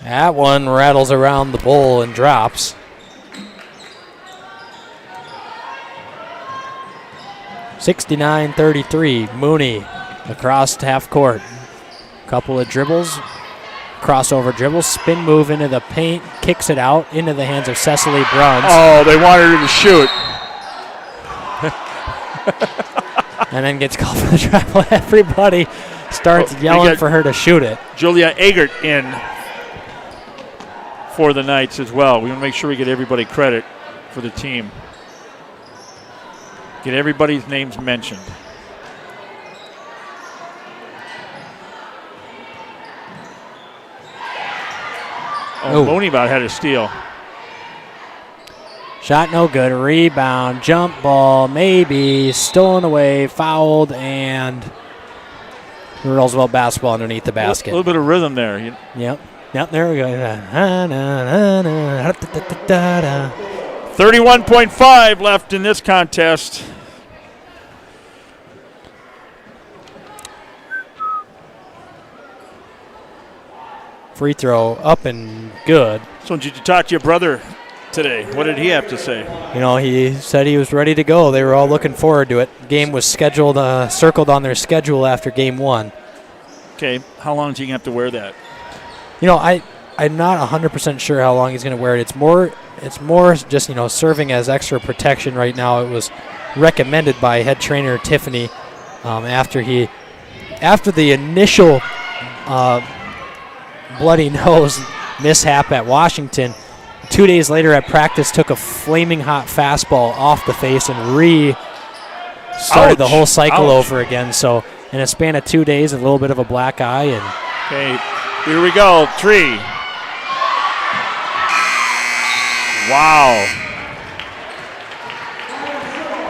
That one rattles around the bowl and drops. (69-33). Mooney across half court. Couple of dribbles, crossover dribbles, spin move into the paint, kicks it out into the hands of Cecily Bruns. Oh, they wanted her to shoot. And then gets called for the travel. Everybody starts yelling for her to shoot it. Julia Agert in for the Knights as well. We want to make sure we get everybody credit for the team. Get everybody's names mentioned. Oh, Mooney about had a steal. Shot no good. Rebound. Jump ball. Maybe. Stolen away. Fouled. And Roosevelt basketball underneath the basket. A little bit of rhythm there. Yep. Yep, there we go. 31.5 left in this contest. Free throw up and good. So did you talk to your brother today? What did he have to say? You know, he said he was ready to go. They were all looking forward to it. Game was scheduled, circled on their schedule after game 1. Okay, how long is he going to have to wear that? You know, I'm not 100% sure how long he's going to wear it. It's more just, you know, serving as extra protection right now. It was recommended by head trainer Tiffany after the initial bloody nose mishap at Washington. 2 days later at practice, took a flaming hot fastball off the face and started the whole cycle over again. So in a span of 2 days, a little bit of a black eye. And okay, here we go. 3. Wow.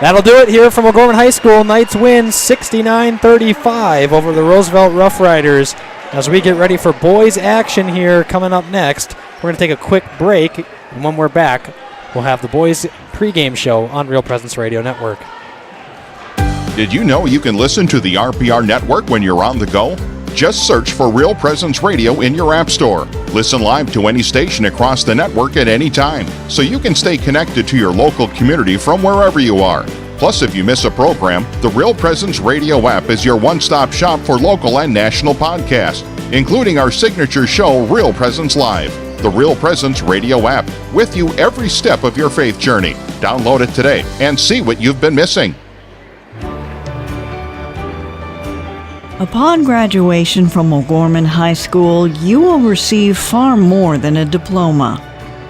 That'll do it here from O'Gorman High School. Knights win 69-35 over the Roosevelt Rough Riders. As we get ready for boys action here coming up next, we're going to take a quick break, and when we're back, we'll have the boys pregame show on Real Presence Radio Network. Did you know you can listen to the RPR network when you're on the go? Just search for Real Presence Radio in your app store. Listen live to any station across the network at any time, so you can stay connected to your local community from wherever you are. Plus, if you miss a program, the Real Presence Radio app is your one-stop shop for local and national podcasts, including our signature show, Real Presence Live. The Real Presence Radio app, with you every step of your faith journey. Download it today and see what you've been missing. Upon graduation from O'Gorman High School, you will receive far more than a diploma.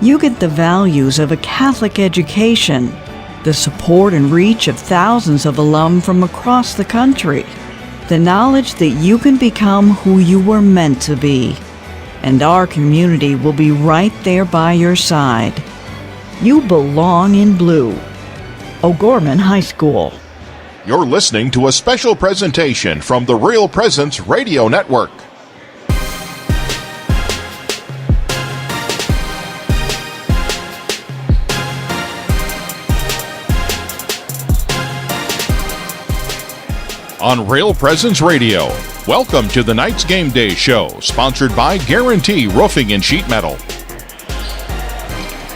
You get the values of a Catholic education, the support and reach of thousands of alum from across the country, the knowledge that you can become who you were meant to be, and our community will be right there by your side. You belong in blue. O'Gorman High School. You're listening to a special presentation from the Real Presence Radio Network. on Real Presence Radio. Welcome to the Knights Game Day Show, sponsored by Guarantee Roofing and Sheet Metal.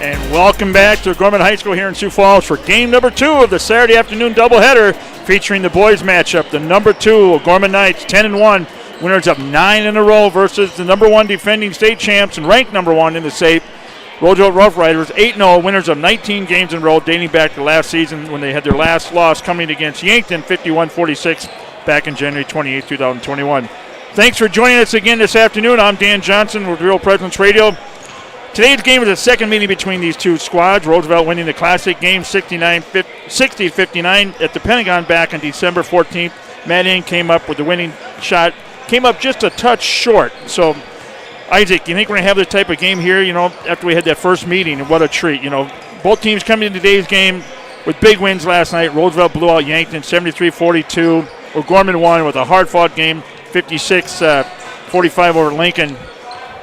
And welcome back to O'Gorman High School here in Sioux Falls for game number 2 of the Saturday afternoon doubleheader, featuring the boys matchup. The number 2 O'Gorman Knights, 10-1, winners of 9 in a row, versus the number 1 defending state champs and ranked number 1 in the state, Roosevelt Rough Riders, 8-0, winners of 19 games in a row, dating back to last season when they had their last loss coming against Yankton, 51-46, back in January 28, 2021. Thanks for joining us again this afternoon. I'm Dan Johnson with Real Presence Radio. Today's game is the second meeting between these two squads. Roosevelt winning the Classic game 60-59 at the Pentagon back on December 14th. Matt Ing came up with the winning shot, came up just a touch short. So, Isaac, you think we're going to have this type of game here, after we had that first meeting? And what a treat. Both teams coming into today's game with big wins last night. Roosevelt blew out Yankton 73-42. O'Gorman won with a hard-fought game, 56-45 over Lincoln.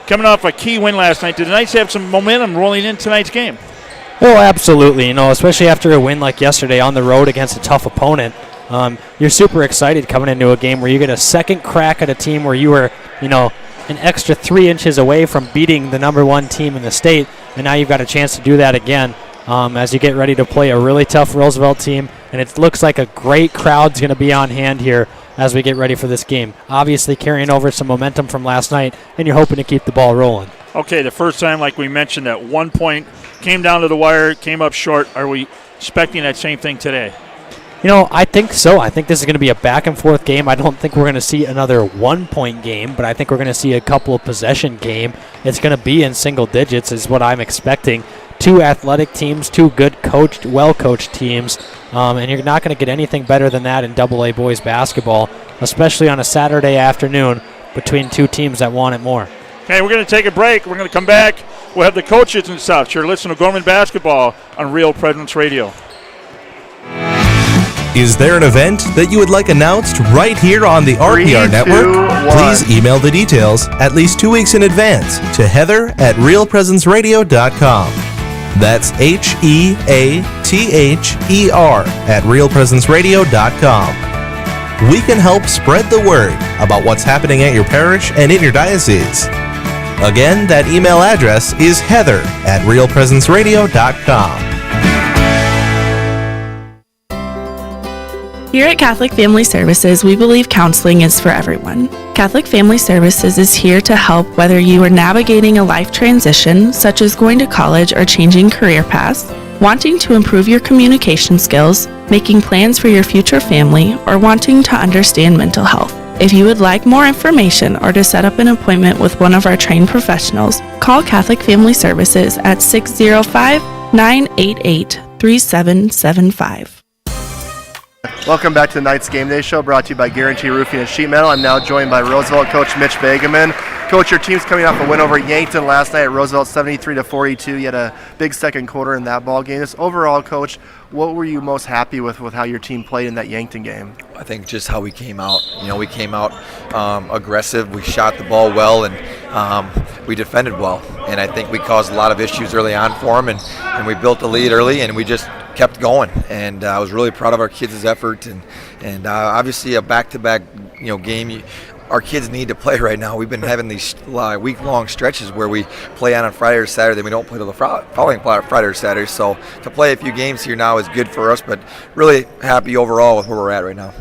Coming off a key win last night, did the Knights have some momentum rolling in tonight's game? Oh, absolutely. Especially after a win like yesterday on the road against a tough opponent. You're super excited coming into a game where you get a second crack at a team where you were, an extra 3 inches away from beating the number 1 team in the state, and now you've got a chance to do that again as you get ready to play a really tough Roosevelt team, and it looks like a great crowd's going to be on hand here as we get ready for this game. Obviously carrying over some momentum from last night, and you're hoping to keep the ball rolling. Okay, the first time, like we mentioned, that 1 point came down to the wire, came up short. Are we expecting that same thing today? I think so. I think this is going to be a back-and-forth game. I don't think we're going to see another 1-point game, but I think we're going to see a couple of possession game. It's going to be in single digits is what I'm expecting. 2 athletic teams, 2 good coached, well-coached teams, and you're not going to get anything better than that in AA boys basketball, especially on a Saturday afternoon between 2 teams that want it more. Okay, we're going to take a break. We're going to come back. We'll have the coaches and stuff. You're listening to O'Gorman Basketball on Real Presence Radio. Is there an event that you would like announced right here on the RPR Network? Please email the details at least 2 weeks in advance to heather@realpresenceradio.com. That's HEATHER@realpresenceradio.com. We can help spread the word about what's happening at your parish and in your diocese. Again, that email address is heather@realpresenceradio.com. Here at Catholic Family Services, we believe counseling is for everyone. Catholic Family Services is here to help whether you are navigating a life transition, such as going to college or changing career paths, wanting to improve your communication skills, making plans for your future family, or wanting to understand mental health. If you would like more information or to set up an appointment with one of our trained professionals, call Catholic Family Services at 605-988-3775. Welcome back to the Knights Game Day Show, brought to you by Guarantee Roofing and Sheet Metal. I'm now joined by Roosevelt coach Mitch Vagaman. Coach, your team's coming off a win over Yankton last night at Roosevelt, 73-42. You had a big second quarter in that ball game. Just overall, Coach, what were you most happy with how your team played in that Yankton game? I think just how we came out. We came out aggressive. We shot the ball well, and we defended well. And I think we caused a lot of issues early on for them, and we built the lead early, and we just kept going. And I was really proud of our kids' effort, and obviously a back-to-back game. Our kids need to play right now. We've been having these week-long stretches where we play on Friday or Saturday, then we don't play till the following Friday or Saturday. So to play a few games here now is good for us, but really happy overall with where we're at right now.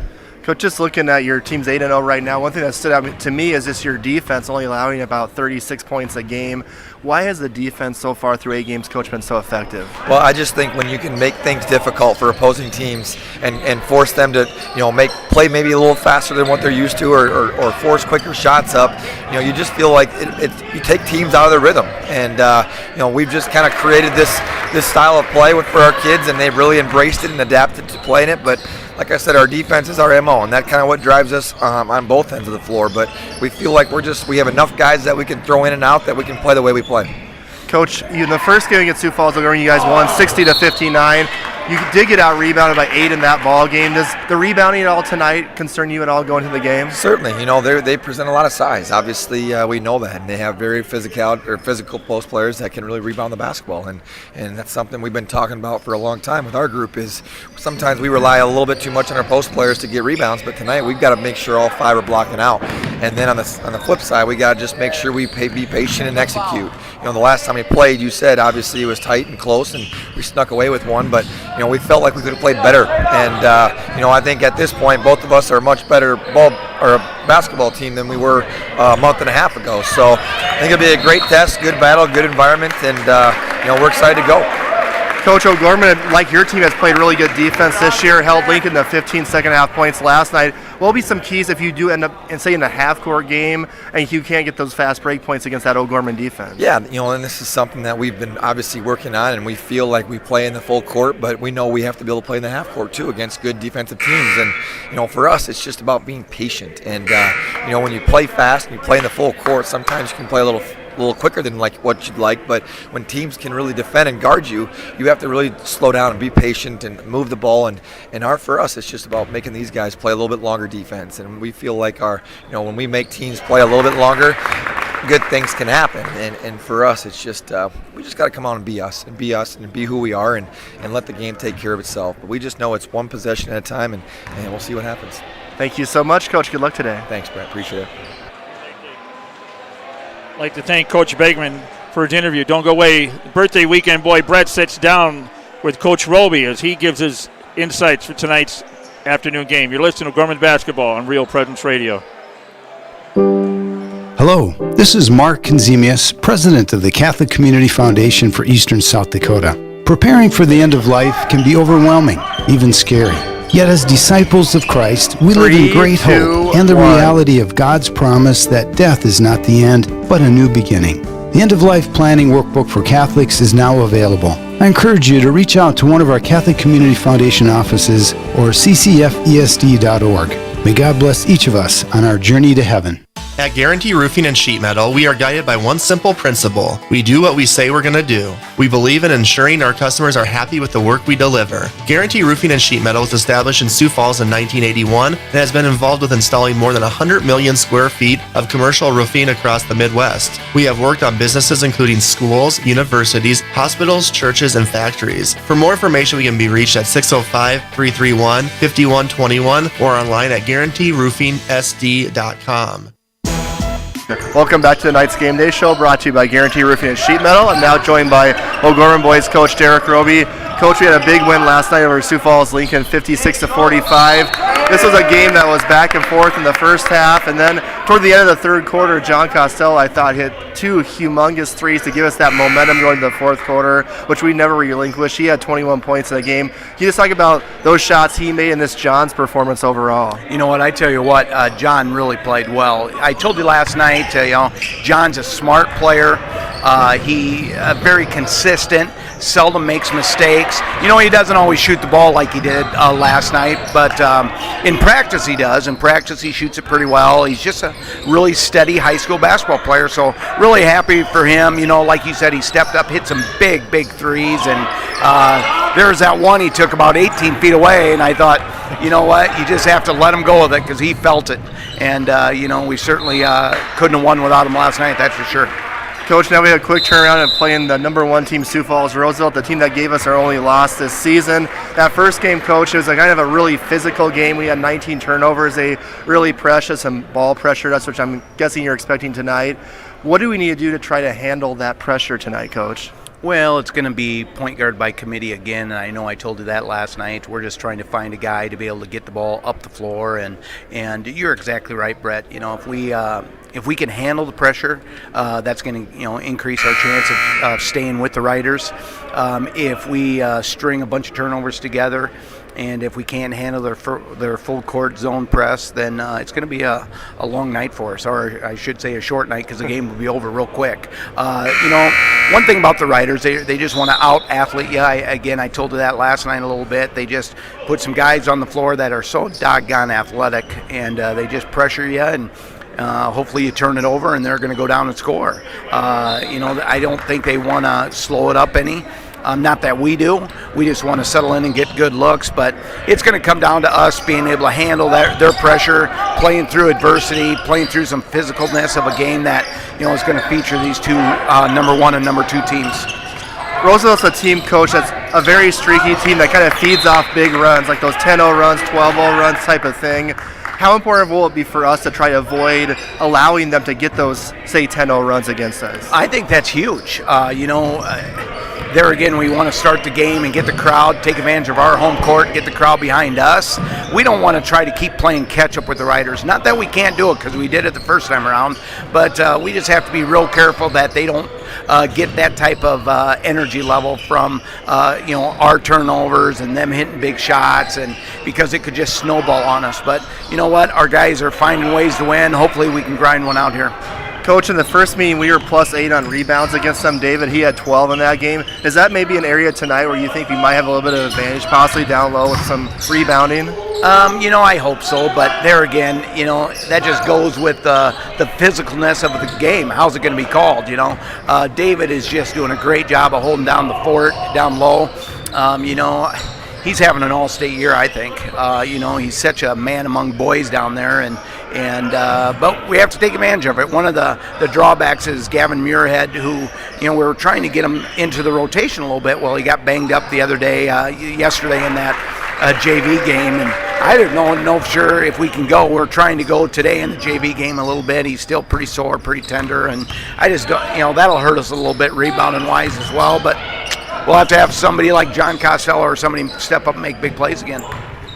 Coach, just looking at your team's 8-0 right now, one thing that stood out to me is just your defense only allowing about 36 points a game. Why has the defense so far through 8 games, Coach, been so effective? Well, I just think when you can make things difficult for opposing teams and force them to, play maybe a little faster than what they're used to, or force quicker shots up, you just feel like you take teams out of their rhythm. And we've just kind of created this style of play for our kids, and they've really embraced it and adapted to playing it. But like I said, our defense is our MO, and that kind of what drives us on both ends of the floor. But we feel like we have enough guys that we can throw in and out that we can play the way we play. Coach, in the first game against Sioux Falls, you guys won 60-59. You did get out rebounded by 8 in that ball game. Does the rebounding at all tonight concern you at all going into the game? Certainly, they present a lot of size. Obviously, we know that, and they have very physical post players that can really rebound the basketball, and that's something we've been talking about for a long time with our group. Is sometimes we rely a little bit too much on our post players to get rebounds, but tonight we've got to make sure all 5 are blocking out. And then on the flip side, we got to just make sure we be patient and execute. The last time we played, you said obviously it was tight and close, and we snuck away with one, but we felt like we could have played better. And I think at this point, both of us are a much better basketball team than we were a month and a half ago. So I think it'll be a great test, good battle, good environment, and we're excited to go. Coach O'Gorman, like your team, has played really good defense this year, held Lincoln to 15 second-half points last night. What will be some keys if you do end up, in a half-court game and you can't get those fast break points against that O'Gorman defense? Yeah, and this is something that we've been obviously working on, and we feel like we play in the full court, but we know we have to be able to play in the half court too against good defensive teams. And for us, it's just about being patient. And when you play fast and you play in the full court, sometimes you can play a little quicker than what you'd like, but when teams can really defend and guard you, you have to really slow down and be patient and move the ball. And for us, it's just about making these guys play a little bit longer defense. And we feel like when we make teams play a little bit longer, good things can happen. And for us, it's just we just got to come out and be us and be who we are and let the game take care of itself. But we just know it's one possession at a time, and we'll see what happens. Thank you so much, Coach. Good luck today. Thanks, Brett. Appreciate it. I'd like to thank Coach Begman for his interview. Don't go away. Birthday weekend boy Brett sits down with Coach Roby as he gives his insights for tonight's afternoon game. You're listening to Gorman Basketball on Real Presence Radio. Hello, this is Mark Konzemius, president of the Catholic Community Foundation for Eastern South Dakota. Preparing for the end of life can be overwhelming, even scary. Yet as disciples of Christ, we live in great hope and the reality of God's promise that death is not the end, but a new beginning. The end-of-life planning workbook for Catholics is now available. I encourage you to reach out to one of our Catholic Community Foundation offices or ccfesd.org. May God bless each of us on our journey to heaven. At Guarantee Roofing and Sheet Metal, we are guided by one simple principle. We do what we say we're going to do. We believe in ensuring our customers are happy with the work we deliver. Guarantee Roofing and Sheet Metal was established in Sioux Falls in 1981 and has been involved with installing more than 100 million square feet of commercial roofing across the Midwest. We have worked on businesses including schools, universities, hospitals, churches, and factories. For more information, we can be reached at 605-331-5121 or online at guaranteeroofingsd.com. Welcome back to tonight's Game Day Show, brought to you by Guarantee Roofing and Sheet Metal. I'm now joined by O'Gorman Boys coach Derek Roby. Coach, we had a big win last night over Sioux Falls Lincoln, 56-45. This was a game that was back and forth in the first half, and then toward the end of the third quarter, John Costello, I thought, hit 2 humongous threes to give us that momentum going to the fourth quarter, which we never relinquished. He had 21 points in the game. Can you just talk about those shots he made and this John's performance overall? You know what, I tell you what, John really played well. I told you last night, John's a smart player. He very consistent, seldom makes mistakes. He doesn't always shoot the ball like he did last night, but in practice he does. In practice he shoots it pretty well. He's just a really steady high school basketball player, so really happy for him. Like you said, he stepped up, hit some big threes, and there's that one he took about 18 feet away, and I thought, you know what, you just have to let him go with it because he felt it. And, we certainly couldn't have won without him last night, that's for sure. Coach, now we have a quick turnaround and playing the number 1 team, Sioux Falls Roosevelt, the team that gave us our only loss this season. That first game, Coach, it was kind of a really physical game. We had 19 turnovers. They really pressured us and ball pressured us, which I'm guessing you're expecting tonight. What do we need to do to try to handle that pressure tonight, Coach? Well, it's going to be point guard by committee again. I know I told you that last night. We're just trying to find a guy to be able to get the ball up the floor, and you're exactly right, Brett. If we can handle the pressure, that's going to increase our chance of staying with the Riders. If we string a bunch of turnovers together, and if we can't handle their full court zone press, then it's going to be a long night for us, or I should say a short night, because the game will be over real quick. One thing about the Riders, they just want to out-athlete you. I told you that last night a little bit. They just put some guys on the floor that are so doggone athletic, and they just pressure you, and hopefully you turn it over, and they're going to go down and score. I don't think they want to slow it up any. Not that we do. We just want to settle in and get good looks, but it's going to come down to us being able to handle their pressure, playing through adversity, playing through some physicalness of a game that is going to feature these two number 1 and number 2 teams. Roosevelt's a team coach that's a very streaky team that kind of feeds off big runs, like those 10-0 runs, 12-0 runs type of thing. How important will it be for us to try to avoid allowing them to get those, say, 10-0 runs against us? I think that's huge. There again, we want to start the game and get the crowd, take advantage of our home court, get the crowd behind us. We don't want to try to keep playing catch up with the Riders. Not that we can't do it, because we did it the first time around, but we just have to be real careful that they don't get that type of energy level from our turnovers and them hitting big shots, and because it could just snowball on us. But you know what? Our guys are finding ways to win. Hopefully we can grind one out here. Coach, in the first meeting, we were +8 on rebounds against them. David, he had 12 in that game. Is that maybe an area tonight where you think we might have a little bit of advantage, possibly down low with some rebounding? I hope so, but there again, that just goes with the physicalness of the game. How's it going to be called, David is just doing a great job of holding down the fort, down low. He's having an all-state year, I think. He's such a man among boys down there, but we have to take advantage of it. One of the drawbacks is Gavin Muirhead, who, we were trying to get him into the rotation a little bit. Well, he got banged up the other day, yesterday in that JV game, and I don't know for sure if we can go. We're trying to go today in the JV game a little bit. He's still pretty sore, pretty tender, and I just don't, that'll hurt us a little bit rebounding-wise as well, but we'll have to have somebody like John Costello or somebody step up and make big plays again.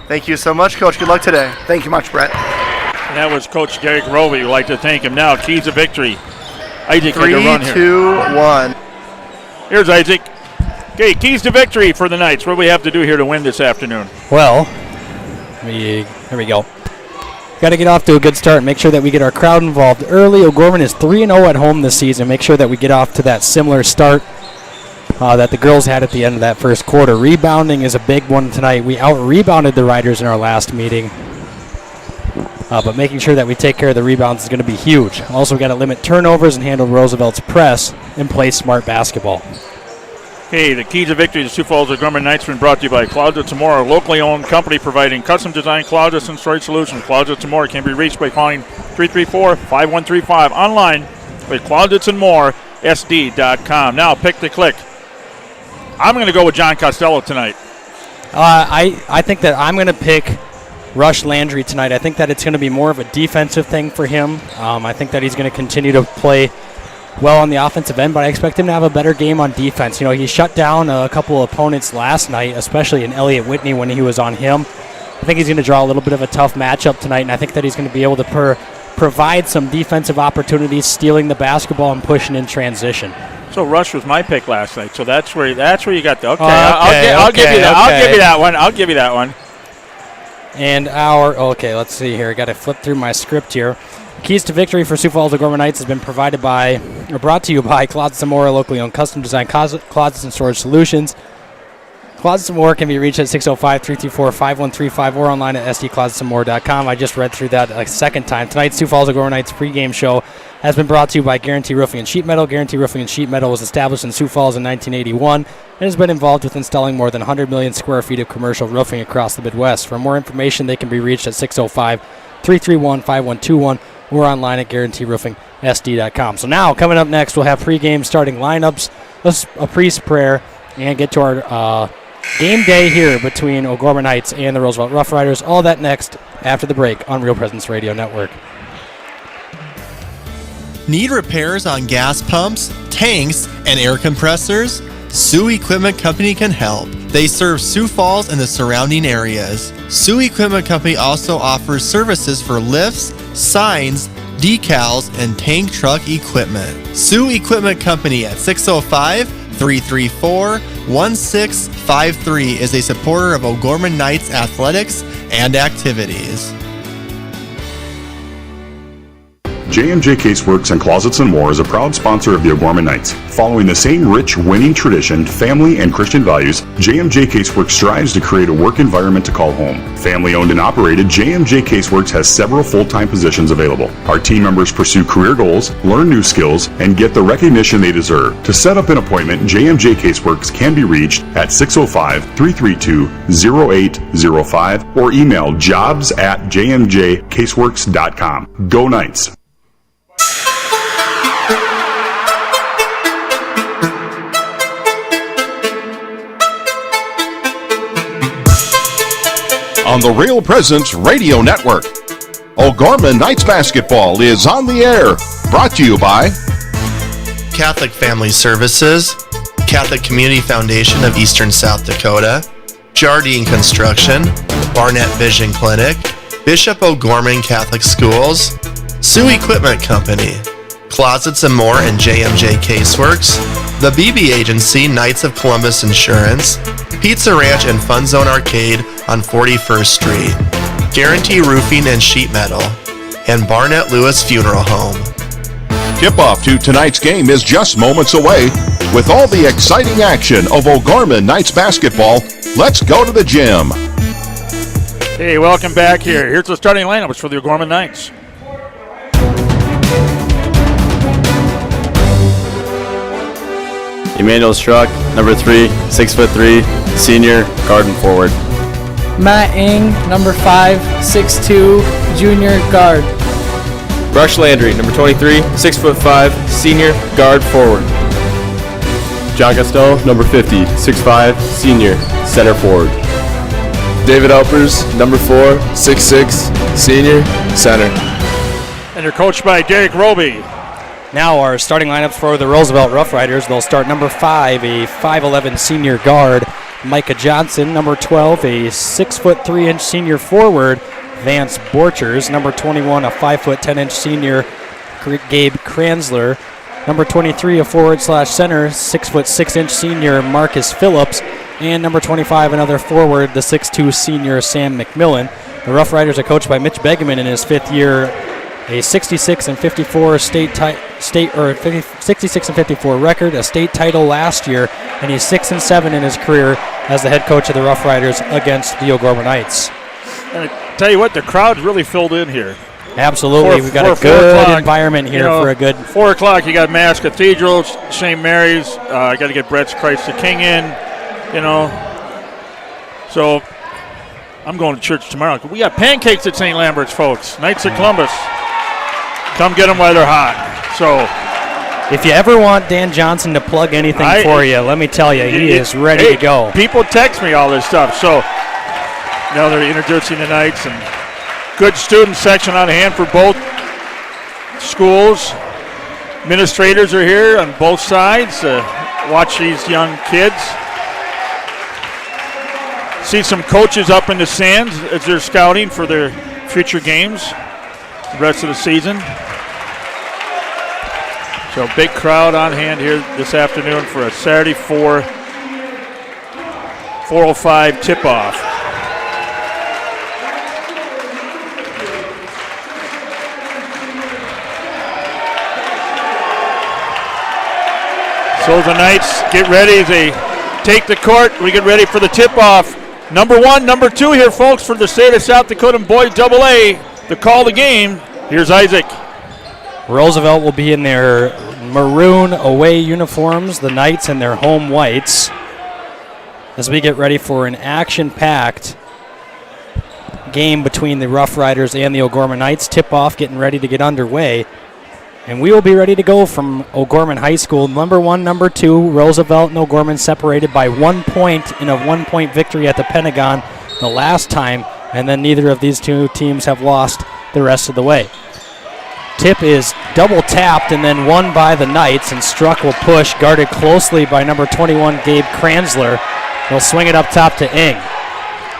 Thank you so much, Coach. Good luck today. Thank you much, Brett. And that was Coach Gary Grovey. We'd like to thank him now. Keys to victory. Isaac, 3, take a run here. 2, 1. Here's Isaac. Okay, keys to victory for the Knights. What do we have to do here to win this afternoon? Well, here we go. Got to get off to a good start and make sure that we get our crowd involved early. O'Gorman is 3-0 at home this season. Make sure that we get off to that similar start that the girls had at the end of that first quarter. Rebounding is a big one tonight. We out-rebounded the Riders in our last meeting. But making sure that we take care of the rebounds is going to be huge. Also, got to limit turnovers and handle Roosevelt's press and play smart basketball. Hey, the keys to victory to Sioux Falls O'Gorman Knights have been brought to you by Closets & More, a locally owned company providing custom-designed closets and storage solutions. Closets & More can be reached by calling 334-5135. Online with closetsandmoresd.com. Now, pick the click. I'm going to go with John Costello tonight. I think that I'm going to pick Rush Landry tonight. I think that it's going to be more of a defensive thing for him. I think that he's going to continue to play well on the offensive end, but I expect him to have a better game on defense. He shut down a couple of opponents last night, especially in Elliott Whitney when he was on him. I think he's going to draw a little bit of a tough matchup tonight, and I think that he's going to be able to provide some defensive opportunities, stealing the basketball and pushing in transition. So Rush was my pick last night. So that's where you got the okay. I'll give you that one. And let's see here. I got to flip through my script here. Keys to victory for Sioux Falls O'Gorman Knights has been brought to you by Closets & More, locally owned custom designed closets and storage solutions. Closets & More can be reached at 605-334-5135 or online at sdclosetsandmore.com. I just read through that a second time. Tonight's Sioux Falls O'Gorman Knights pregame show has been brought to you by Guarantee Roofing and Sheet Metal. Guarantee Roofing and Sheet Metal was established in Sioux Falls in 1981 and has been involved with installing more than 100 million square feet of commercial roofing across the Midwest. For more information, they can be reached at 605-331-5121 or online at guaranteeroofingsd.com. So now, coming up next, we'll have pregame starting lineups, a priest prayer, and get to our game day here between O'Gorman Knights and the Roosevelt Rough Riders. All that next after the break on Real Presence Radio Network. Need repairs on gas pumps, tanks, and air compressors? Sioux Equipment Company can help. They serve Sioux Falls and the surrounding areas. Sioux Equipment Company also offers services for lifts, signs, decals, and tank truck equipment. Sioux Equipment Company at 605-334-1653 is a supporter of O'Gorman Knights athletics and activities. J&J Caseworks and Closets and More is a proud sponsor of the O'Gorman Knights. Following the same rich, winning tradition, family, and Christian values, J&J Caseworks strives to create a work environment to call home. Family owned and operated, J&J Caseworks has several full-time positions available. Our team members pursue career goals, learn new skills, and get the recognition they deserve. To set up an appointment, J&J Caseworks can be reached at 605-332-0805 or email jobs@jmjcaseworks.com. Go Knights! On the Real Presence Radio Network, O'Gorman Knights Basketball is on the air. Brought to you by Catholic Family Services, Catholic Community Foundation of Eastern South Dakota, Jardine Construction, Barnett Vision Clinic, Bishop O'Gorman Catholic Schools, Sioux Equipment Company, Closets and More and JMJ Caseworks, the BB Agency, Knights of Columbus Insurance, Pizza Ranch and Fun Zone Arcade on 41st Street, Guarantee Roofing and Sheet Metal, and Barnett Lewis Funeral Home. Tip-off to tonight's game is just moments away. With all the exciting action of O'Gorman Knights basketball, let's go to the gym. Hey, welcome back here. Here's the starting lineups for the O'Gorman Knights. Emmanuel Struck, number 3, 6'3", senior, guard and forward. Matt Ing, number 5, 6'2", junior, guard. Rush Landry, number 23, 6'5", senior, guard, forward. John Costello, number 50, 6'5", senior, center forward. David Alpers, number 4, 6'6", senior, center. And they're coached by Derek Roby. Now our starting lineups for the Roosevelt Rough Riders. They'll start number 5, a 5'11" senior guard, Micah Johnson. Number 12, a 6'3" senior forward, Vance Borchers. Number 21, a 5'10" senior, Gabe Kranzler. Number 23, a forward/center, 6'6" senior, Marcus Phillips. And number 25, another forward, the 6'2" senior, Sam McMillan. The Rough Riders are coached by Mitch Begeman in his 5th year. A 66-54 66-54 record, a state title last year, and he's 6-7 in his career as the head coach of the Rough Riders against the O'Gorman Knights. And I tell you what, the crowd's really filled in here. Absolutely, we've got a good environment here for a good 4 o'clock. You got Mass Cathedral, St. Mary's. I got to get Brett's Christ the King in. So I'm going to church tomorrow. We got pancakes at St. Lambert's, folks. Knights of Columbus. Come get them while they're hot. So, if you ever want Dan Johnson to plug anything for you, let me tell you, he is ready to go. People text me all this stuff. So, now they're introducing the Knights, and good student section on hand for both schools. Administrators are here on both sides to watch these young kids. See some coaches up in the stands as they're scouting for their future games the rest of the season. So big crowd on hand here this afternoon for a Saturday 4:05 tip-off. So the Knights get ready as they take the court. We get ready for the tip-off. Number 1, number 2 here, folks, for the state of South Dakota Boys AA. The call of the game. Here's Isaac. Roosevelt will be in their maroon away uniforms, the Knights in their home whites, as we get ready for an action-packed game between the Rough Riders and the O'Gorman Knights. Tip-off getting ready to get underway. And we will be ready to go from O'Gorman High School. Number 1, number 2, Roosevelt and O'Gorman separated by 1 point in a 1-point victory at the Pentagon the last time, and then neither of these two teams have lost the rest of the way. Tip is double tapped and then won by the Knights, and Struck will push, guarded closely by number 21, Gabe Kranzler. He'll swing it up top to Ing.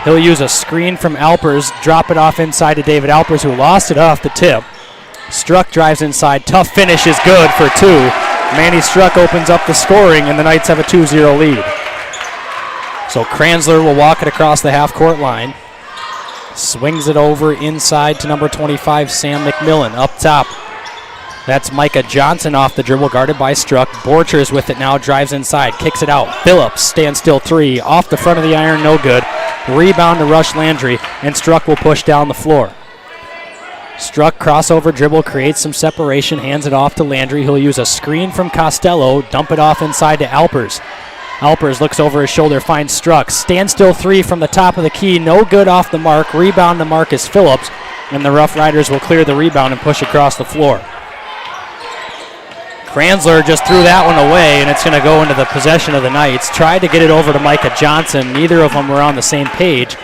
He'll use a screen from Alpers, drop it off inside to David Alpers, who lost it off the tip. Struck drives inside. Tough finish is good for 2. Manny Struck opens up the scoring, and the Knights have a 2-0 lead. So Kranzler will walk it across the half-court line. Swings it over inside to number 25, Sam McMillan. Up top, That's Micah Johnson off the dribble, guarded by Struck. Borchers with it now, drives inside, kicks it out. Phillips, standstill three, off the front of the iron, no good. Rebound to Rush Landry, and Struck will push down the floor. Struck crossover dribble, creates some separation, hands it off to Landry. He'll use a screen from Costello, dump it off inside to Alpers. Alpers looks over his shoulder, finds Struck. Standstill three from the top of the key, no good off the mark. Rebound to Marcus Phillips, and the Rough Riders will clear the rebound and push across the floor. Kranzler just threw that one away, and it's going to go into the possession of the Knights. Tried to get it over to Micah Johnson. Neither of them were on the same page.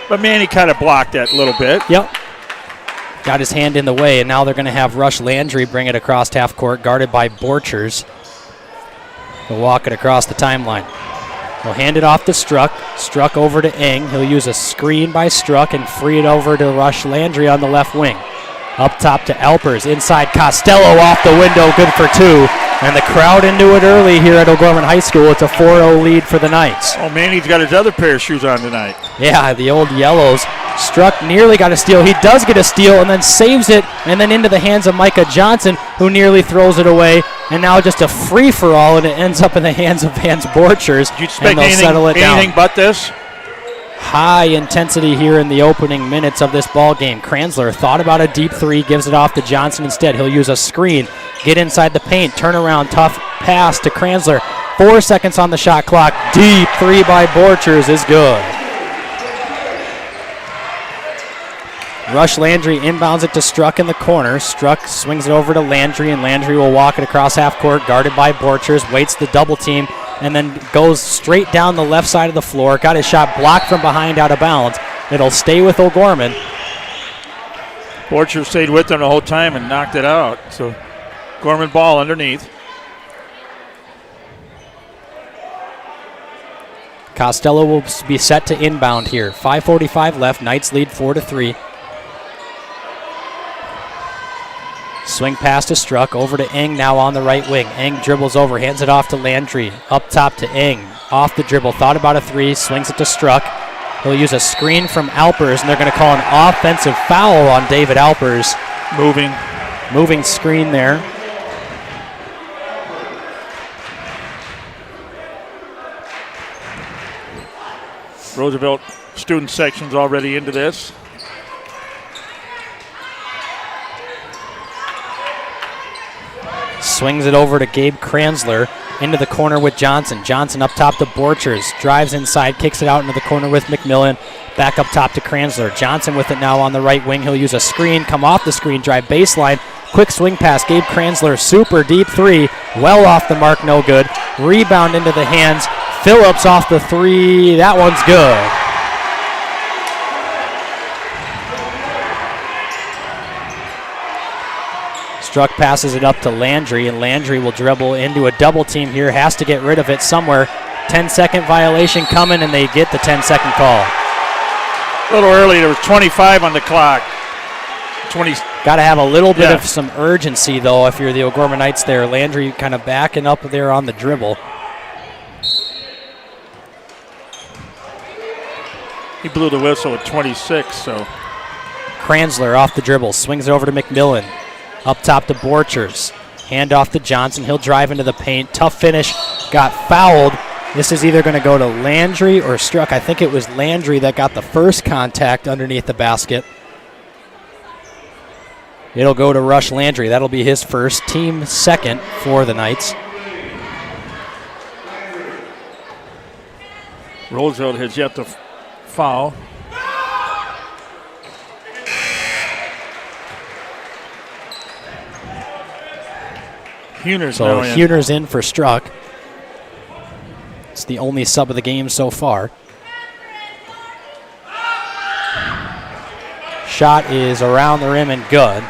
But Manny kind of blocked that a little bit. Yep. Got his hand in the way, and now they're going to have Rush Landry bring it across half court, guarded by Borchers. He'll walk it across the timeline. He'll hand it off to Struck. Struck over to Eng. He'll use a screen by Struck and free it over to Rush Landry on the left wing. Up top to Alpers. Inside Costello off the window, good for two. And the crowd into it early here at O'Gorman High School. It's a 4-0 lead for the Knights. Oh, Manny's got his other pair of shoes on tonight. Yeah, the old yellows. Struck nearly got a steal. He does get a steal and then saves it, and then into the hands of Micah Johnson, who nearly throws it away. And now just a free-for-all, and it ends up in the hands of Vance Borchers. Did you expect anything but this? High intensity here in the opening minutes of this ball game. Kranzler thought about a deep three, gives it off to Johnson instead. He'll use a screen, get inside the paint, turn around, tough pass to Kranzler. 4 seconds on the shot clock. Deep three by Borchers is good. Rush Landry inbounds it to Struck in the corner. Struck swings it over to Landry, and Landry will walk it across half court, guarded by Borchers, waits the double team, and then goes straight down the left side of the floor. Got his shot blocked from behind, out of bounds. It'll stay with O'Gorman. Borchers stayed with them the whole time and knocked it out. So Gorman ball underneath. Costello will be set to inbound here. 5:45 left. Knights lead 4-3. Swing pass to Struck, over to Eng now on the right wing. Eng dribbles over, hands it off to Landry. Up top to Eng, off the dribble, thought about a three, swings it to Struck. He'll use a screen from Alpers, and they're going to call an offensive foul on David Alpers. Moving screen there. Roosevelt student section's already into this. Swings it over to Gabe Kranzler, into the corner with Johnson. Johnson up top to Borchers, drives inside, kicks it out into the corner with McMillan. Back up top to Kranzler. Johnson with it now on the right wing. He'll use a screen, come off the screen, drive baseline. Quick swing pass, Gabe Kranzler, super deep three, well off the mark, no good. Rebound into the hands. Phillips off the three, that one's good. Struck passes it up to Landry, and Landry will dribble into a double team here. Has to get rid of it somewhere. 10-second violation coming, and they get the 10-second call. A little early. There was 25 on the clock. Got to have a little bit of some urgency, though, if you're the O'Gorman Knights there. Landry kind of backing up there on the dribble. He blew the whistle at 26, so. Kranzler off the dribble, swings it over to McMillan. Up top to Borchers. Hand off to Johnson. He'll drive into the paint. Tough finish. Got fouled. This is either going to go to Landry or Struck. I think it was Landry that got the first contact underneath the basket. It'll go to Rush Landry. That'll be his first, team second for the Knights. Roosevelt has yet to foul. Huner's in for Struck. It's the only sub of the game so far. Shot is around the rim and good.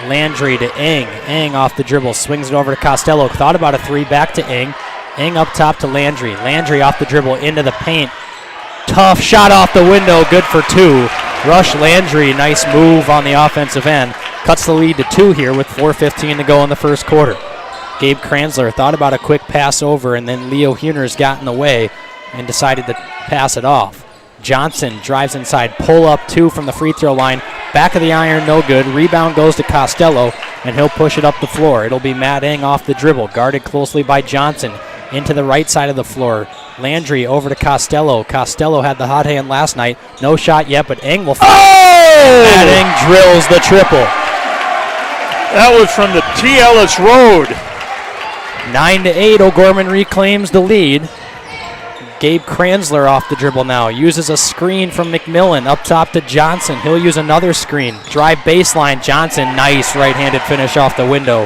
Landry to Eng. Eng off the dribble, swings it over to Costello. Thought about a three, back to Eng. Eng up top to Landry. Landry off the dribble into the paint. Tough shot off the window, good for two. Rush Landry, nice move on the offensive end. Cuts the lead to two here with 4:15 to go in the first quarter. Gabe Kranzler thought about a quick pass over, and then Leo Huner's got in the way and decided to pass it off. Johnson drives inside, pull up 2 from the free throw line. Back of the iron, no good. Rebound goes to Costello, and he'll push it up the floor. It'll be Matt Eng off the dribble, guarded closely by Johnson. Into the right side of the floor. Landry over to Costello. Costello had the hot hand last night. No shot yet, but Eng will fire. Oh! Matt Eng drills the triple. That was from the T. Ellis Road. 9-8, O'Gorman reclaims the lead. Gabe Kranzler off the dribble now. Uses a screen from McMillan up top to Johnson. He'll use another screen. Drive baseline. Johnson, nice right-handed finish off the window.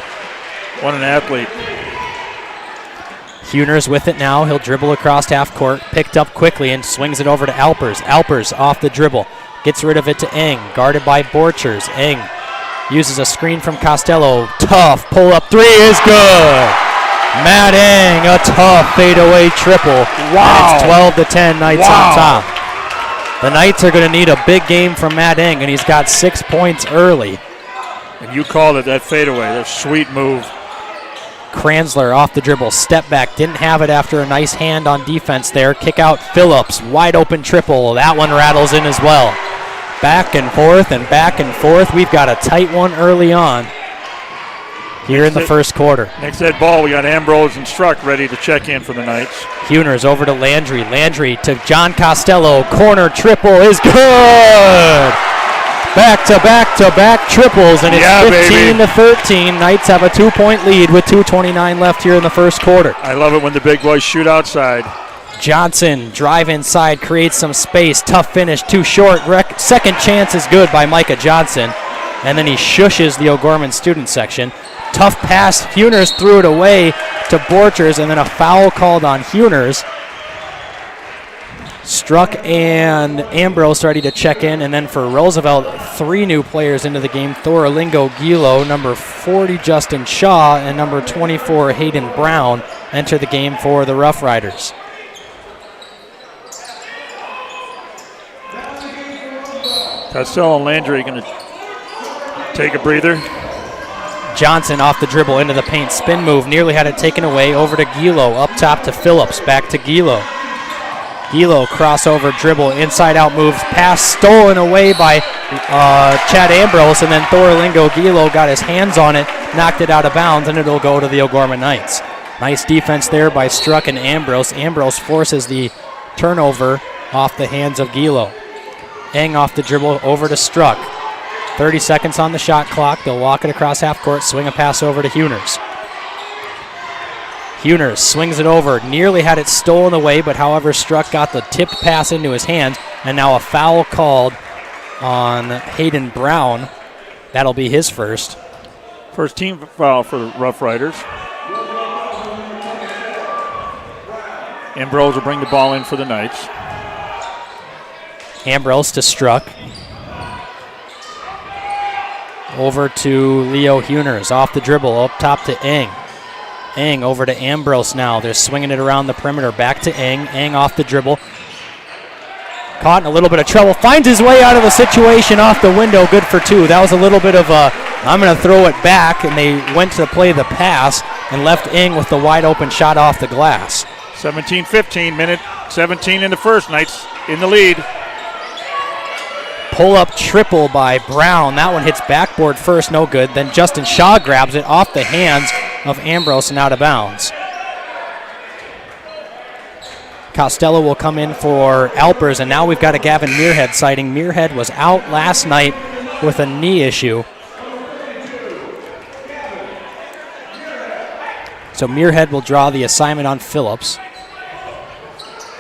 What an athlete. Huners with it now. He'll dribble across half court. Picked up quickly and swings it over to Alpers. Alpers off the dribble. Gets rid of it to Eng. Guarded by Borchers. Eng uses a screen from Costello. Tough. Pull up 3 is good. Matt Eng, a tough fadeaway triple. Wow. And it's 12-10, Knights on top. The Knights are going to need a big game from Matt Eng, and he's got 6 points early. And you called it, that fadeaway. That's a sweet move. Kranzler off the dribble, step back, didn't have it after a nice hand on defense there. Kick out Phillips, wide open triple. That one rattles in as well. Back and forth and back and forth. We've got a tight one early on here in the first quarter. Next head ball, we got Ambrose and Struck ready to check in for the Knights. Huners over to Landry. Landry to John Costello. Corner triple is good. Back-to-back-to-back triples, and it's 15-13. Knights have a 2-point lead with 2:29 left here in the first quarter. I love it when the big boys shoot outside. Johnson, drive inside, creates some space. Tough finish, too short. Second chance is good by Micah Johnson. And then he shushes the O'Gorman student section. Tough pass. Huners threw it away to Borchers, and then a foul called on Huners. Struck and Ambrose ready to check in, and then for Roosevelt, 3 new players into the game. Thorolingo Gilo, number 40 Justin Shaw, and number 24 Hayden Brown enter the game for the Rough Riders. Costello and Landry going to take a breather. Johnson off the dribble into the paint, spin move, nearly had it taken away, over to Gilo, up top to Phillips, back to Gilo. Gilo crossover dribble, inside out moves, pass stolen away by Chad Ambrose, and then Thorolingo Gilo got his hands on it, knocked it out of bounds, and it'll go to the O'Gorman Knights. Nice defense there by Struck and Ambrose. Ambrose forces the turnover off the hands of Gilo. Eng off the dribble over to Struck. 30 seconds on the shot clock. They'll walk it across half court, swing a pass over to Huners. Huners swings it over, nearly had it stolen away, but however Struck got the tipped pass into his hands, and now a foul called on Hayden Brown. That'll be his first. First team foul for the Rough Riders. Ambrose will bring the ball in for the Knights. Ambrose to Struck. Over to Leo Huners, off the dribble, up top to Eng. Eng over to Ambrose now. They're swinging it around the perimeter. Back to Eng. Eng off the dribble. Caught in a little bit of trouble. Finds his way out of the situation off the window. Good for 2. That was a little bit of a, I'm going to throw it back, and they went to play the pass and left Eng with the wide open shot off the glass. 17-15, minute 17 in the first. Knights in the lead. Pull-up triple by Brown. That one hits backboard first, no good. Then Justin Shaw grabs it off the hands of Ambrose and out of bounds. Costello will come in for Alpers, and now we've got a Gavin Muirhead sighting. Muirhead was out last night with a knee issue. So Muirhead will draw the assignment on Phillips.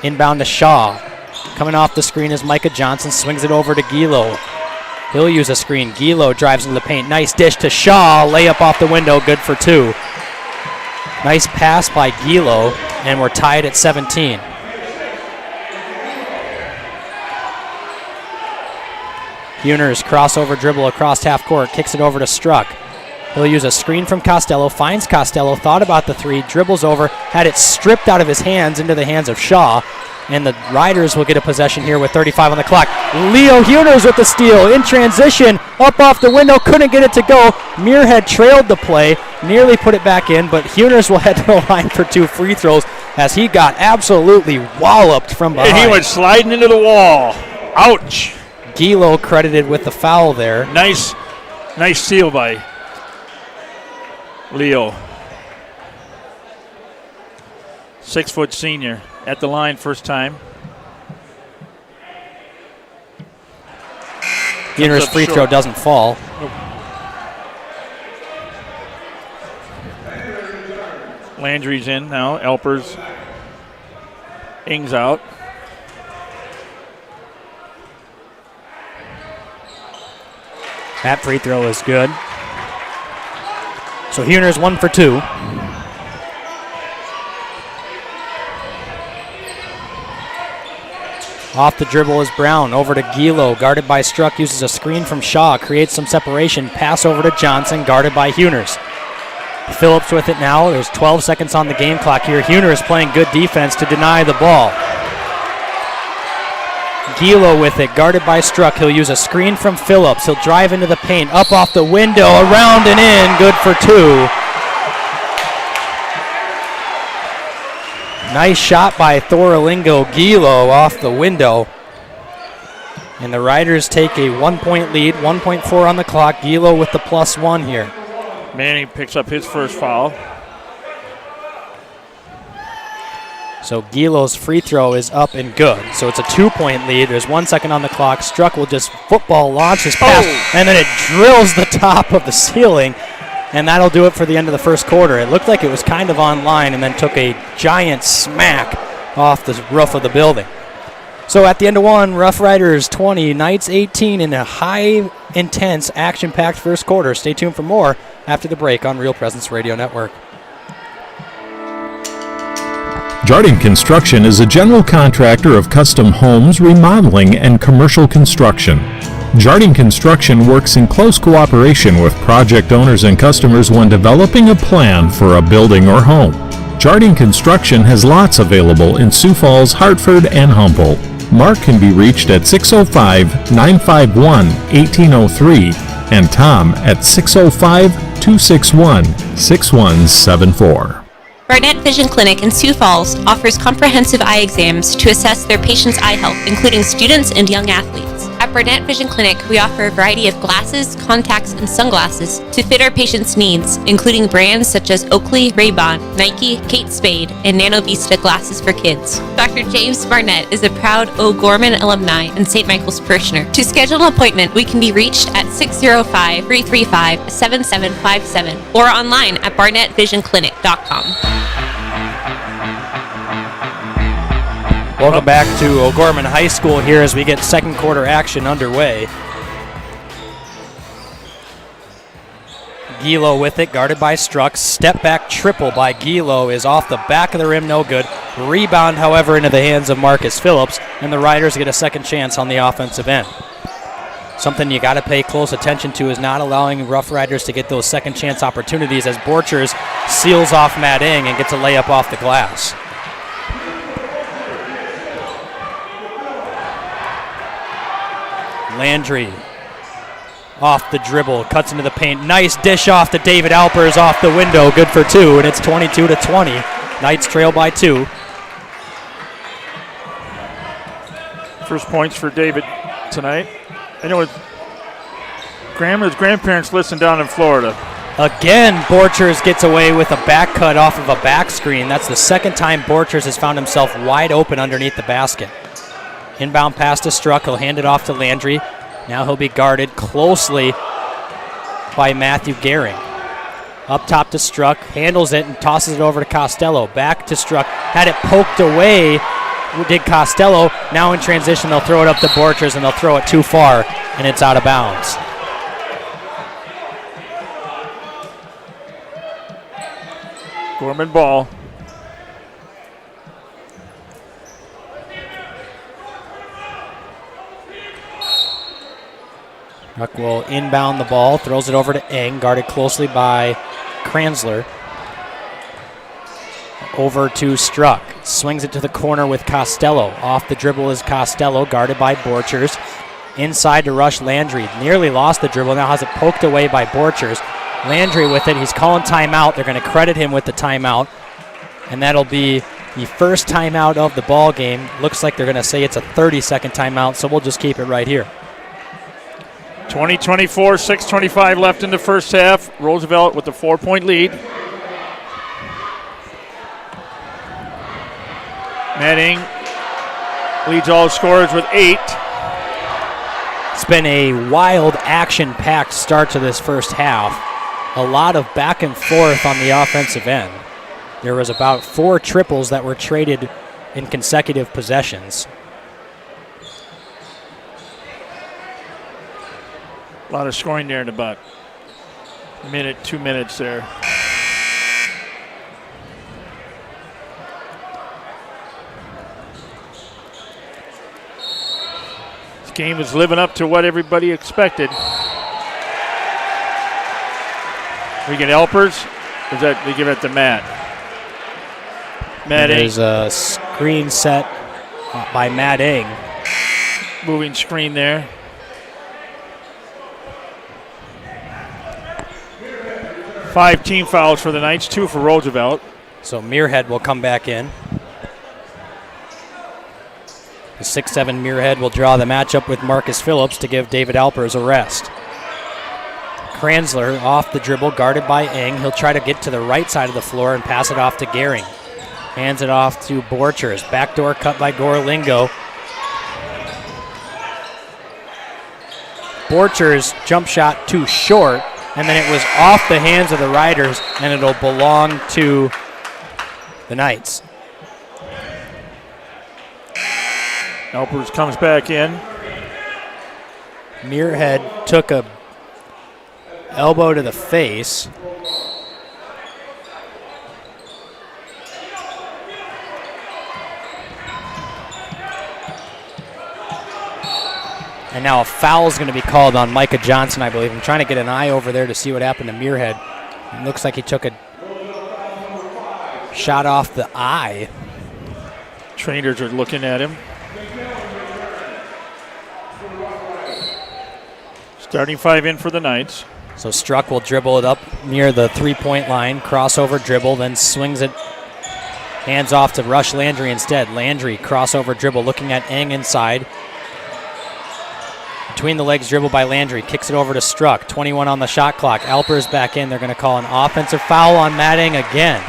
Inbound to Shaw. Coming off the screen is Micah Johnson, swings it over to Gilo. He'll use a screen. Gilo drives into the paint. Nice dish to Shaw. Layup off the window, good for 2. Nice pass by Gilo, and we're tied at 17. Huners crossover dribble across half court, kicks it over to Struck. He'll use a screen from Costello, finds Costello, thought about the 3, dribbles over, had it stripped out of his hands into the hands of Shaw. And the Riders will get a possession here with 35 on the clock. Leo Huners with the steal in transition. Up off the window, couldn't get it to go. Muirhead trailed the play, nearly put it back in, but Huners will head to the line for 2 free throws. as he got absolutely walloped from behind. And he went sliding into the wall. Ouch. Gilo credited with the foul there. Nice seal by Leo. 6-foot senior at the line first time. Uner's free throw doesn't fall. Nope. Landry's in now. Elpers. Ings out. That free throw is good. So Huner's 1 for 2. Off the dribble is Brown. Over to Gilo. Guarded by Struck. Uses a screen from Shaw. Creates some separation. Pass over to Johnson. Guarded by Huners. Phillips with it now. There's 12 seconds on the game clock here. Huner is playing good defense to deny the ball. Gilo with it, guarded by Struck. He'll use a screen from Phillips. He'll drive into the paint, up off the window, around and in, good for 2. Nice shot by Thorolingo Gilo off the window. And the Riders take a 1-point lead, 1.4 on the clock. Gilo with the +1 here. Manning picks up his first foul. So Gilo's free throw is up and good. So it's a 2-point lead. There's 1 second on the clock. Struck will just football launch his pass, and then it drills the top of the ceiling, and that'll do it for the end of the first quarter. It looked like it was kind of on line and then took a giant smack off the roof of the building. So at the end of one, Rough Riders 20, Knights 18 in a high, intense, action-packed first quarter. Stay tuned for more after the break on Real Presence Radio Network. Jardine Construction is a general contractor of custom homes, remodeling, and commercial construction. Jardine Construction works in close cooperation with project owners and customers when developing a plan for a building or home. Jardine Construction has lots available in Sioux Falls, Hartford, and Humboldt. Mark can be reached at 605-951-1803 and Tom at 605-261-6174. Barnett Vision Clinic in Sioux Falls offers comprehensive eye exams to assess their patients' eye health, including students and young athletes. At Barnett Vision Clinic, we offer a variety of glasses, contacts, and sunglasses to fit our patients' needs, including brands such as Oakley, Ray-Ban, Nike, Kate Spade, and Nano Vista glasses for kids. Dr. James Barnett is a proud O'Gorman alumni and St. Michael's parishioner. To schedule an appointment, we can be reached at 605-335-7757 or online at barnettvisionclinic.com. Welcome back to O'Gorman High School here as we get second quarter action underway. Gilo with it, guarded by Struck. Step back triple by Gilo is off the back of the rim, no good. Rebound, however, into the hands of Marcus Phillips, and the Riders get a second chance on the offensive end. Something you got to pay close attention to is not allowing Rough Riders to get those second chance opportunities as Borchers seals off Matt Ing and gets a layup off the glass. Landry off the dribble, cuts into the paint. Nice dish off to David Alpers off the window, good for 2, and it's 22-20. Knights trail by 2. First points for David tonight. I know his grandparents listen down in Florida. Again, Borchers gets away with a back cut off of a back screen. That's the second time Borchers has found himself wide open underneath the basket. Inbound pass to Struck. He'll hand it off to Landry. Now he'll be guarded closely by Matthew Gehring. Up top to Struck. Handles it and tosses it over to Costello. Back to Struck. Had it poked away. Did Costello. Now in transition, they'll throw it up to Borchers, and they'll throw it too far, and it's out of bounds. Gorman ball. Ruck will inbound the ball, throws it over to Eng, guarded closely by Kranzler. Over to Struck. Swings it to the corner with Costello. Off the dribble is Costello, guarded by Borchers. Inside to rush Landry. Nearly lost the dribble, now has it poked away by Borchers. Landry with it, he's calling timeout. They're going to credit him with the timeout. And that'll be the first timeout of the ball game. Looks like they're going to say it's a 30-second timeout, so we'll just keep it right here. 20-24, 6:25 left in the first half. Roosevelt with the 4-point lead. Manning leads all scorers with 8. It's been a wild, action-packed start to this first half. A lot of back and forth on the offensive end. There was about 4 triples that were traded in consecutive possessions. A lot of scoring there in about minute, 2 minutes there. This game is living up to what everybody expected. We get Elpers. Or is that they give it to Matt? Matt Eng. There's a screen set by Matt Eng. Moving screen there. Five team fouls for the Knights, 2 for Roosevelt. So Muirhead will come back in. The 6'7" Muirhead will draw the matchup with Marcus Phillips to give David Alpers a rest. Kranzler off the dribble, guarded by Eng. He'll try to get to the right side of the floor and pass it off to Gehring. Hands it off to Borchers. Backdoor cut by Gorlingo. Borchers' jump shot too short, and then it was off the hands of the Riders, and it'll belong to the Knights. Alpers comes back in. Muirhead took a elbow to the face. And now a foul is going to be called on Micah Johnson, I believe. I'm trying to get an eye over there to see what happened to Muirhead. It looks like he took a shot off the eye. Trainers are looking at him. Starting 5 in for the Knights. So Struck will dribble it up near the three-point line, crossover dribble, then swings it, hands off to Rush Landry instead. Landry, crossover dribble, looking at Eng inside. Between the legs dribble by Landry, kicks it over to Struck. 21 on the shot clock. Alpers back in. They're going to call an offensive foul on Matt Eng again.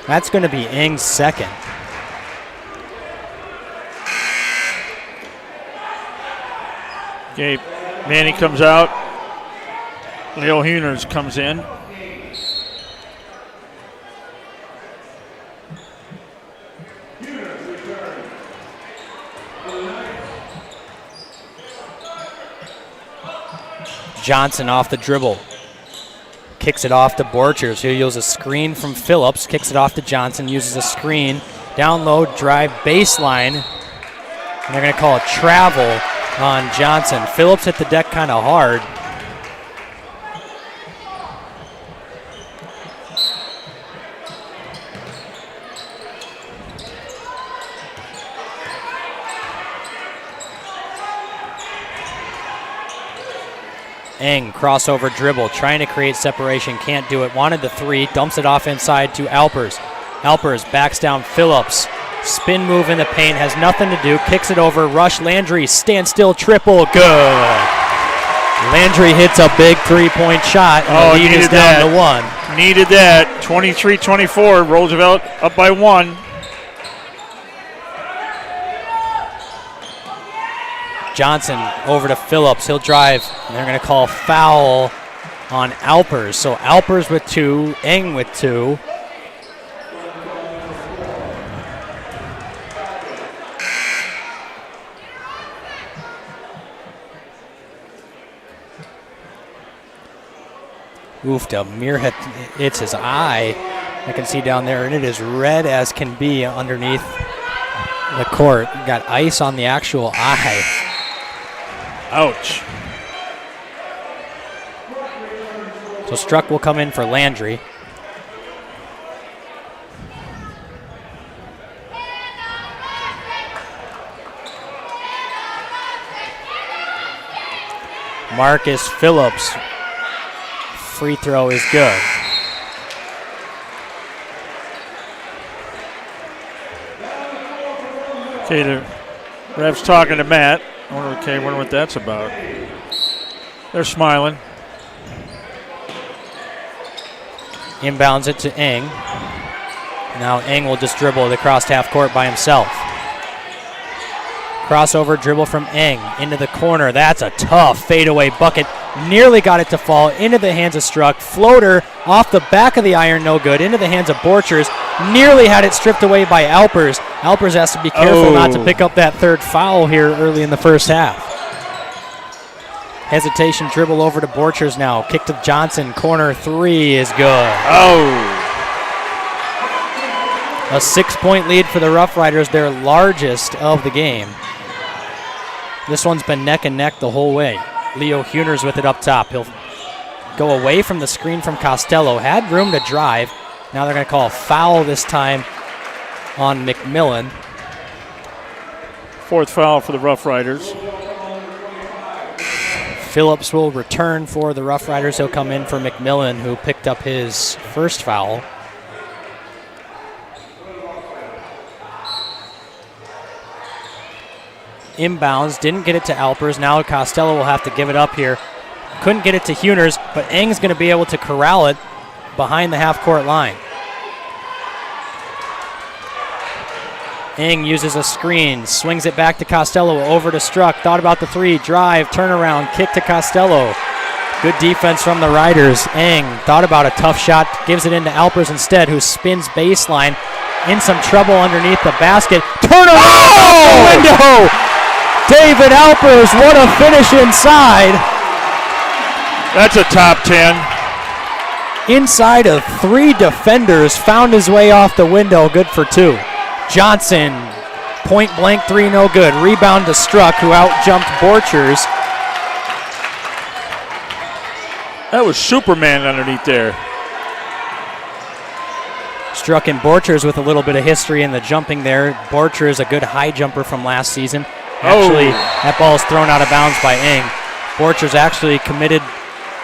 That's going to be Eng's second. Okay, Manning comes out. Leo Huners comes in. Johnson off the dribble. Kicks it off to Borchers. He'll use a screen from Phillips. Kicks it off to Johnson. Uses a screen. Down low, drive baseline. And they're going to call a travel on Johnson. Phillips hit the deck kind of hard. Eng, crossover dribble, trying to create separation, can't do it. Wanted the three, dumps it off inside to Alpers. Alpers backs down Phillips. Spin move in the paint, has nothing to do, kicks it over. Rush Landry, standstill triple, good. Landry hits a big three-point shot, and the lead is down to 1. Needed that. 23-24, Roosevelt up by 1. Johnson over to Phillips. He'll drive, and they're going to call foul on Alpers. So Alpers with 2, Eng with 2. Oofta, Muirhead hits his eye. I can see down there, and it is red as can be underneath the court. Got ice on the actual eye. Ouch. So Struck will come in for Landry. Marcus Phillips. Free throw is good. Okay, the ref's talking to Matt. I wonder what that's about. They're smiling. Inbounds it to Eng. Now Eng will just dribble it across half court by himself. Crossover dribble from Eng into the corner. That's a tough fadeaway bucket. Nearly got it to fall into the hands of Struck. Floater off the back of the iron, no good. Into the hands of Borchers. Nearly had it stripped away by Alpers. Alpers has to be careful not to pick up that third foul here early in the first half. Hesitation dribble over to Borchers now. Kick to Johnson. Corner three is good. A 6-point lead for the Rough Riders, their largest of the game. This one's been neck and neck the whole way. Leo Huners with it up top. He'll go away from the screen from Costello. Had room to drive. Now they're going to call a foul this time on McMillan. Fourth foul for the Rough Riders. Phillips will return for the Rough Riders. He'll come in for McMillan, who picked up his first foul. Inbounds, didn't get it to Alpers. Now Costello will have to give it up here. Couldn't get it to Huners, but Eng's going to be able to corral it behind the half-court line. Eng uses a screen, swings it back to Costello, over to Struck, thought about the three, drive, turnaround, kick to Costello. Good defense from the Riders. Eng thought about a tough shot, gives it into Alpers instead, who spins baseline, in some trouble underneath the basket. Turnaround out the window! David Alpers, what a finish inside. That's a top 10. Inside of three defenders, found his way off the window, good for two. Johnson, point blank three, no good. Rebound to Struck, who out-jumped Borchers. That was Superman underneath there. Struck and Borchers with a little bit of history in the jumping there. Borchers, a good high jumper from last season. Actually, that ball is thrown out of bounds by Eng. Borchers actually committed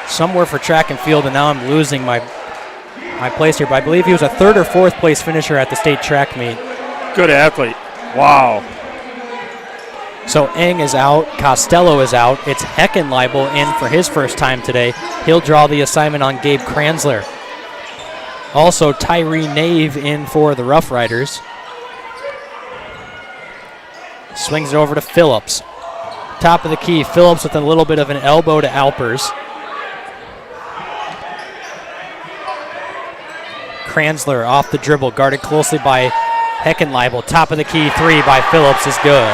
somewhere for track and field, and now I'm losing my place here. But I believe he was a third or fourth place finisher at the state track meet. Good athlete. Wow. So Eng is out. Costello is out. It's Heckenleibel in for his first time today. He'll draw the assignment on Gabe Kranzler. Also, Tyree Nave in for the Rough Riders. Swings it over to Phillips. Top of the key, Phillips with a little bit of an elbow to Alpers. Kranzler off the dribble, guarded closely by Heckenleibel. Top of the key, three by Phillips is good.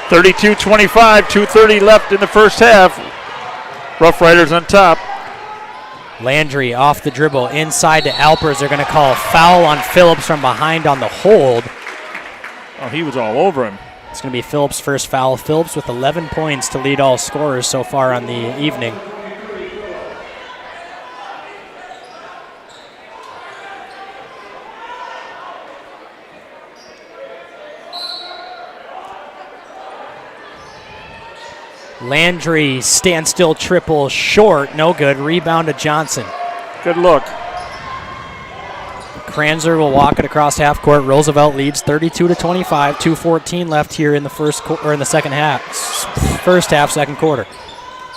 32-25, 2:30 left in the first half. Rough Riders on top. Landry off the dribble, inside to Alpers. They're going to call a foul on Phillips from behind on the hold. Oh, he was all over him. It's going to be Phillips' first foul. Phillips with 11 points to lead all scorers so far on the evening. Landry, standstill triple, short, no good. Rebound to Johnson. Good look. Kranzler will walk it across half court. Roosevelt leads 32-25. 2:14 left here in the second half. First half, second quarter.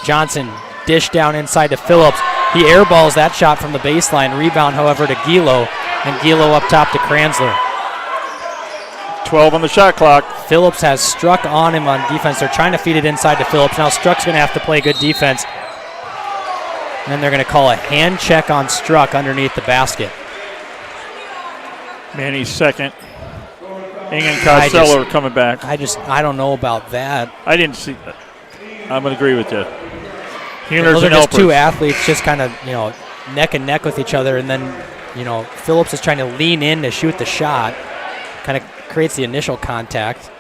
Johnson dish down inside to Phillips. He airballs that shot from the baseline. Rebound, however, to Gilo, and Gilo up top to Kranzler. 12 on the shot clock. Phillips has Struck on him on defense. They're trying to feed it inside to Phillips. Now Struck's going to have to play good defense. And then they're going to call a hand check on Struck underneath the basket. Manny's second. Eng and Costello are coming back. I don't know about that. I didn't see that. I'm going to agree with you. Those are just two athletes just kind of, neck and neck with each other. And then, Phillips is trying to lean in to shoot the shot. Kind of creates the initial contact.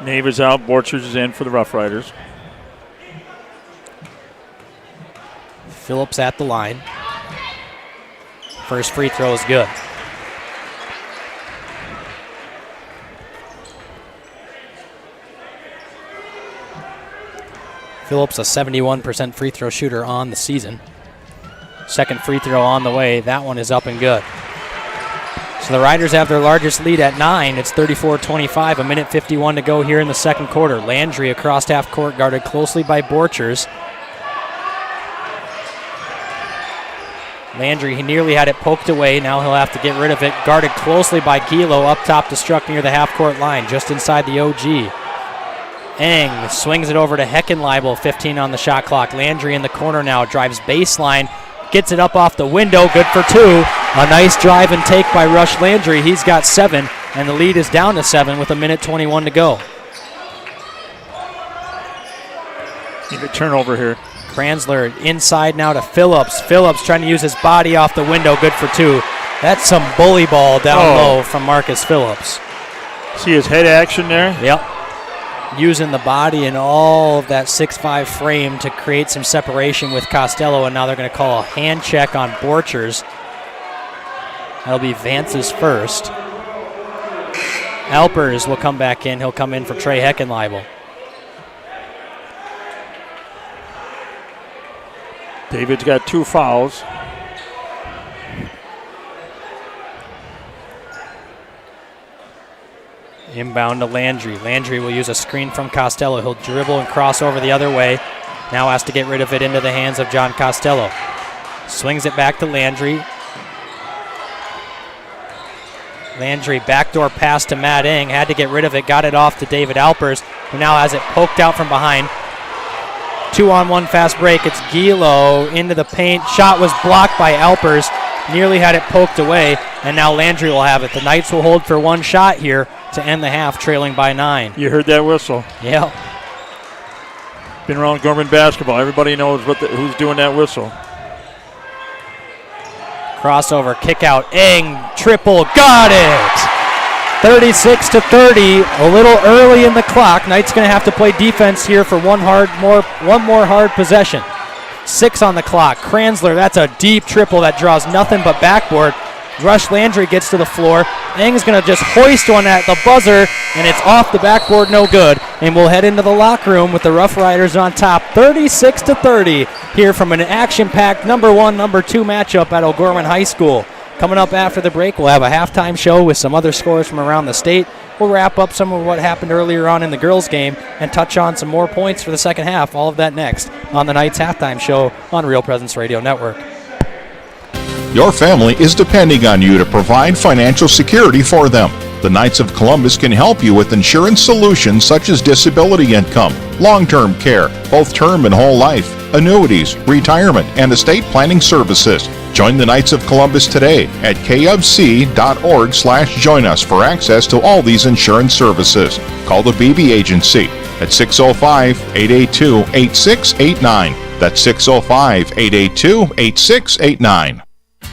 Nave is out. Borchers is in for the Rough Riders. Phillips at the line. First free throw is good. Phillips, a 71% free throw shooter on the season. Second free throw on the way. That one is up and good. So the Riders have their largest lead at 9. It's 34-25, a minute 51 to go here in the second quarter. Landry across half court, guarded closely by Borchers. Landry, he nearly had it poked away. Now he'll have to get rid of it. Guarded closely by Gilo, up top to Struck near the half-court line, just inside the OG. Eng swings it over to Heckenleibel, 15 on the shot clock. Landry in the corner now, drives baseline, gets it up off the window, good for 2. A nice drive and take by Rush Landry. He's got 7, and the lead is down to 7 with a minute 21 to go. Need a turnover here. Kranzler inside now to Phillips. Phillips trying to use his body off the window, good for 2. That's some bully ball down low from Marcus Phillips. See his head action there? Yep. Using the body and all of that 6'5 frame to create some separation with Costello, and now they're going to call a hand check on Borchers. That'll be Vance's first. Alpers will come back in. He'll come in for Trey Heckenleibel. David's got 2 fouls. Inbound to Landry. Landry will use a screen from Costello. He'll dribble and cross over the other way. Now has to get rid of it into the hands of John Costello. Swings it back to Landry. Landry, backdoor pass to Matt Eng. Had to get rid of it. Got it off to David Alpers, who now has it poked out from behind. 2-on-1 fast break. It's Gilo into the paint. Shot was blocked by Alpers. Nearly had it poked away, and now Landry will have it. The Knights will hold for one shot here to end the half, trailing by 9. You heard that whistle. Yeah. Been around Gorman basketball. Everybody knows who's doing that whistle. Crossover, kick out, Eng, triple, got it! 36-30, a little early in the clock. Knights going to have to play defense here for one more hard possession. 6 on the clock. Kranzler, that's a deep triple that draws nothing but backboard. Rush Landry gets to the floor. Eng's going to just hoist one at the buzzer, and it's off the backboard, no good. And we'll head into the locker room with the Rough Riders on top, 36-30, here from an action-packed number 1, number 2 matchup at O'Gorman High School. Coming up after the break, we'll have a halftime show with some other scores from around the state. We'll wrap up some of what happened earlier on in the girls' game and touch on some more points for the second half. All of that next on the Knights Halftime Show on Real Presence Radio Network. Your family is depending on you to provide financial security for them. The Knights of Columbus can help you with insurance solutions such as disability income, long-term care, both term and whole life, annuities, retirement, and estate planning services. Join the Knights of Columbus today at kfc.org/join us for access to all these insurance services. Call the BB Agency at 605-882-8689. That's 605-882-8689.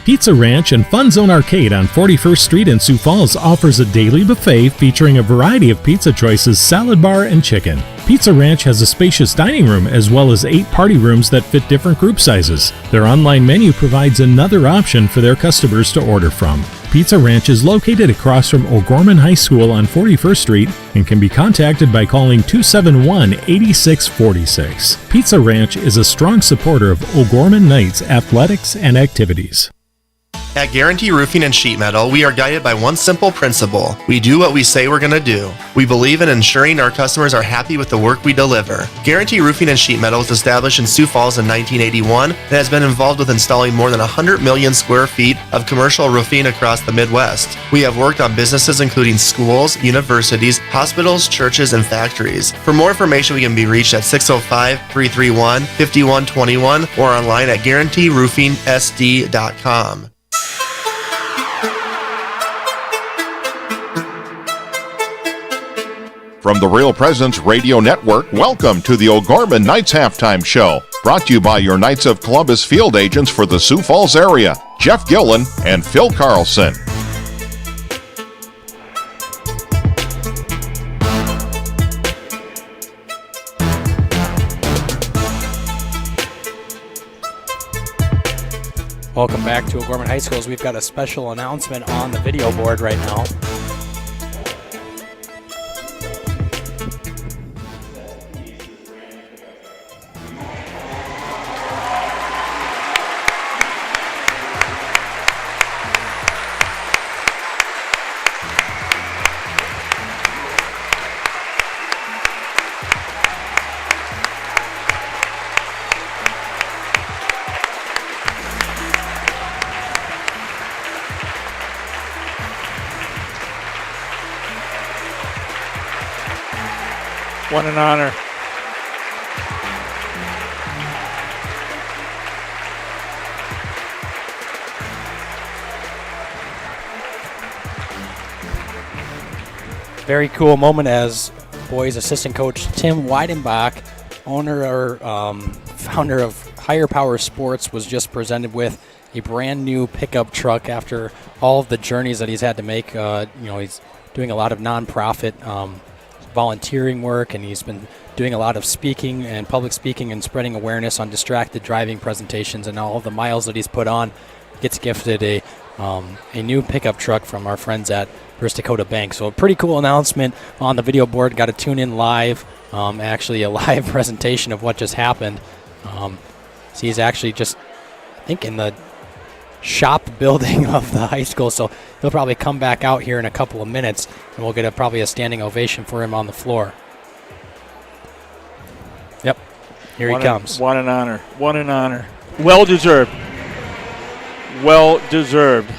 Pizza Ranch and Fun Zone Arcade on 41st Street in Sioux Falls offers a daily buffet featuring a variety of pizza choices, salad bar, and chicken. Pizza Ranch has a spacious dining room as well as 8 party rooms that fit different group sizes. Their online menu provides another option for their customers to order from. Pizza Ranch is located across from O'Gorman High School on 41st Street and can be contacted by calling 271-8646. Pizza Ranch is a strong supporter of O'Gorman Knights athletics and activities. At Guarantee Roofing and Sheet Metal, we are guided by one simple principle. We do what we say we're going to do. We believe in ensuring our customers are happy with the work we deliver. Guarantee Roofing and Sheet Metal was established in Sioux Falls in 1981 and has been involved with installing more than 100 million square feet of commercial roofing across the Midwest. We have worked on businesses including schools, universities, hospitals, churches, and factories. For more information, we can be reached at 605-331-5121 or online at guaranteeroofingsd.com. From the Real Presence Radio Network, welcome to the O'Gorman Knights Halftime Show. Brought to you by your Knights of Columbus field agents for the Sioux Falls area, Jeff Gillen and Phil Carlson. Welcome back to O'Gorman High Schools. We've got a special announcement on the video board right now. What an honor. Very cool moment as boys assistant coach Tim Weidenbach, owner or founder of Higher Power Sports, was just presented with a brand new pickup truck after all of the journeys that he's had to make. He's doing a lot of nonprofit volunteering work, and he's been doing a lot of speaking and public speaking and spreading awareness on distracted driving presentations, and all of the miles that he's put on. Gets gifted a new pickup truck from our friends at First Dakota Bank. So a pretty cool announcement on the video board. Got to tune in live, actually a live presentation of what just happened. So he's actually just, I think, in the shop building of the high school. So he'll probably come back out here in a couple of minutes, and we'll get probably a standing ovation for him on the floor. Yep, here he comes. What an honor. What an honor. Well deserved. Well deserved.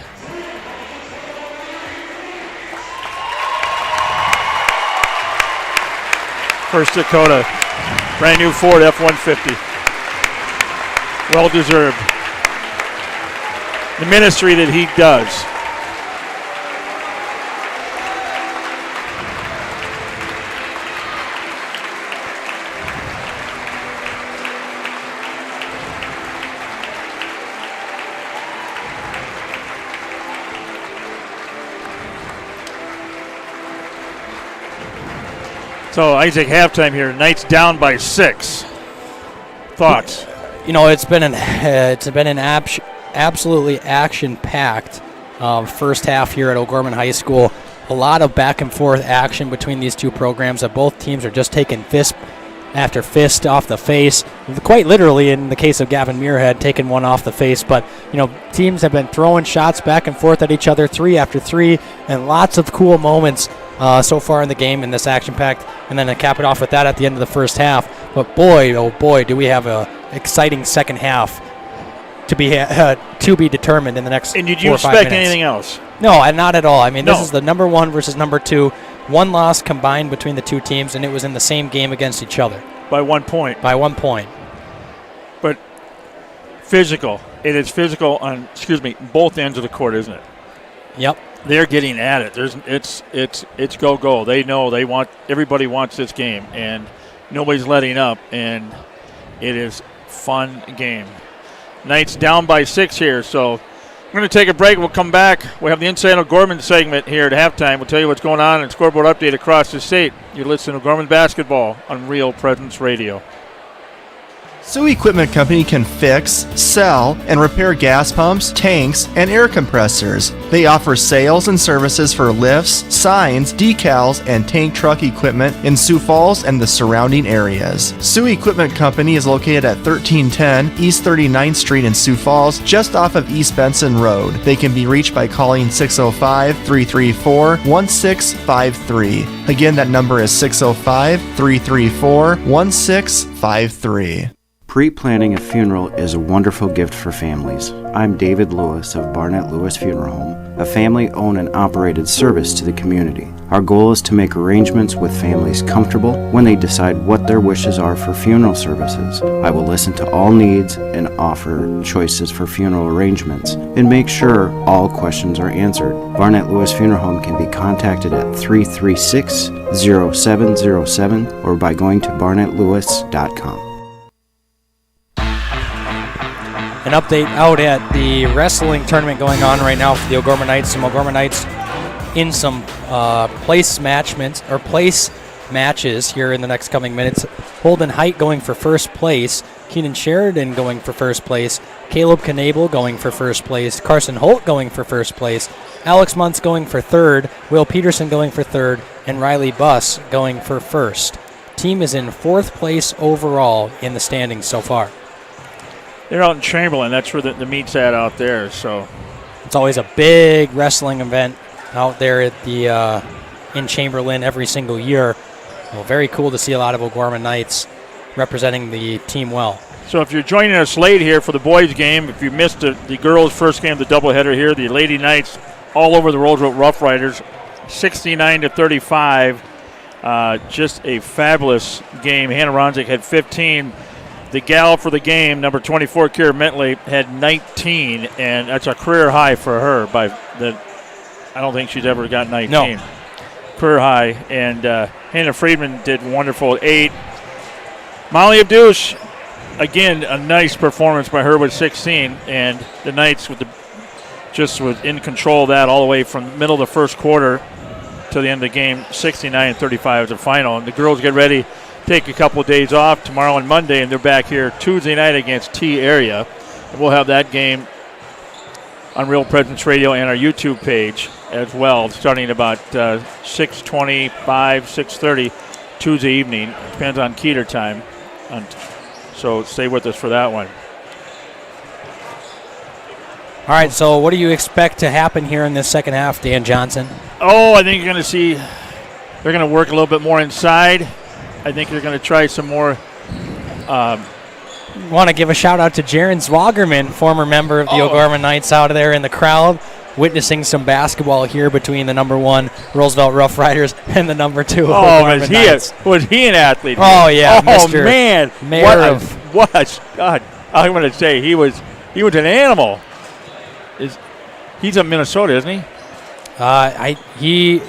First Dakota, brand new Ford F-150. Well deserved. The ministry that he does. So Isaac, halftime here. Knights down by 6. Thoughts? It's been an absolutely action-packed first half here at O'Gorman High School. A lot of back and forth action between these two programs. That both teams are just taking fist after fist off the face. Quite literally, in the case of Gavin Muirhead, taking one off the face. But teams have been throwing shots back and forth at each other, 3 after 3, and lots of cool moments so far in the game in this action-packed. And then to cap it off with that at the end of the first half. But boy, oh boy, do we have an exciting second half to be determined in the next 4 or 5 minutes. And did you expect anything else? No, not at all. I mean, This is the number 1 versus number 2. 1 loss combined between the two teams, and it was in the same game against each other. By 1 point. By 1 point. But physical. It is physical on, both ends of the court, isn't it? Yep. They're getting at it. It's go. They know everybody wants this game, and nobody's letting up, and it is fun game. Knights down by 6 here, so we're going to take a break. We'll come back. We have the Inside O'Gorman segment here at halftime. We'll tell you what's going on and scoreboard update across the state. You're listening to O'Gorman Basketball on Real Presence Radio. Sioux Equipment Company can fix, sell, and repair gas pumps, tanks, and air compressors. They offer sales and services for lifts, signs, decals, and tank truck equipment in Sioux Falls and the surrounding areas. Sioux Equipment Company is located at 1310 East 39th Street in Sioux Falls, just off of East Benson Road. They can be reached by calling 605-334-1653. Again, that number is 605-334-1653. Pre-planning a funeral is a wonderful gift for families. I'm David Lewis of Barnett Lewis Funeral Home, a family-owned and operated service to the community. Our goal is to make arrangements with families comfortable when they decide what their wishes are for funeral services. I will listen to all needs and offer choices for funeral arrangements and make sure all questions are answered. Barnett Lewis Funeral Home can be contacted at 336-0707 or by going to barnettlewis.com. An update out at the wrestling tournament going on right now for the O'Gorman Knights. Some O'Gorman Knights in some place matches here in the next coming minutes. Holden Height going for first place. Keenan Sheridan going for first place. Caleb Knabel going for first place. Carson Holt going for first place. Alex Muntz going for third. Will Peterson going for third. And Riley Buss going for first. Team is in fourth place overall in the standings so far. They're out in Chamberlain. That's where the meet's at out there. So it's always a big wrestling event out there at the in Chamberlain every single year. Well, very cool to see a lot of O'Gorman Knights representing the team well. So if you're joining us late here for the boys game, if you missed the girls' first game, the doubleheader here, the Lady Knights all over the Roosevelt Rough Riders, 69-35. Just a fabulous game. Hannah Ronzik had 15. The gal for the game, number 24, Kira Mentley, had 19, and that's a career high for her. I don't think she's ever got 19. No. Career high. And Hannah Friedman did wonderful at 8. Molly Abdouche, again, a nice performance by her with 16, and the Knights with in control of that all the way from the middle of the first quarter to the end of the game. 69-35 is the final, and the girls get ready, take a couple of days off tomorrow and Monday, and they're back here Tuesday night against T Area. And we'll have that game on Real Presence Radio and our YouTube page as well, starting at about 6:25, 6:30 Tuesday evening. Depends on Keeter time. So stay with us for that one. All right, so what do you expect to happen here in this second half, Dan Johnson? Oh, I think you're going to see they're going to work a little bit more inside. I think they're going to try some more. Want to give a shout out to Jaron Zwagerman, former member of the O'Gorman Knights, out there in the crowd, witnessing some basketball here between the number 1 Roosevelt Rough Riders and the number 2 O'Gorman Knights. Was he an athlete? Oh yeah, Mr. Man, Mayor God, I'm going to say he was an animal. He's in Minnesota, isn't he? He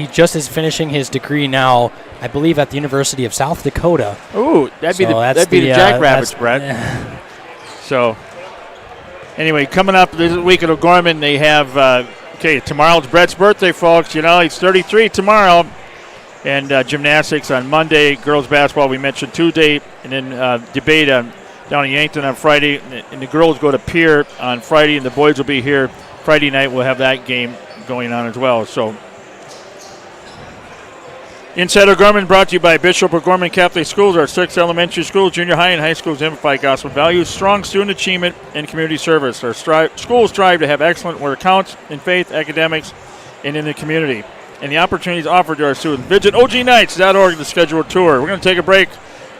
just is finishing his degree now, I believe, at the University of South Dakota. Ooh, that'd be the Jackrabbits, Brett. So, anyway, coming up this week at O'Gorman, they have, tomorrow's Brett's birthday, folks. You know, he's 33 tomorrow. And gymnastics on Monday, girls basketball we mentioned Tuesday, and then debate down in Yankton on Friday. And the girls go to Pier on Friday, and the boys will be here Friday night. We'll have that game going on as well. So, Inside O'Gorman brought to you by Bishop O'Gorman Catholic Schools. Our 6 elementary schools, junior high, and high schools amplify gospel values, strong student achievement, and community service. Our schools strive to have excellent where it counts in faith, academics, and in the community. And the opportunities offered to our students. Visit ogknights.org to schedule a tour. We're going to take a break.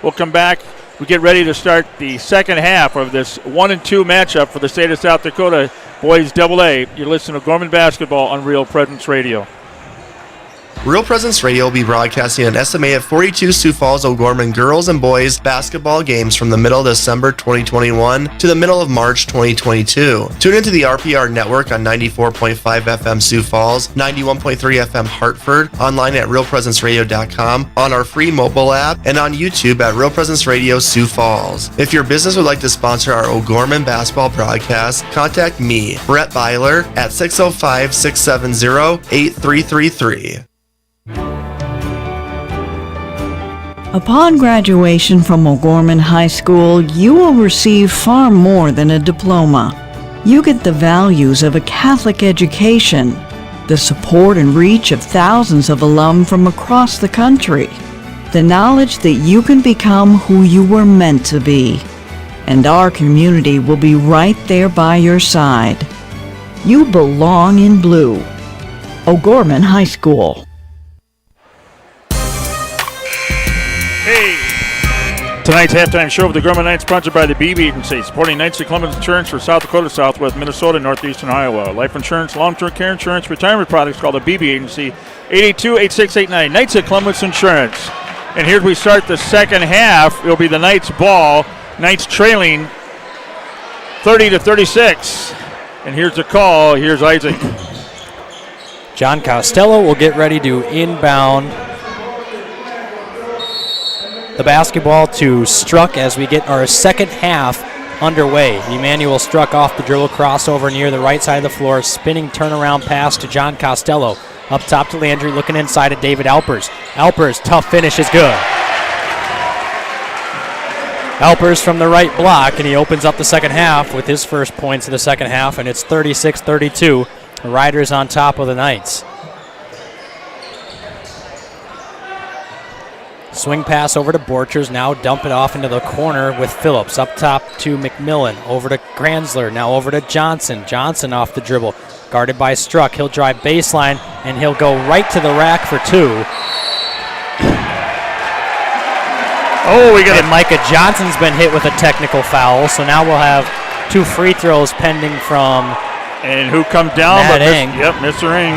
We'll come back. We get ready to start the second half of this 1-2 matchup for the state of South Dakota Boys AA. You're listening to O'Gorman Basketball on Real Presence Radio. Real Presence Radio will be broadcasting an estimated 42 Sioux Falls O'Gorman girls and boys basketball games from the middle of December 2021 to the middle of March 2022. Tune into the RPR network on 94.5 FM Sioux Falls, 91.3 FM Hartford, online at realpresenceradio.com, on our free mobile app, and on YouTube at Real Presence Radio Sioux Falls. If your business would like to sponsor our O'Gorman basketball broadcast, contact me, Brett Byler, at 605-670-8333. Upon graduation from O'Gorman High School, you will receive far more than a diploma. You get the values of a Catholic education, the support and reach of thousands of alum from across the country, the knowledge that you can become who you were meant to be, and our community will be right there by your side. You belong in blue. O'Gorman High School. Hey! Tonight's halftime show of the O'Gorman Knights sponsored by the BB Agency, supporting Knights of Columbus Insurance for South Dakota, Southwest Minnesota, Northeastern Iowa. Life insurance, long-term care insurance, retirement products called the BB Agency, 882-8689. Knights of Columbus Insurance. And here we start the second half. It'll be the Knights ball. Knights trailing 30-36. And here's the call. Here's Isaac. John Costello will get ready to inbound the basketball to Struck as we get our second half underway. Emmanuel Struck off the dribble, crossover near the right side of the floor, spinning turnaround pass to John Costello. Up top to Landry, looking inside at David Alpers. Alpers, tough finish is good. Alpers from the right block, and he opens up the second half with his first points of the second half, and it's 36-32. The Riders on top of the Knights. Swing pass over to Borchers, now dump it off into the corner with Phillips. Up top to McMillan, over to Granzler, now over to Johnson. Johnson off the dribble, guarded by Struck. He'll drive baseline, and he'll go right to the rack for two. Oh, we got it. Micah Johnson's been hit with a technical foul, so now we'll have two free throws pending from And who comes down? Matt Ing. Mr. Ing.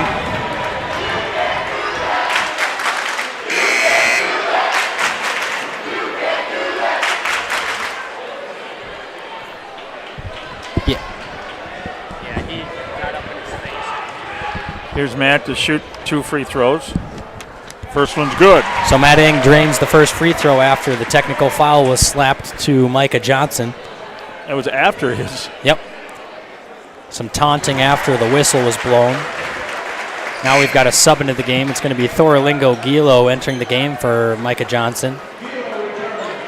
Here's Matt to shoot 2 free throws. First one's good. So Matt Ing drains the first free throw after the technical foul was slapped to Micah Johnson. That was after his. Yep. Some taunting after the whistle was blown. Now we've got a sub into the game. It's going to be Thorilingo Gilo entering the game for Micah Johnson.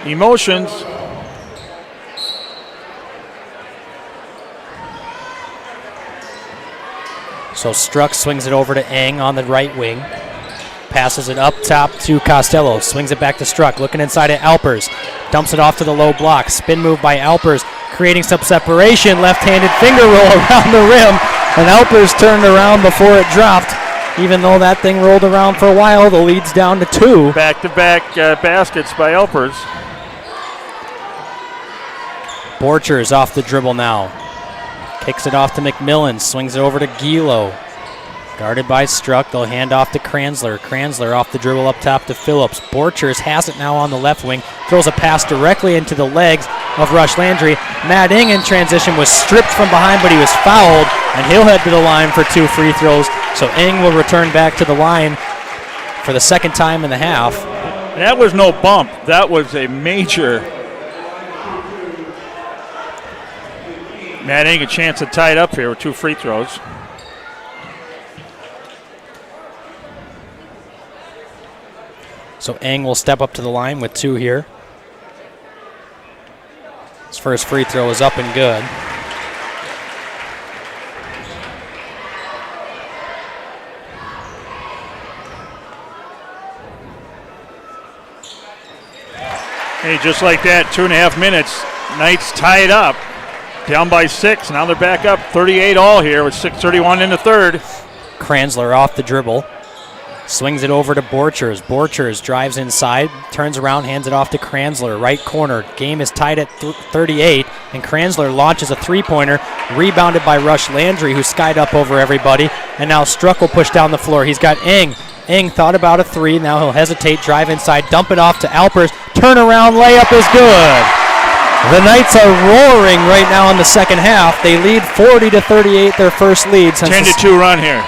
Emotions. So Struck swings it over to Eng on the right wing. Passes it up top to Costello. Swings it back to Struck. Looking inside at Alpers. Dumps it off to the low block. Spin move by Alpers. Creating some separation. Left-handed finger roll around the rim. And Alpers turned around before it dropped. Even though that thing rolled around for a while, the lead's down to 2. Back-to-back baskets by Alpers. Borchers off the dribble now. Kicks it off to McMillan. Swings it over to Gilo. Guarded by Struck. They'll hand off to Kranzler. Kranzler off the dribble up top to Phillips. Borchers has it now on the left wing. Throws a pass directly into the legs of Rush Landry. Matt Ing in transition was stripped from behind, but he was fouled, and he'll head to the line for 2 free throws. So Ing will return back to the line for the second time in the half. That was no bump. That was a major. Matt Ing a chance to tie it up here with 2 free throws. So Eng will step up to the line with 2 here. His first free throw is up and good. Hey, just like that, 2.5 minutes. Knights tie it up. Down by 6. Now they're back up 38 all here with 6:31 in the third. Kranzler off the dribble. Swings it over to Borchers. Borchers drives inside, turns around, hands it off to Kranzler. Right corner. Game is tied at 38, and Kranzler launches a three-pointer, rebounded by Rush Landry, who skied up over everybody, and now Struck will push down the floor. He's got Ing. Ing thought about a 3. Now he'll hesitate, drive inside, dump it off to Alpers. Turnaround layup is good. The Knights are roaring right now in the second half. They lead 40-38, their first lead since 10-2 run here.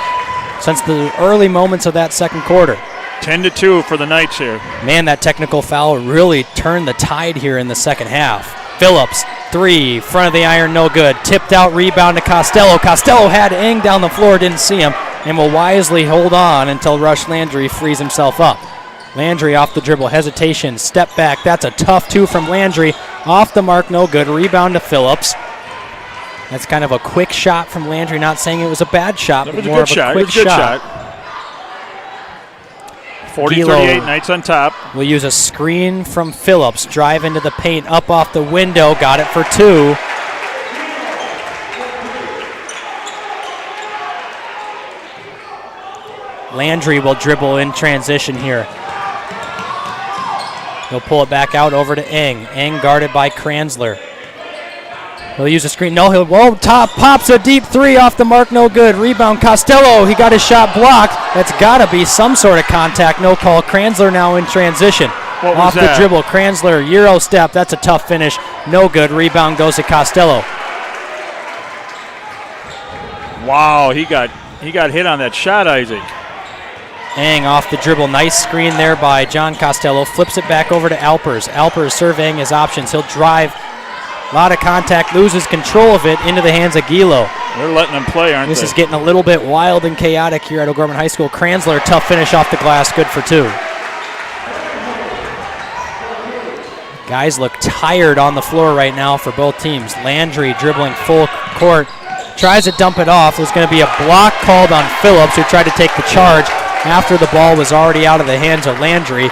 Since the early moments of that second quarter. 10-2 for the Knights here. Man, that technical foul really turned the tide here in the second half. Phillips, 3, front of the iron, no good. Tipped out, rebound to Costello. Costello had Ing down the floor, didn't see him, and will wisely hold on until Rush Landry frees himself up. Landry off the dribble, hesitation, step back. That's a tough 2 from Landry. Off the mark, no good. Rebound to Phillips. That's kind of a quick shot from Landry. Not saying it was a bad shot, but more of a quick shot. 40-38, Knights on top. Will use a screen from Phillips. Drive into the paint, up off the window. Got it for 2. Landry will dribble in transition here. He'll pull it back out over to Ing. Ing guarded by Kranzler. He'll use a screen. No, top pops a deep 3 off the mark, no good. Rebound Costello. He got his shot blocked. That's got to be some sort of contact. No call. Kranzler now in transition. Off the dribble. Kranzler, Euro step. That's a tough finish. No good. Rebound goes to Costello. Wow, he got hit on that shot, Isaac. Eng off the dribble. Nice screen there by John Costello. Flips it back over to Alpers. Alpers surveying his options. He'll drive. A lot of contact. Loses control of it into the hands of Gilo. They're letting him play, aren't they? This is getting a little bit wild and chaotic here at O'Gorman High School. Kranzler, tough finish off the glass. Good for 2. Guys look tired on the floor right now for both teams. Landry dribbling full court. Tries to dump it off. There's going to be a block called on Phillips, who tried to take the charge after the ball was already out of the hands of Landry.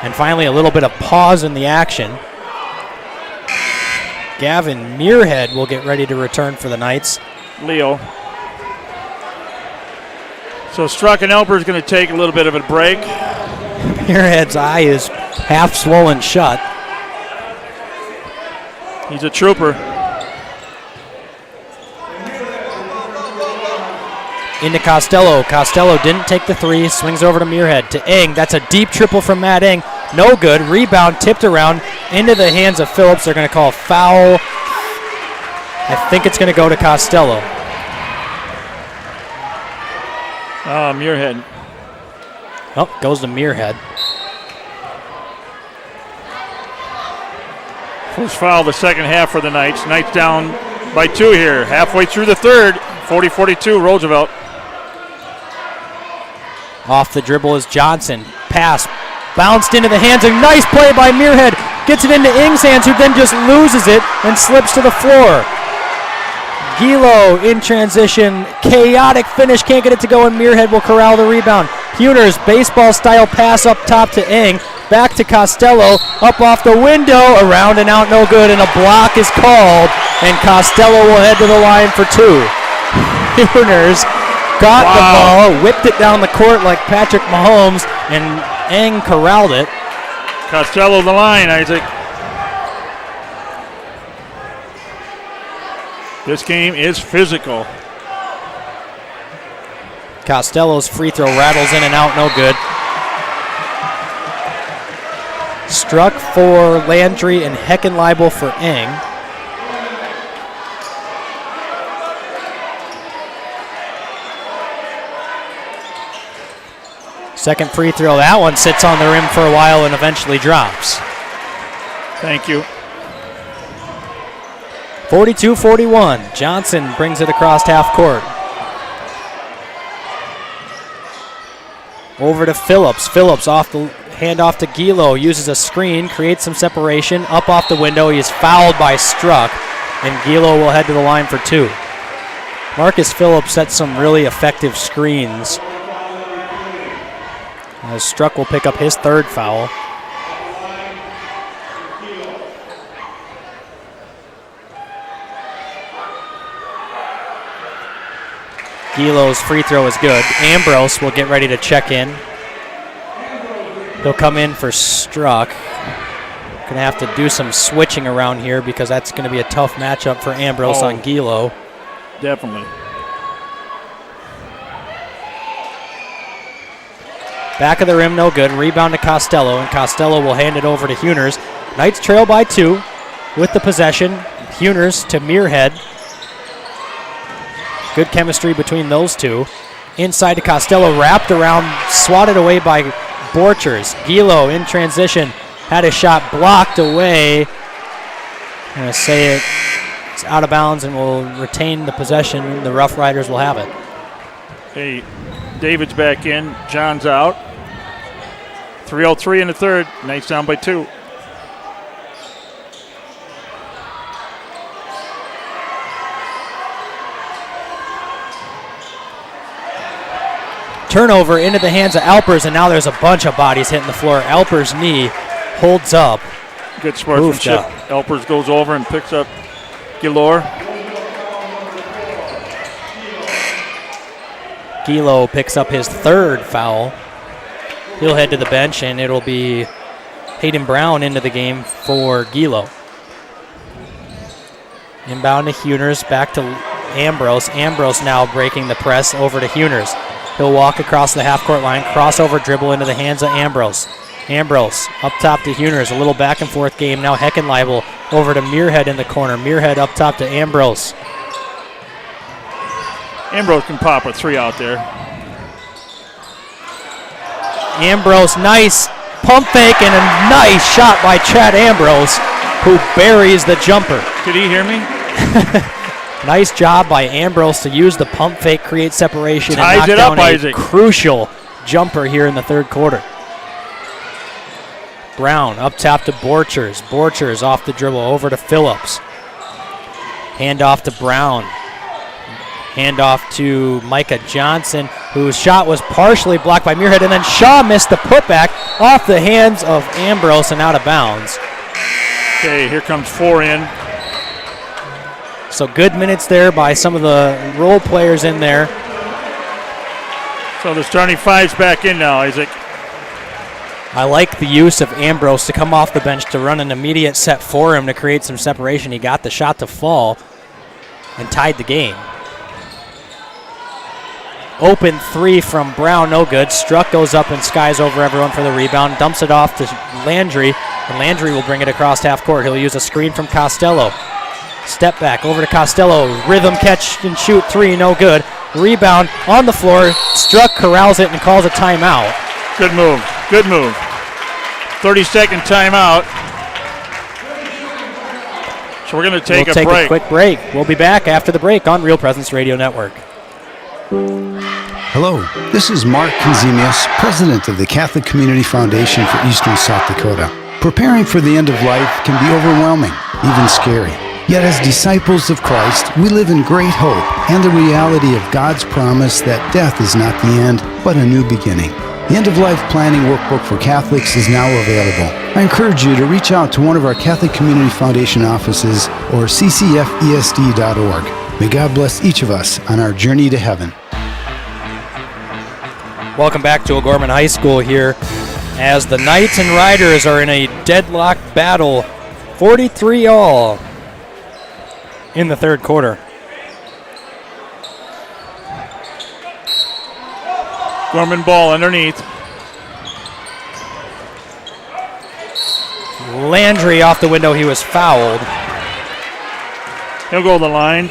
And finally, a little bit of pause in the action. Gavin Muirhead will get ready to return for the Knights. Leo. So Struck and Elper is going to take a little bit of a break. Muirhead's eye is half swollen shut. He's a trooper. Into Costello. Costello didn't take the 3. Swings over to Muirhead. To Ing. That's a deep triple from Matt Ing. No good. Rebound tipped around into the hands of Phillips. They're going to call a foul. I think it's going to go to Costello. Muirhead. Oh, goes to Muirhead. First foul of the second half for the Knights. Knights down by 2 here. Halfway through the third. 40-42, Roosevelt. Off the dribble is Johnson. Pass bounced into the hands. A nice play by Muirhead. Gets it into Ing's hands, who then just loses it and slips to the floor. Gilo in transition. Chaotic finish. Can't get it to go, and Muirhead will corral the rebound. Huners, baseball-style pass up top to Ing. Back to Costello. Up off the window. Around and out, no good, and a block is called. And Costello will head to the line for 2. Huners got the ball, whipped it down the court like Patrick Mahomes, and Eng corralled it. Costello the line, Isaac. This game is physical. Costello's free throw rattles in and out, no good. Struck for Landry and Heckenleibel for Eng. Second free throw, that one sits on the rim for a while and eventually drops. Thank you. 42-41. Johnson brings it across half court. Over to Phillips. Phillips off the handoff to Gilo. Uses a screen, creates some separation. Up off the window. He is fouled by Struck, and Gilo will head to the line for 2. Marcus Phillips sets some really effective screens. As Struck will pick up his 3rd foul. Gilo's free throw is good. Ambrose will get ready to check in. He'll come in for Struck. Going to have to do some switching around here because that's going to be a tough matchup for Ambrose on Gilo. Definitely. Back of the rim, no good. Rebound to Costello, and Costello will hand it over to Huners. Knights trail by 2 with the possession. Huners to Muirhead. Good chemistry between those two. Inside to Costello, wrapped around, swatted away by Borchers. Gilo in transition, had a shot blocked away. I'm going to say it's out of bounds and will retain the possession. The Rough Riders will have it. Hey, David's back in. John's out. 3:03 in the third. Knights down by 2. Turnover into the hands of Alpers, and now there's a bunch of bodies hitting the floor. Alpers' knee holds up. Good sportsmanship. Alpers goes over and picks up Gilor. Gilo picks up his 3rd foul. He'll head to the bench, and it'll be Hayden Brown into the game for Gilo. Inbound to Huners, back to Ambrose. Ambrose now breaking the press over to Huners. He'll walk across the half-court line, crossover dribble into the hands of Ambrose. Ambrose up top to Huners, a little back-and-forth game. Now Heckenleibel over to Muirhead in the corner. Muirhead up top to Ambrose. Ambrose can pop a 3 out there. Ambrose, nice pump fake and a nice shot by Chad Ambrose, who buries the jumper. Did he hear me? Nice job by Ambrose to use the pump fake, create separation, Ties and knock down Isaac. A crucial jumper here in the 3rd quarter. Brown up top to Borchers. Borchers off the dribble over to Phillips. Hand off to Brown. Hand off to Micah Johnson, whose shot was partially blocked by Muirhead, and then Shaw missed the putback off the hands of Ambrose and out of bounds. Okay, here comes 4 in. So good minutes there by some of the role players in there. So the starting 5's back in now, Isaac. I like the use of Ambrose to come off the bench to run an immediate set for him to create some separation. He got the shot to fall and tied the game. Open 3 from Brown, no good. Struck goes up and skies over everyone for the rebound. Dumps it off to Landry, and Landry will bring it across half court. He'll use a screen from Costello. Step back over to Costello. Rhythm catch and shoot 3, no good. Rebound on the floor. Struck, corrals it, and calls a timeout. Good move. Good move. 30-second timeout. So we're going to take a break. We'll take a quick break. We'll be back after the break on Real Presence Radio Network. Hello, this is Mark Konzemius, president of the Catholic Community Foundation for Eastern South Dakota. Preparing for the end of life can be overwhelming, even scary. Yet as disciples of Christ, we live in great hope and the reality of God's promise that death is not the end, but a new beginning. The end-of-life planning workbook for Catholics is now available. I encourage you to reach out to one of our Catholic Community Foundation offices or ccfesd.org. May God bless each of us on our journey to heaven. Welcome back to O'Gorman High School here as the Knights and Riders are in a deadlock battle, 43-all in the third quarter. Gorman ball underneath. Landry off the window. He was fouled. He'll go to the line.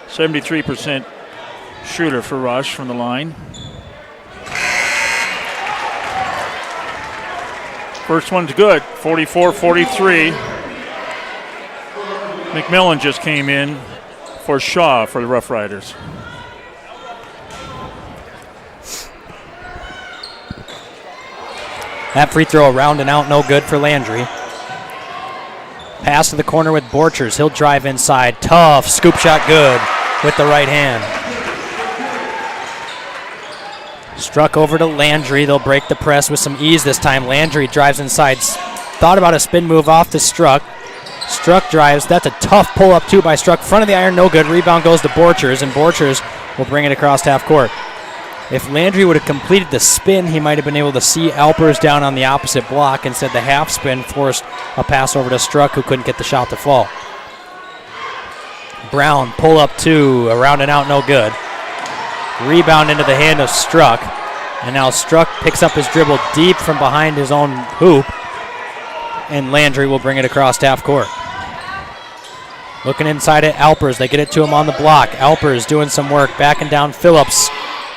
.73% shooter for Rush from the line. First one's good, 44-43. McMillan just came in for Shaw for the Rough Riders. That free throw around and out, no good for Landry. Pass to the corner with Borchers. He'll drive inside. Tough scoop shot, good with the right hand. Struck over to Landry. They'll break the press with some ease this time. Landry drives inside. Thought about a spin move off to Struck. Struck drives. That's a tough pull-up, too, by Struck. Front of the iron, no good. Rebound goes to Borchers, and Borchers will bring it across half court. If Landry would have completed the spin, he might have been able to see Alpers down on the opposite block. Instead, the half spin forced a pass over to Struck, who couldn't get the shot to fall. Brown, pull-up two, around and out, no good. Rebound into the hand of Struck. And now Struck picks up his dribble deep from behind his own hoop. And Landry will bring it across half court. Looking inside at Alpers. They get it to him on the block. Alpers doing some work, backing down Phillips.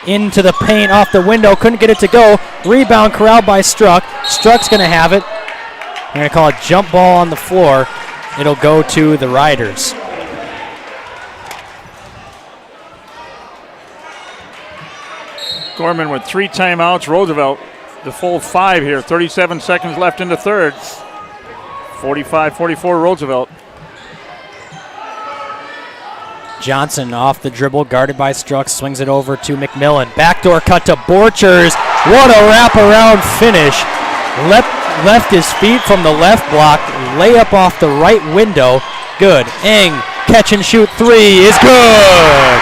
Into the paint, off the window. Couldn't get it to go. Rebound corralled by Struck. Struck's going to have it. They're going to call a jump ball on the floor. It'll go to the Riders. Gorman with 3 timeouts. Roosevelt the full 5 here. 37 seconds left in the third. 45-44 Roosevelt. Johnson off the dribble, guarded by Struck, swings it over to McMillan. Backdoor cut to Borchers. What a wraparound finish. Left his feet from the left block. Layup off the right window. Good. Eng, catch and shoot 3 is good.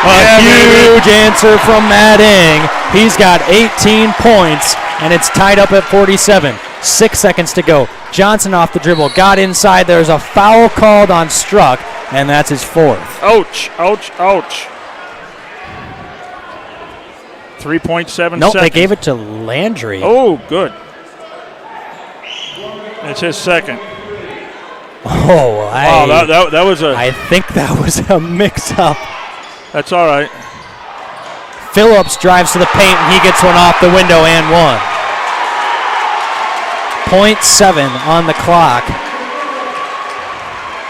A huge answer from Matt Eng. He's got 18 points, and it's tied up at 47. 6 seconds to go. Johnson off the dribble, got inside. There's a foul called on Struck, and that's his 4th. Ouch, ouch, ouch. 3.7 seconds. Nope, they gave it to Landry. Oh, good. It's his second. Oh, that was a... I think that was a mix-up. That's all right. Phillips drives to the paint, and he gets one off the window and one. 0.7 on the clock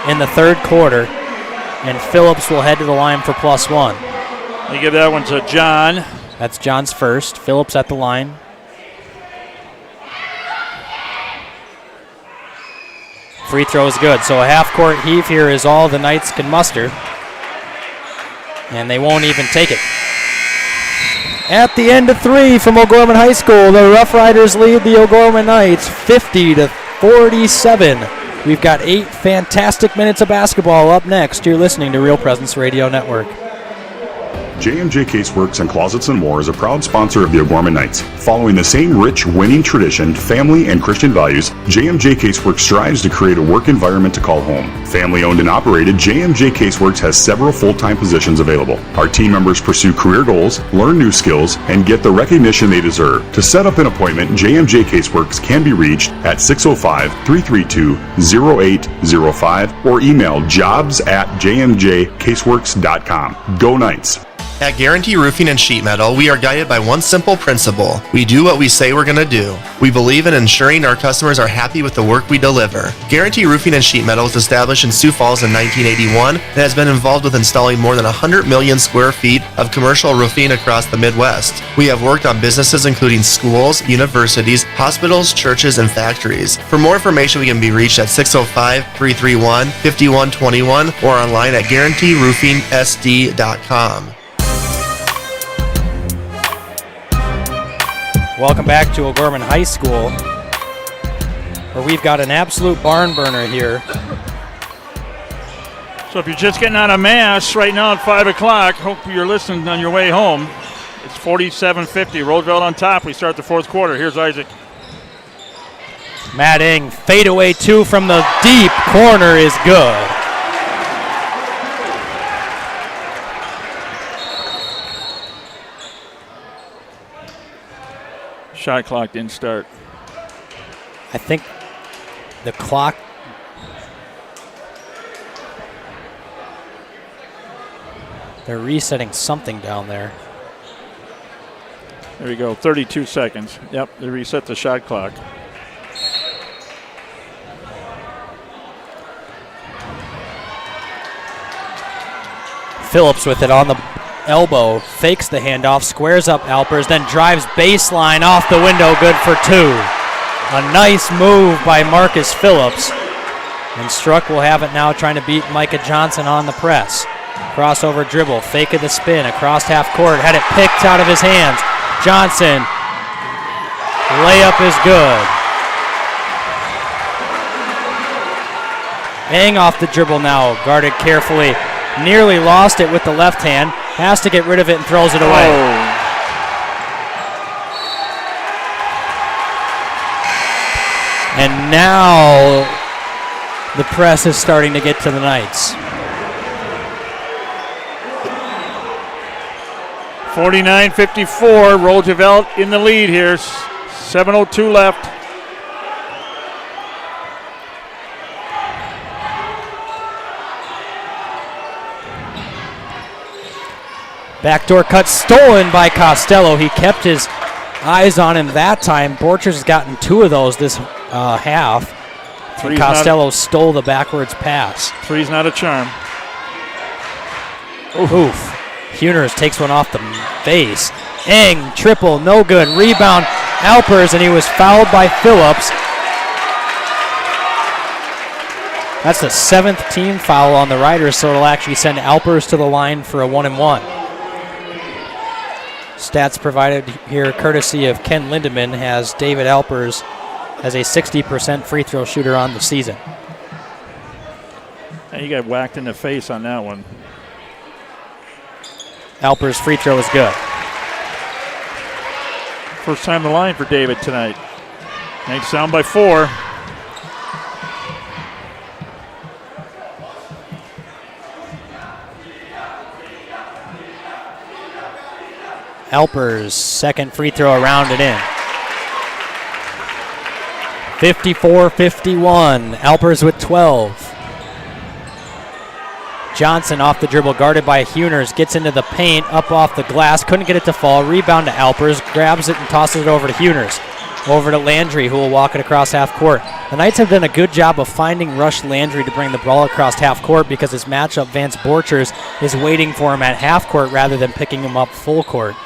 in the third quarter, and Phillips will head to the line for +1. You give that one to John. That's John's first. Phillips at the line. Free throw is good, so a half-court heave here is all the Knights can muster. And they won't even take it. At the end of 3 from O'Gorman High School, the Rough Riders lead the O'Gorman Knights 50-47. We've got 8 fantastic minutes of basketball up next. You're listening to Real Presence Radio Network. J&J Caseworks and Closets and More is a proud sponsor of the O'Gorman Knights. Following the same rich, winning tradition, family, and Christian values, J&J Caseworks strives to create a work environment to call home. Family owned and operated, J&J Caseworks has several full-time positions available. Our team members pursue career goals, learn new skills, and get the recognition they deserve. To set up an appointment, J&J Caseworks can be reached at 605-332-0805 or email jobs@jmjcaseworks.com. Go Knights! At Guarantee Roofing and Sheet Metal, we are guided by one simple principle. We do what we say we're going to do. We believe in ensuring our customers are happy with the work we deliver. Guarantee Roofing and Sheet Metal was established in Sioux Falls in 1981 and has been involved with installing more than 100 million square feet of commercial roofing across the Midwest. We have worked on businesses including schools, universities, hospitals, churches, and factories. For more information, we can be reached at 605-331-5121 or online at guaranteeroofingsd.com. Welcome back to O'Gorman High School, where we've got an absolute barn burner here. So if you're just getting out of Mass right now at 5 o'clock, hope you're listening on your way home. It's 47-50, Roosevelt on top. We start the fourth quarter. Here's Isaac. Matt Ing, fadeaway two from the deep corner is good. Shot clock didn't start. I think the clock. They're resetting something down there. There we go, 32 seconds. Yep, they reset the shot clock. Phillips with it on the elbow, fakes the handoff, squares up Alpers, then drives baseline off the window, good for two. A nice move by Marcus Phillips. And Struck will have it now, trying to beat Micah Johnson on the press. Crossover dribble, fake of the spin, across half court, had it picked out of his hands. Johnson, layup is good. Ing off the dribble now, guarded carefully. Nearly lost it with the left hand. Has to get rid of it and throws it away. And now the press is starting to get to the Knights. 49-54, Roosevelt in the lead here. 7:02 left. Backdoor cut stolen by Costello. He kept his eyes on him that time. Borchers has gotten two of those this half. And Costello stole the backwards pass. Three's not a charm. Oof. Huners takes one off the face. Ing, triple, no good. Rebound, Alpers, and he was fouled by Phillips. That's the 7th team foul on the Riders, so it'll actually send Alpers to the line for a 1-and-1. Stats provided here courtesy of Ken Lindemann has David Alpers as a 60% free throw shooter on the season. And you got whacked in the face on that one. Alpers' free throw is good. First time the line for David tonight. Knights down by 4. Alpers' second free throw rounded in. 54-51. Alpers with 12. Johnson off the dribble, guarded by Huners, gets into the paint, up off the glass, couldn't get it to fall. Rebound to Alpers, grabs it and tosses it over to Huners. Over to Landry, who will walk it across half court. The Knights have done a good job of finding Rush Landry to bring the ball across half court because his matchup, Vance Borchers, is waiting for him at half court rather than picking him up full court.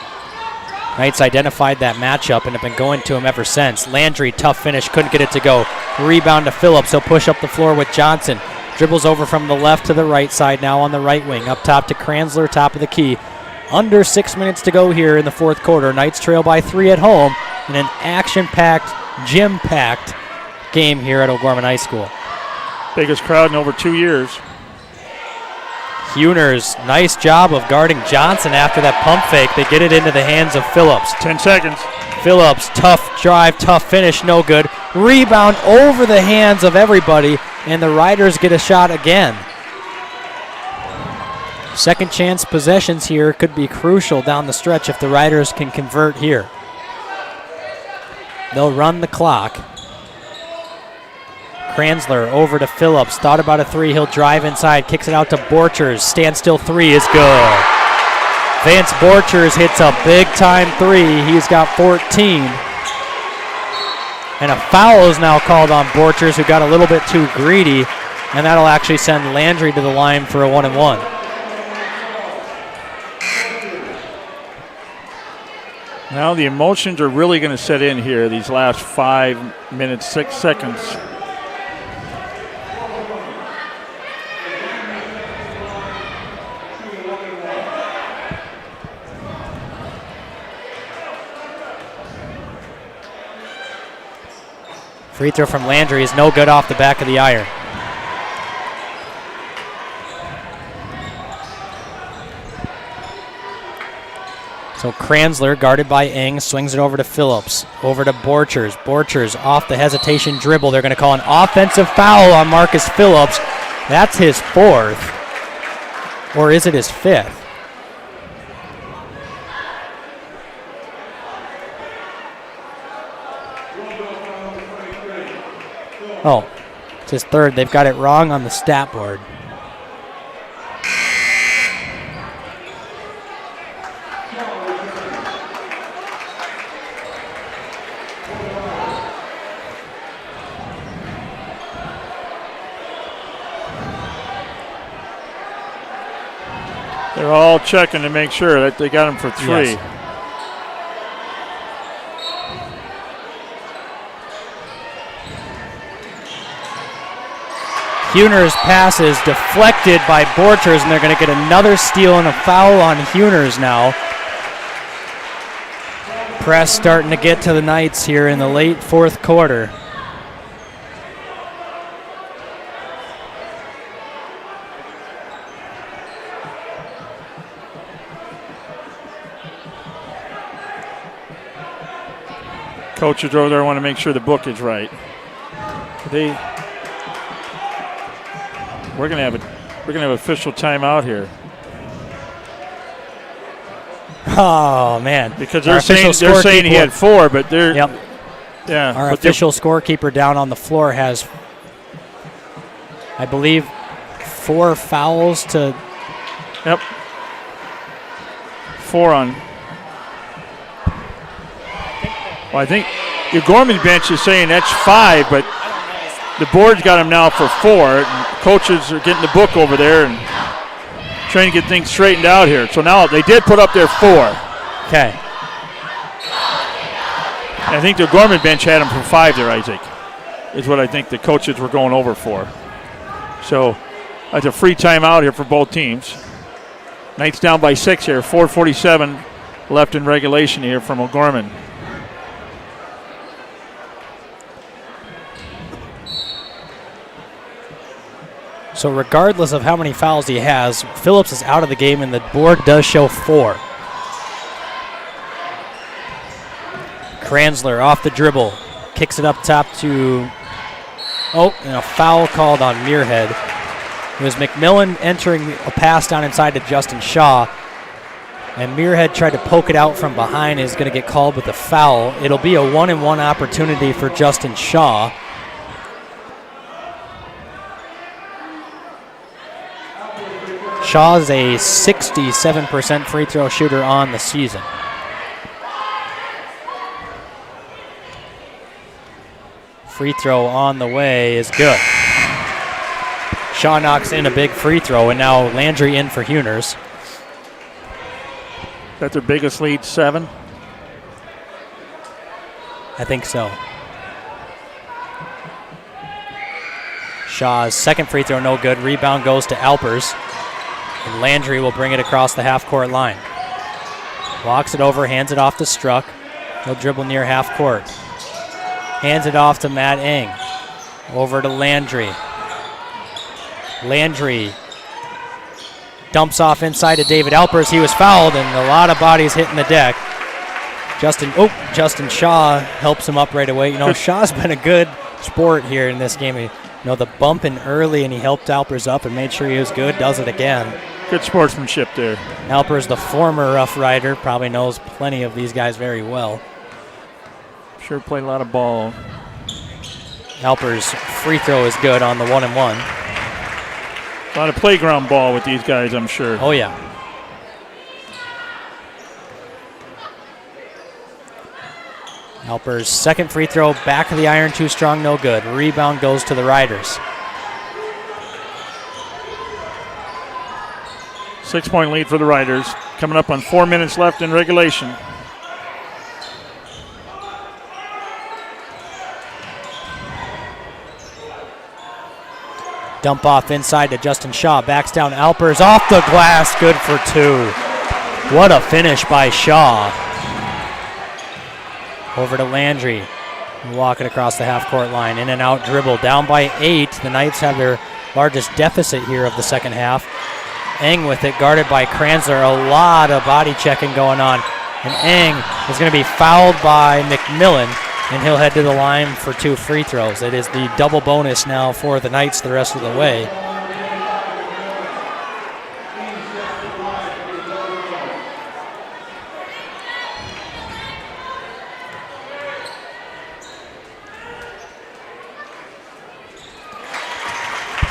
Knights identified that matchup and have been going to him ever since. Landry, tough finish, couldn't get it to go. Rebound to Phillips, he'll push up the floor with Johnson. Dribbles over from the left to the right side, now on the right wing. Up top to Kranzler, top of the key. Under 6 minutes to go here in the fourth quarter. Knights trail by 3 at home in an action-packed, gym-packed game here at O'Gorman High School. Biggest crowd in over 2 years. Huners, nice job of guarding Johnson after that pump fake. They get it into the hands of Phillips. 10 seconds. Phillips, tough drive, tough finish, no good. Rebound over the hands of everybody, and the Riders get a shot again. Second chance possessions here could be crucial down the stretch if the Riders can convert here. They'll run the clock. Kranzler over to Phillips, thought about a three, he'll drive inside, kicks it out to Borchers, standstill three is good. Vance Borchers hits a big time three, he's got 14. And a foul is now called on Borchers, who got a little bit too greedy, and that'll actually send Landry to the line for a 1-and-1. Now the emotions are really going to set in here these last 5 minutes, 6 seconds. Free throw from Landry is no good off the back of the iron. So Kranzler, guarded by Eng, swings it over to Phillips, over to Borchers. Borchers off the hesitation dribble. They're going to call an offensive foul on Marcus Phillips. That's his fourth. Or is it his fifth? Oh, it's his third. They've got it wrong on the stat board. They're all checking to make sure that they got him for three. Yes. Huners passes deflected by Borchers, and they're going to get another steal and a foul on Huners now. Press starting to get to the Knights here in the late fourth quarter. Coaches over there want to make sure the book is right. We're gonna have official timeout here. Oh man! Because they're saying he had four, but they're yeah. Our official scorekeeper down on the floor has, I believe, 4 fouls to. Yep. 4 on. Well, I think your Gorman bench is saying that's 5, but the board's got him now for 4. And coaches are getting the book over there and trying to get things straightened out here. So now they did put up their 4. Okay. I think the Gorman bench had him for 5 there, Isaac, is what I think the coaches were going over for. So that's a free timeout here for both teams. Knights down by 6 here, 4:47 left in regulation here from O'Gorman. So regardless of how many fouls he has, Phillips is out of the game, and the board does show 4. Kranzler off the dribble, kicks it up top to, and a foul called on Muirhead. It was McMillan entering a pass down inside to Justin Shaw, and Muirhead tried to poke it out from behind, is going to get called with a foul. It'll be a 1-and-1 opportunity for Justin Shaw. Shaw's a 67% free throw shooter on the season. Free throw on the way is good. Shaw knocks in a big free throw, and now Landry in for Huners. That's their biggest lead, 7? I think so. Shaw's second free throw no good. Rebound goes to Alpers. And Landry will bring it across the half-court line. Walks it over, hands it off to Struck. He'll dribble near half court. Hands it off to Matt Eng. Over to Landry. Landry Dumps off inside to David Alpers. He was fouled, and a lot of bodies hitting the deck. Justin Shaw helps him up right away. You know, Shaw's been a good sport here in this game. You know, the bumping early, and he helped Alpers up and made sure he was good. Does it again. Good sportsmanship there. Alpers, the former Rough Rider, probably knows plenty of these guys very well. Sure played a lot of ball. Alpers' free throw is good on the 1-and-1. A lot of playground ball with these guys, I'm sure. Oh, yeah. Alpers' second free throw, back of the iron, too strong, no good. Rebound goes to the Riders. 6-point lead for the Riders. Coming up on 4 minutes left in regulation. Dump off inside to Justin Shaw. Backs down Alpers off the glass. Good for 2. What a finish by Shaw. Over to Landry. Walking across the half-court line. In and out dribble. Down by 8. The Knights have their largest deficit here of the second half. Eng with it, guarded by Kranzler. A lot of body checking going on. And Eng is going to be fouled by McMillan, and he'll head to the line for 2 free throws. It is the double bonus now for the Knights the rest of the way.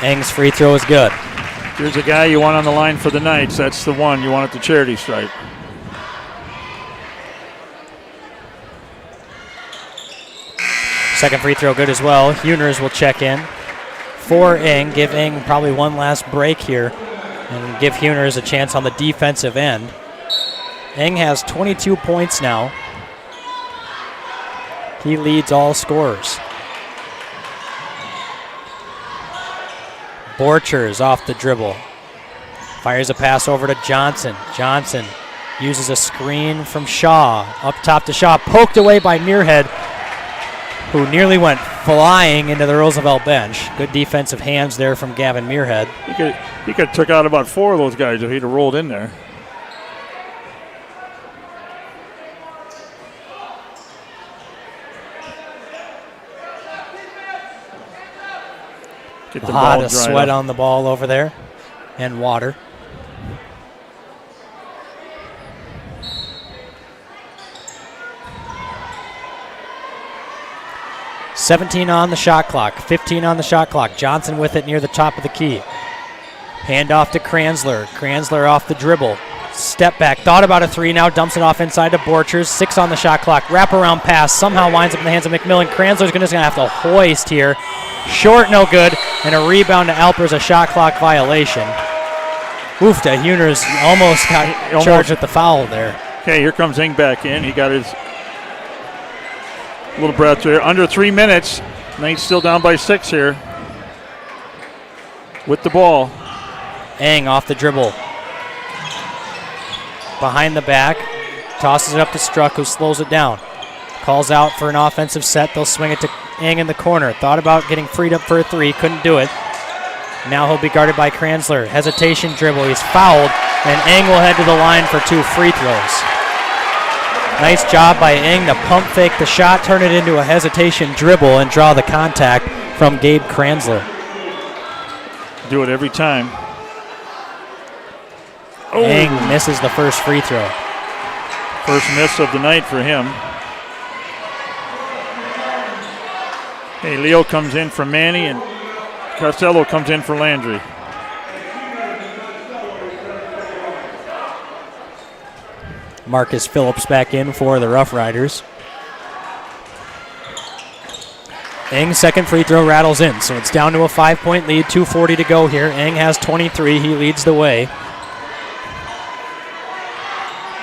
Eng's free throw is good. Here's a guy you want on the line for the Knights. That's the one you want at the charity stripe. Second free throw good as well. Huners will check in for Eng. Give Eng probably one last break here and give Huners a chance on the defensive end. Eng has 22 points now. He leads all scorers. Borchers off the dribble. Fires a pass over to Johnson. Johnson uses a screen from Shaw. Up top to Shaw. Poked away by Muirhead, who nearly went flying into the Roosevelt bench. Good defensive hands there from Gavin Muirhead. He could have took out about 4 of those guys if he'd have rolled in there. Get a lot of sweat up on the ball over there and water. $17 on the shot clock, 15 on the shot clock. Johnson with it near the top of the key. Hand off to Kranzler. Kranzler off the dribble. Step back, thought about a 3, now dumps it off inside to Borchers. 6 on the shot clock, wraparound pass, somehow winds up in the hands of McMillan. Kranzler's going to have to hoist here. Short, no good, and a rebound to Alpers, a shot clock violation. Oof, Huners almost got charged with the foul there. Okay, here comes Eng back in. He got his little breath there. Under 3 minutes. Knights still down by 6 here. With the ball. Eng off the dribble. Behind the back. Tosses it up to Struck, who slows it down. Calls out for an offensive set. They'll swing it to Eng in the corner. Thought about getting freed up for a 3. Couldn't do it. Now he'll be guarded by Kranzler. Hesitation dribble. He's fouled. And Eng will head to the line for 2 free throws. Nice job by Eng to pump fake the shot, turn it into a hesitation dribble, and draw the contact from Gabe Kranzler. Do it every time. Eng misses the first free throw. First miss of the night for him. Hey, Leo comes in for Manny, and Costello comes in for Landry. Marcus Phillips back in for the Rough Riders. Eng's second free throw rattles in, so it's down to a 5-point lead, 2:40 to go here. Eng has 23, he leads the way.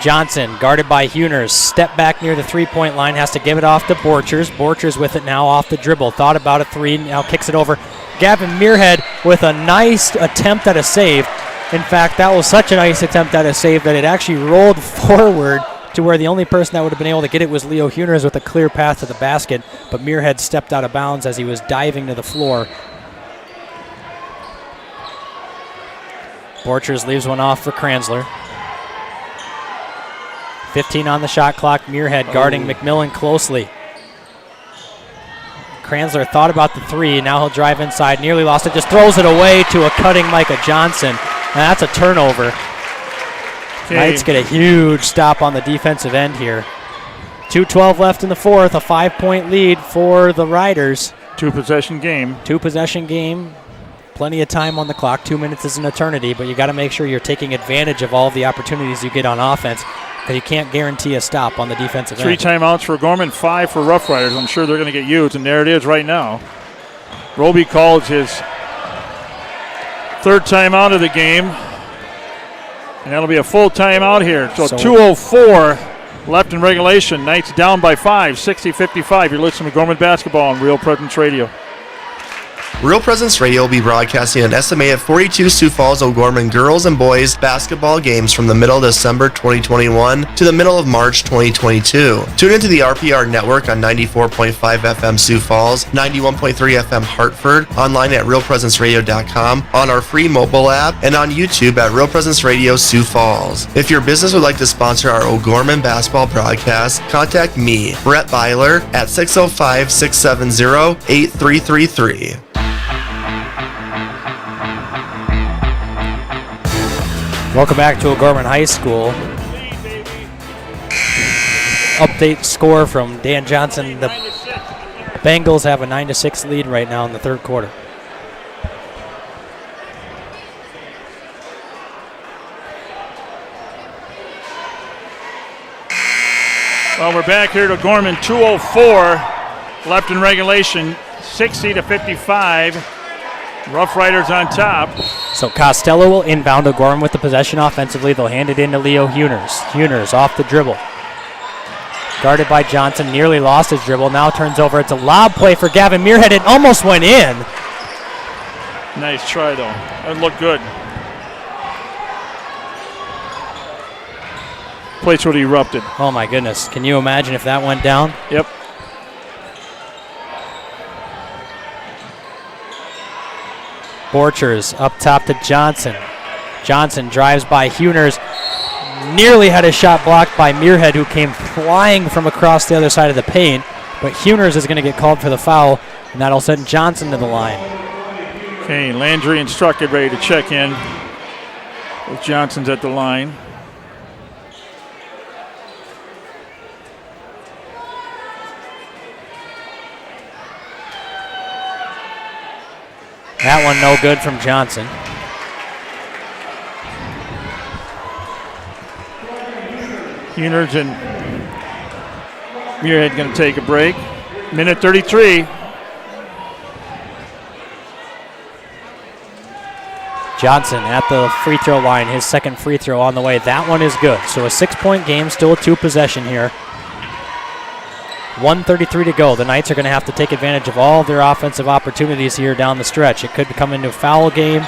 Johnson, guarded by Huners, step back near the 3-point line, has to give it off to Borchers. Borchers with it now off the dribble, thought about a 3, now kicks it over. Gavin Muirhead with a nice attempt at a save. In fact, that was such a nice attempt at a save that it actually rolled forward to where the only person that would have been able to get it was Leo Huners with a clear path to the basket, but Muirhead stepped out of bounds as he was diving to the floor. Borchers leaves one off for Kranzler. 15 on the shot clock. Muirhead guarding McMillan closely. Kranzler thought about the three. Now he'll drive inside. Nearly lost it. Just throws it away to a cutting Micah Johnson. And that's a turnover. Knights get a huge stop on the defensive end here. 2:12 left in the fourth. A 5-point lead for the Riders. Two-possession game. Two-possession game. Plenty of time on the clock. 2 minutes is an eternity, but you got to make sure you're taking advantage of all of the opportunities you get on offense, because you can't guarantee a stop on the defensive end. 3 timeouts for Gorman, 5 for Rough Riders. I'm sure they're going to get used, and there it is right now. Roby calls his third timeout of the game, and that'll be a full timeout here. So 2:04 left in regulation. Knights down by 5, 60-55. You're listening to Gorman Basketball on Real Presence Radio. Real Presence Radio will be broadcasting an estimated 42 Sioux Falls O'Gorman girls and boys basketball games from the middle of December 2021 to the middle of March 2022. Tune into the RPR network on 94.5 FM Sioux Falls, 91.3 FM Hartford, online at realpresenceradio.com, on our free mobile app, and on YouTube at Real Presence Radio Sioux Falls. If your business would like to sponsor our O'Gorman basketball broadcast, contact me, Brett Byler, at 605-670-8333. Welcome back to O'Gorman High School. Update score from Dan Johnson. The Bengals have a 9-6 lead right now in the third quarter. Well, we're back here to Gorman. 2:04 left in regulation. 60-55. Rough Riders on top. So Costello will inbound O'Gorman with the possession offensively. They'll hand it in to Leo Huners. Huners off the dribble. Guarded by Johnson. Nearly lost his dribble. Now turns over. It's a lob play for Gavin Muirhead. It almost went in. Nice try, though. That looked good. Place would have erupted. Oh, my goodness. Can you imagine if that went down? Yep. Borchers up top to Johnson. Johnson drives by Huners. Nearly had a shot blocked by Muirhead, who came flying from across the other side of the paint. But Huners is going to get called for the foul, and that'll send Johnson to the line. Okay, Landry and Struck get ready to check in. With Johnson's at the line. That one no good from Johnson. Huners and Muirhead going to take a break. Minute 33. Johnson at the free throw line, his second free throw on the way. That one is good. So a 6-point game, still a 2-possession here. 1:33 to go. The Knights are going to have to take advantage of all of their offensive opportunities here down the stretch. It could come into a foul game.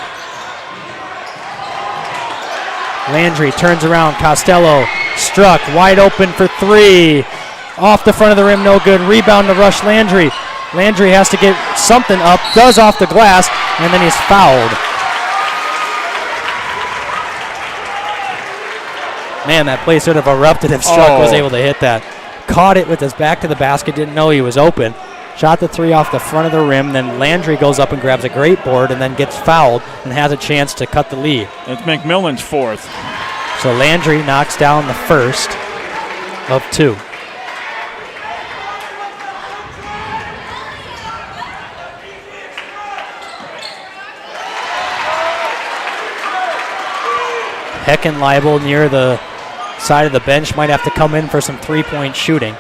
Landry turns around. Costello struck wide open for three. Off the front of the rim, no good. Rebound to Rush Landry. Landry has to get something up, does off the glass, and then he's fouled. Man, that play sort of erupted if Struck was able to hit that. Caught it with his back to the basket, didn't know he was open. Shot the three off the front of the rim, then Landry goes up and grabs a great board and then gets fouled and has a chance to cut the lead. It's McMillan's fourth. So Landry knocks down the first of two. Heckenleibel near the side of the bench might have to come in for some three-point shooting.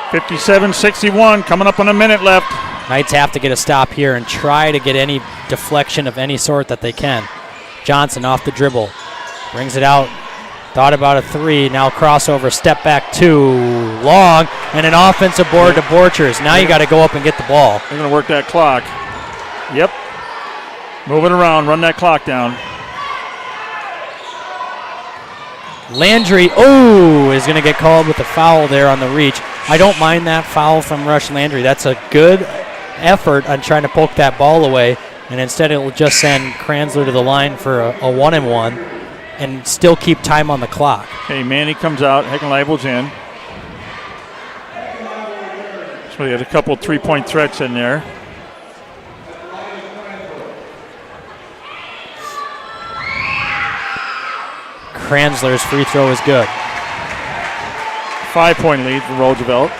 57-61, coming up on a minute left. Knights have to get a stop here and try to get any deflection of any sort that they can. Johnson off the dribble, brings it out, thought about a three, now crossover, step back two, long, and an offensive board to Borchers. Now you got to go up and get the ball. They're going to work that clock. Yep. Move it around, run that clock down. Landry, is going to get called with a foul there on the reach. I don't mind that foul from Rush Landry. That's a good effort on trying to poke that ball away, and instead it will just send Kranzler to the line for a 1-and-1 and still keep time on the clock. Okay, Manny comes out, Heckenleibel's in. So he had a couple 3-point threats in there. Kranzler's free throw is good. 5-point lead for Roosevelt.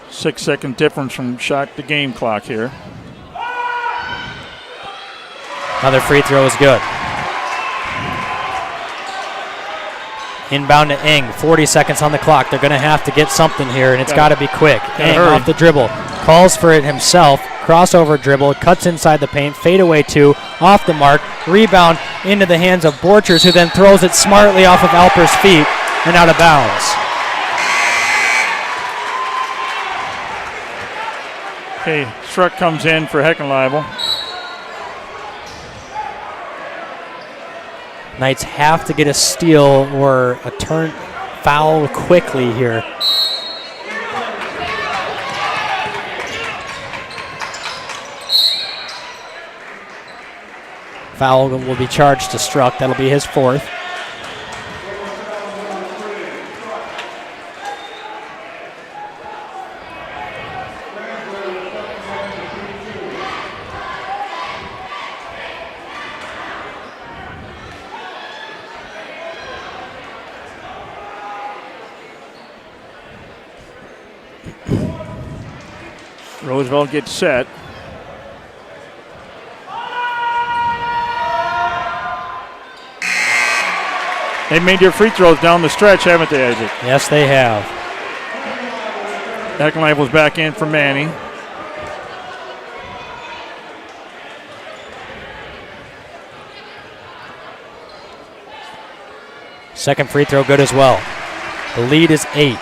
Six-second difference from shot to game clock here. Another free throw is good. Inbound to Eng, 40 seconds on the clock. They're going to have to get something here, and it's got to be quick. Eng off the dribble, calls for it himself, crossover dribble, cuts inside the paint, fadeaway 2, off the mark, rebound into the hands of Borchers, who then throws it smartly off of Alper's feet and out of bounds. Okay, Struck comes in for Heckenleibel. Knights have to get a steal or a turn foul quickly here. Foul will be charged to Struck. That'll be his 4th. Roosevelt gets set. They've made their free throws down the stretch, haven't they, Isaac? Yes, they have. Heckenleibel's back in for Manny. Second free throw good as well. The lead is 8.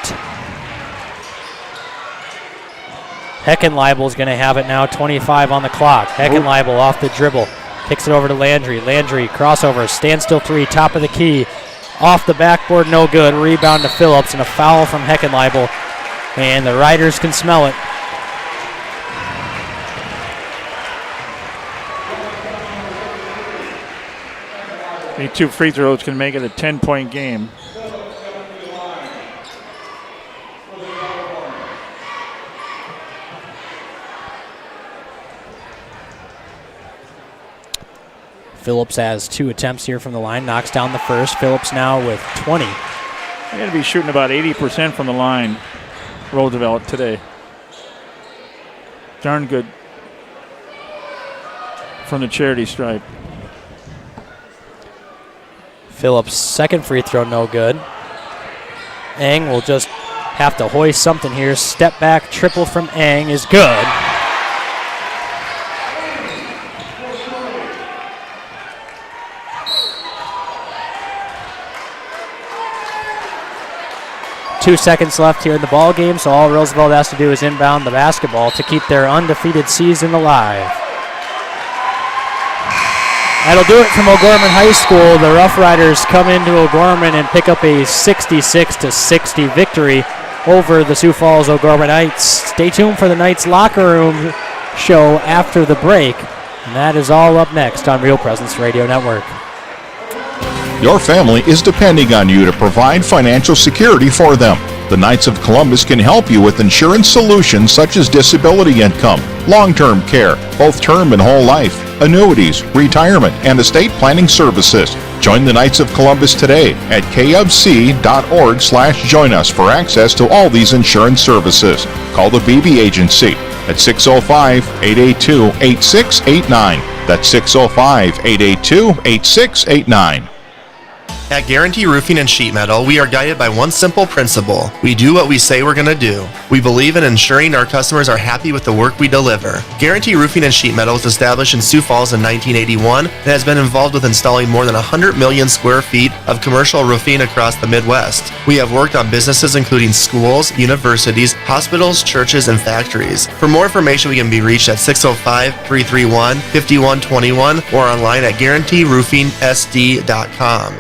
Heckenleibel's going to have it now, 25 on the clock. Heckenleibel off the dribble, kicks it over to Landry. Landry, crossover, standstill 3, top of the key. Off the backboard, no good. Rebound to Phillips, and a foul from Heckenleibel. And the Riders can smell it. These 2 free throws can make it a 10-point game. Phillips has 2 attempts here from the line, knocks down the first. Phillips now with 20. They're going to be shooting about 80% from the line, Roosevelt, today. Darn good from the charity stripe. Phillips' second free throw, no good. Eng will just have to hoist something here. Step back triple from Eng is good. Two seconds left here in the ball game, so all Roosevelt has to do is inbound the basketball to keep their undefeated season alive. That'll do it from O'Gorman High School. The Rough Riders come into O'Gorman and pick up a 66-60 victory over the Sioux Falls O'Gorman Knights. Stay tuned for the Knights locker room show after the break, and that is all up next on Real Presence Radio Network. Your family is depending on you to provide financial security for them. The Knights of Columbus can help you with insurance solutions such as disability income, long-term care, both term and whole life, annuities, retirement, and estate planning services. Join the Knights of Columbus today at kfc.org/join us for access to all these insurance services. Call the BB Agency at 605-882-8689. That's 605-882-8689. At Guarantee Roofing and Sheet Metal, we are guided by one simple principle. We do what we say we're going to do. We believe in ensuring our customers are happy with the work we deliver. Guarantee Roofing and Sheet Metal was established in Sioux Falls in 1981 and has been involved with installing more than 100 million square feet of commercial roofing across the Midwest. We have worked on businesses including schools, universities, hospitals, churches, and factories. For more information, we can be reached at 605-331-5121 or online at guaranteeroofingsd.com.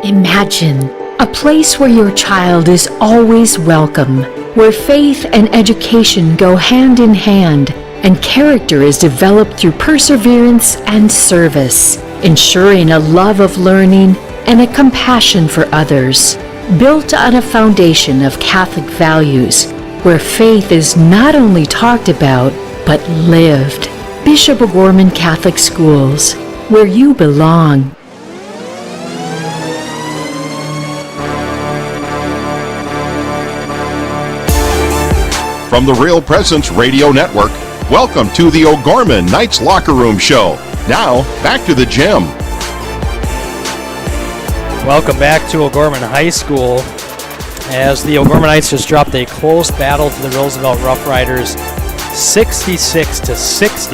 Imagine A place where your child is always welcome, where faith and education go hand in hand, and character is developed through perseverance and service, ensuring a love of learning and a compassion for others. Built on a foundation of Catholic values, where faith is not only talked about, but lived. Bishop O'Gorman Catholic Schools, where you belong. From the Real Presence Radio Network, welcome to the O'Gorman Knights Locker Room Show. Now, back to the gym. Welcome back to O'Gorman High School, as the O'Gorman Knights just dropped a close battle to the Roosevelt Rough Riders, 66-60,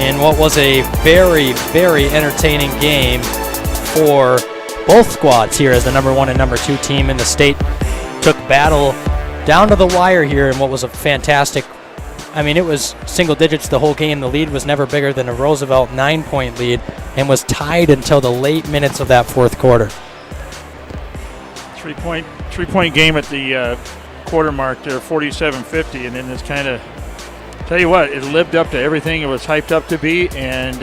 in what was a very, very entertaining game for both squads here, as the number 1 and number 2 team in the state took battle down to the wire here in what was a fantastic, it was single digits the whole game. The lead was never bigger than a Roosevelt 9-point lead and was tied until the late minutes of that fourth quarter. Three-point game at the quarter mark there, 47-50, and then this kind of, tell you what, it lived up to everything it was hyped up to be, and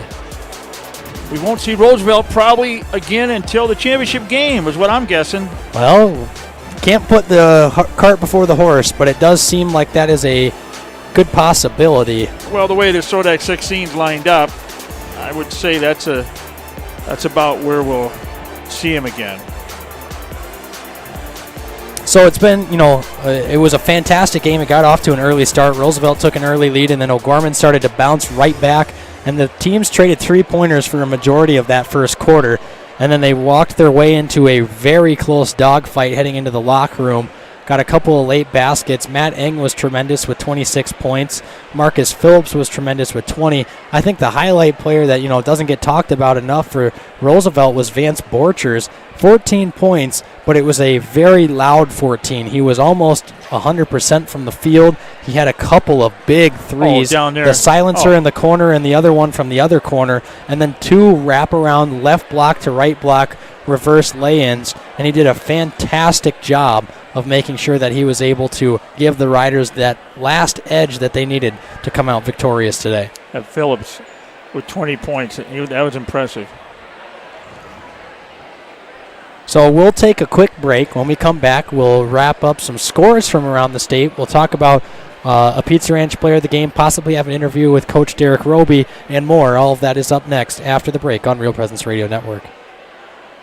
we won't see Roosevelt probably again until the championship game, is what I'm guessing. Well, can't put the cart before the horse, but it does seem like that is a good possibility. Well, the way the Sodak 16's lined up, I would say that's about where we'll see him again. So it's been, it was a fantastic game. It got off to an early start. Roosevelt took an early lead, and then O'Gorman started to bounce right back, and the teams traded three-pointers for a majority of that first quarter, and then they walked their way into a very close dogfight heading into the locker room. Got a couple of late baskets. Matt Eng was tremendous with 26 points. Marcus Phillips was tremendous with 20. I think the highlight player that, doesn't get talked about enough for Roosevelt was Vance Borchers. 14 points, but it was a very loud 14. He was almost 100% from the field. He had a couple of big threes. Down there. The silencer in the corner and the other one from the other corner. And then 2 wraparound left block to right block reverse lay-ins. And he did a fantastic job of making sure that he was able to give the Riders that last edge that they needed to come out victorious today. And Phillips with 20 points. That was impressive. So we'll take a quick break. When we come back, we'll wrap up some scores from around the state. We'll talk about a Pizza Ranch player of the game, possibly have an interview with Coach Derek Roby, and more. All of that is up next after the break on Real Presence Radio Network.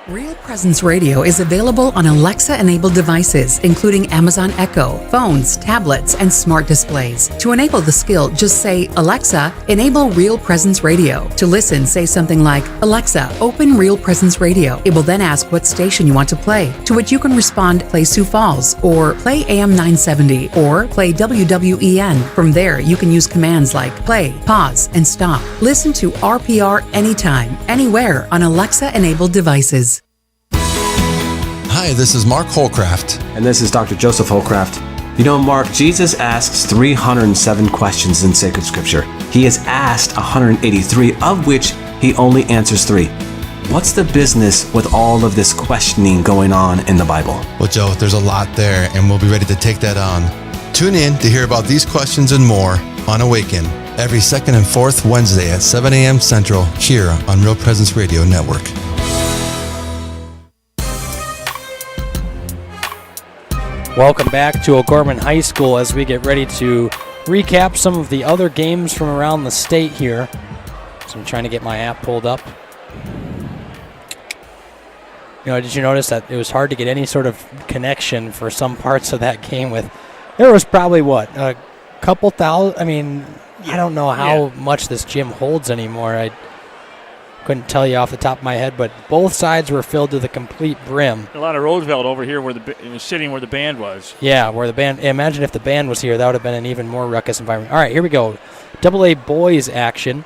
Real Presence Radio is available on Alexa-enabled devices, including Amazon Echo, phones, tablets, and smart displays. To enable the skill, just say, Alexa, enable Real Presence Radio. To listen, say something like, Alexa, open Real Presence Radio. It will then ask what station you want to play, to which you can respond, play Sioux Falls, or play AM 970, or play WWEN. From there, you can use commands like play, pause, and stop. Listen to RPR anytime, anywhere on Alexa-enabled devices. Hi, this is Mark Holcraft. And this is Dr. Joseph Holcraft. Mark, Jesus asks 307 questions in sacred scripture. He is asked 183, of which he only answers 3. What's the business with all of this questioning going on in the Bible? Well, Joe, there's a lot there, and we'll be ready to take that on. Tune in to hear about these questions and more on Awaken, every second and fourth Wednesday at 7 a.m. Central, here on Real Presence Radio Network. Welcome back to O'Gorman High School as we get ready to recap some of the other games from around the state here. So I'm trying to get my app pulled up. Did you notice that it was hard to get any sort of connection for some parts of that game there was probably a couple thousand, I don't know how much this gym holds anymore. I couldn't tell you off the top of my head, but both sides were filled to the complete brim. A lot of Roosevelt over here sitting where the band was. Yeah, where the band, imagine if the band was here, that would have been an even more ruckus environment. All right, here we go. AA boys action.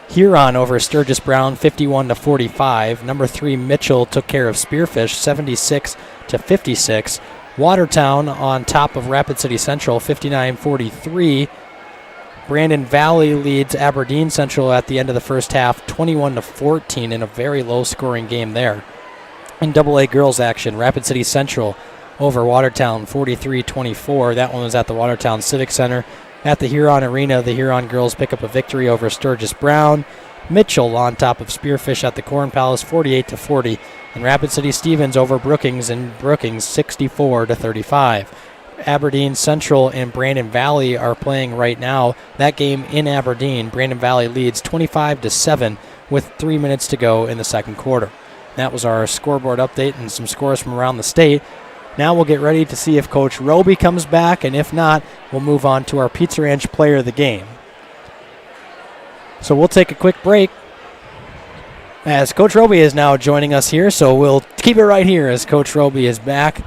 Huron over Sturgis Brown, 51-45. Number 3 Mitchell took care of Spearfish, 76-56. Watertown on top of Rapid City Central, 59-43. Brandon Valley leads Aberdeen Central at the end of the first half, 21-14 in a very low-scoring game there. In AA girls action, Rapid City Central over Watertown 43-24. That one was at the Watertown Civic Center. At the Huron Arena, the Huron girls pick up a victory over Sturgis Brown. Mitchell on top of Spearfish at the Corn Palace 48-40. And Rapid City Stevens over Brookings in Brookings 64-35. Aberdeen Central and Brandon Valley are playing right now. That game in Aberdeen, Brandon Valley leads 25-7 with 3 minutes to go in the second quarter. That was our scoreboard update and some scores from around the state. Now we'll get ready to see if Coach Roby comes back, and if not, we'll move on to our Pizza Ranch player of the game. So we'll take a quick break as Coach Roby is now joining us here, so we'll keep it right here as Coach Roby is back.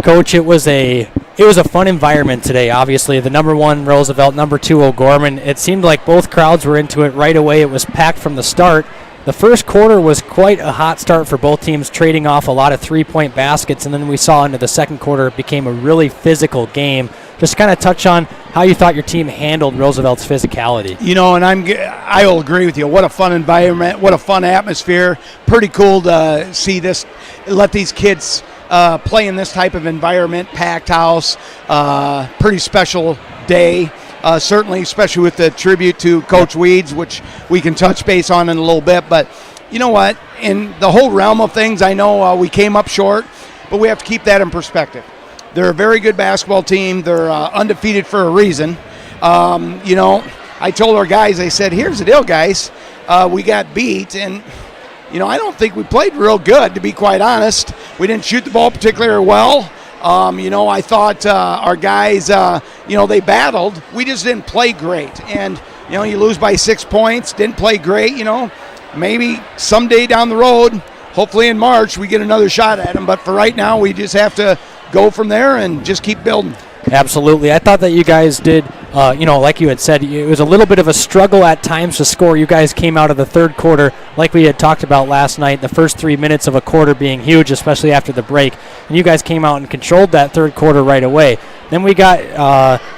Coach, it was a fun environment today. Obviously, the number 1 Roosevelt, number 2 O'Gorman. It seemed like both crowds were into it right away. It was packed from the start. The first quarter was quite a hot start for both teams, trading off a lot of three-point baskets, and then we saw into the second quarter it became a really physical game. Just kind of touch on how you thought your team handled Roosevelt's physicality. You know, and I will agree with you. What a fun environment. What a fun atmosphere. Pretty cool to see this. Let these kids play in this type of environment, packed house, pretty special day. Certainly, especially with the tribute to Coach Weeds, which we can touch base on in a little bit. But you know what? In the whole realm of things, I know we came up short, but we have to keep that in perspective. They're a very good basketball team. They're undefeated for a reason. You know, I told our guys, I said, here's the deal, guys. We got beat, and you know, I don't think we played real good, to be quite honest. We didn't shoot the ball particularly well. You know, I thought our guys, you know, they battled. We just didn't play great. And, you know, you lose by 6 points, didn't play great, you know. Maybe someday down the road, hopefully in March, we get another shot at them. But for right now, we just have to go from there and just keep building. Absolutely. I thought that you guys did, you know, like you had said, it was a little bit of a struggle at times to score. You guys came out of the third quarter, like we had talked about last night, the first 3 minutes of a quarter being huge, especially after the break. And you guys came out and controlled that third quarter right away. Then we got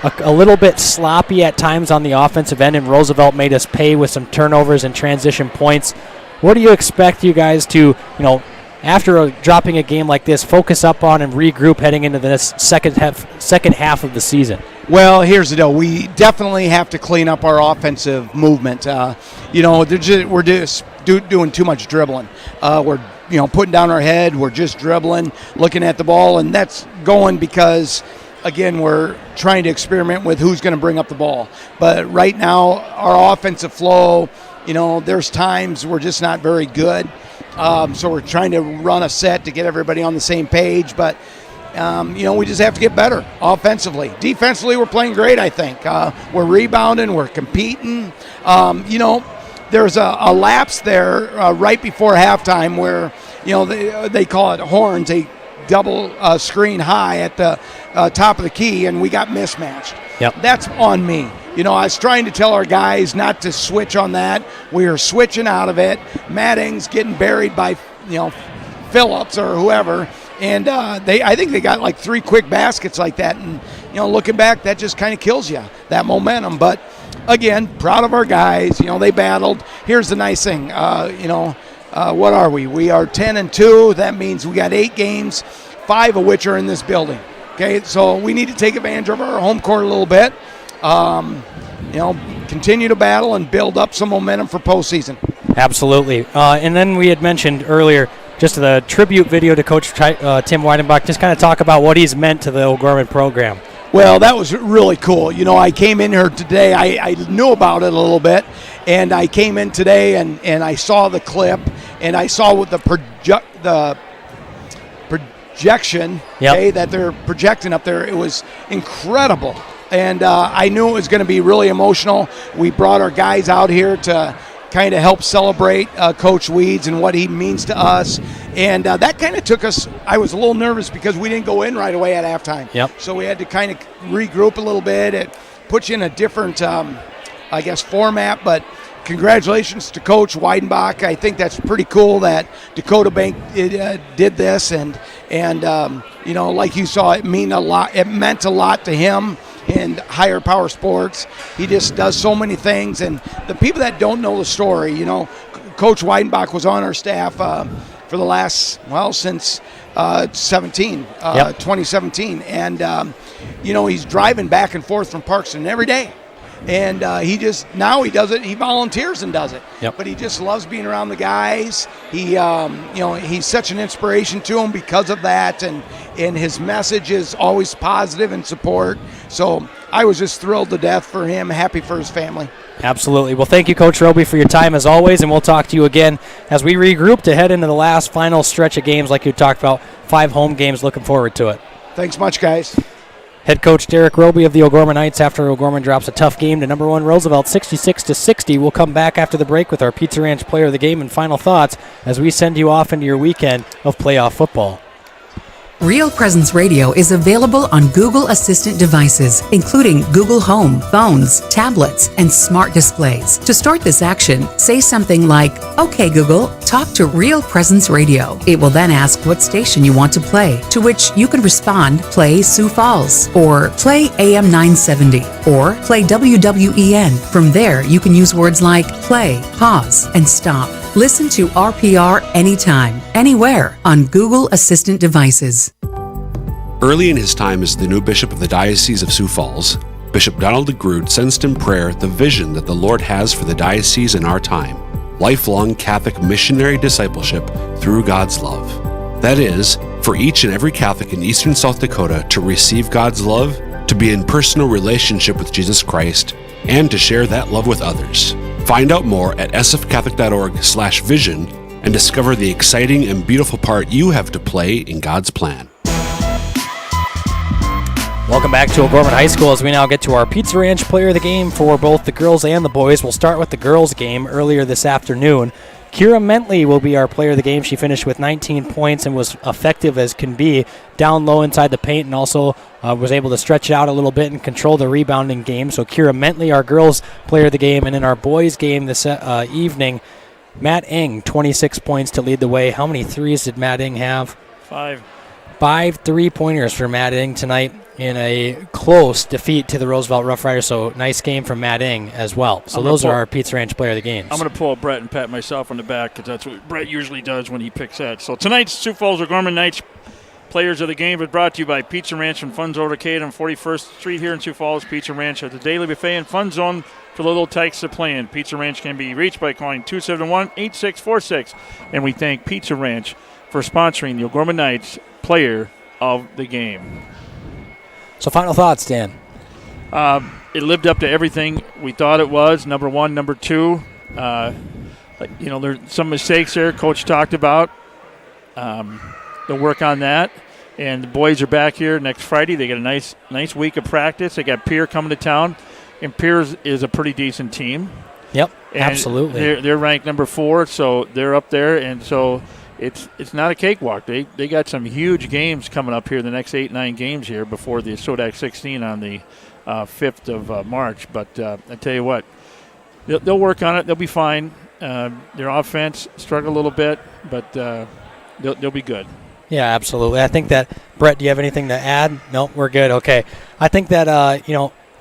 a little bit sloppy at times on the offensive end, and Roosevelt made us pay with some turnovers and transition points. What do you expect you guys to, you know, after dropping a game like this, focus up on and regroup heading into this second half of the season? Well, here's the deal. We definitely have to clean up our offensive movement. You know, we're just doing too much dribbling. We're, you know, putting down our head. We're just dribbling, looking at the ball, and that's going because, again, we're trying to experiment with who's going to bring up the ball. But right now, our offensive flow, you know, there's times we're just not very good. So we're trying to run a set to get everybody on the same page, but you know, we just have to get better offensively. Defensively, we're playing great, I think. We're rebounding, we're competing. You know, there's a lapse there right before halftime where, you know, they call it horns, a double screen high at the top of the key, and we got mismatched. Yep. That's on me. You know, I was trying to tell our guys not to switch on that. We were switching out of it. Madding's getting buried by, you know, Phillips or whoever. And I think they got like 3 quick baskets like that. And, you know, looking back, that just kind of kills you, that momentum. But, again, proud of our guys. You know, they battled. Here's the nice thing. You know, what are we? We are 10-2. That means we got 8 games, 5 of which are in this building. Okay, so we need to take advantage of our home court a little bit. You know, continue to battle and build up some momentum for postseason. Absolutely. And then we had mentioned earlier just the tribute video to Coach Tim Weidenbach. Just kind of talk about what he's meant to the O'Gorman program. Well, that was really cool. You know, I came in here today. I knew about it a little bit, and I came in today and I saw the clip, and I saw what the projection, okay, that they're projecting up there. It was incredible. And I knew it was going to be really emotional. We brought our guys out here to kind of help celebrate Coach Weeds and what he means to us. And that kind of took us, I was a little nervous because we didn't go in right away at halftime. Yep. So we had to kind of regroup a little bit. It puts you in a different, I guess, format. But congratulations to Coach Weidenbach. I think that's pretty cool that Dakota Bank did this. And you know, like you saw, it meant a lot to him. in higher power sports. He just does so many things. And the people that don't know the story, you know, Coach Weidenbach was on our staff for the last, since 2017. And, you know, he's driving back and forth from Parkston every day. And he does it. He volunteers and does it. Yep. But he just loves being around the guys. He, you know, he's such an inspiration to them because of that. And his message is always positive and support. So I was just thrilled to death for him, happy for his family. Absolutely. Well, thank you, Coach Roby, for your time as always, and we'll talk to you again as we regroup to head into the last final stretch of games like you talked about. 5 home games. Looking forward to it. Thanks much, guys. Head coach Derek Roby of the O'Gorman Knights after O'Gorman drops a tough game to number 1 Roosevelt 66-60. We'll come back after the break with our Pizza Ranch player of the game and final thoughts as we send you off into your weekend of playoff football. Real Presence Radio is available on Google Assistant devices, including Google Home, phones, tablets, and smart displays. To start this action, say something like, "Okay, Google, talk to Real Presence Radio." It will then ask what station you want to play, to which you can respond, "Play Sioux Falls," or "Play AM 970," or "Play WWEN." From there, you can use words like play, pause, and stop. Listen to RPR anytime, anywhere on Google Assistant devices. Early in his time as the new bishop of the Diocese of Sioux Falls, Bishop Donald DeGrood sensed in prayer the vision that the Lord has for the diocese in our time: lifelong Catholic missionary discipleship through God's love. That is, for each and every Catholic in eastern South Dakota to receive God's love, to be in personal relationship with Jesus Christ, and to share that love with others. Find out more at sfcatholic.org/vision and discover the exciting and beautiful part you have to play in God's plan. Welcome back to O'Gorman High School as we now get to our Pizza Ranch player of the game for both the girls and the boys. We'll start with the girls game earlier this afternoon. Kira Mentley will be our player of the game. She finished with 19 points and was effective as can be down low inside the paint, and also was able to stretch it out a little bit and control the rebounding game. So Kira Mentley, our girls player of the game. And in our boys game this evening, Matt Ing, 26 points to lead the way. How many threes did Matt Ing have? 5. 5 3-pointers for Matt Ing tonight in a close defeat to the Roosevelt Rough Riders. So nice game from Matt Ing as well. So those are our Pizza Ranch player of the games. I'm going to pull Brett and pat myself on the back because that's what Brett usually does when he picks that. So tonight's Sioux Falls O'Gorman Knights players of the game are brought to you by Pizza Ranch and Fun Zone Arcade on 41st Street here in Sioux Falls. Pizza Ranch at the Daily Buffet and Fun Zone for the little tykes to play in. Pizza Ranch can be reached by calling 271-8646. And we thank Pizza Ranch for sponsoring the O'Gorman Knights player of the game. So final thoughts, Dan. It lived up to everything we thought it was. Number 1, number 2. There's some mistakes there Coach talked about. They'll work on that. And the boys are back here next Friday. They get a nice week of practice. They got Pierre coming to town. And Pierre is a pretty decent team. Yep, and absolutely. They're ranked number 4, so they're up there. And so it's not a cakewalk. They got some huge games coming up here, the next 8-9 games here before the Sodak 16 on the 5th of March. But I tell you what, they'll work on it. They'll be fine. Their offense struggled a little bit, but they'll be good. Yeah, absolutely. I think that, Brett, do you have anything to add? No, we're good. Okay. I think that,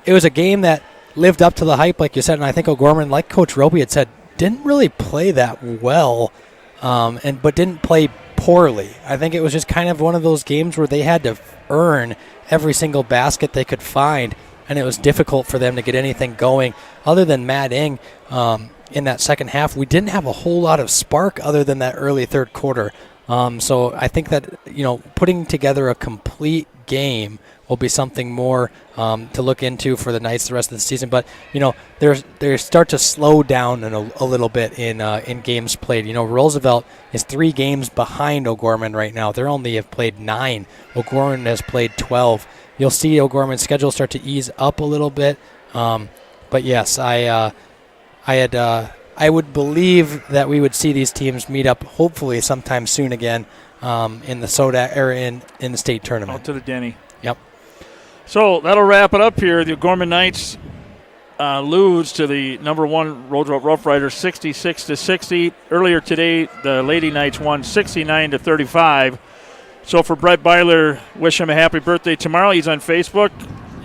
it was a game that lived up to the hype, like you said, and I think O'Gorman, like Coach Roby had said, didn't really play that well. But didn't play poorly. I think it was just kind of one of those games where they had to earn every single basket they could find, and it was difficult for them to get anything going. Other than Matt Ing in that second half, we didn't have a whole lot of spark other than that early third quarter. So I think that, putting together a complete game will be something more to look into for the Knights the rest of the season. But, they start to slow down a little bit in games played. Roosevelt is 3 games behind O'Gorman right now. They only have played 9. O'Gorman has played 12. You'll see O'Gorman's schedule start to ease up a little bit. But, yes, I would believe that we would see these teams meet up hopefully sometime soon again in the Sodak or in the state tournament. Out to the Denny. Yep. So that'll wrap it up here. The O'Gorman Knights lose to the number 1 Roosevelt Rough Riders 66-60. Earlier today, the Lady Knights won 69-35. So for Brett Byler, wish him a happy birthday tomorrow. He's on Facebook.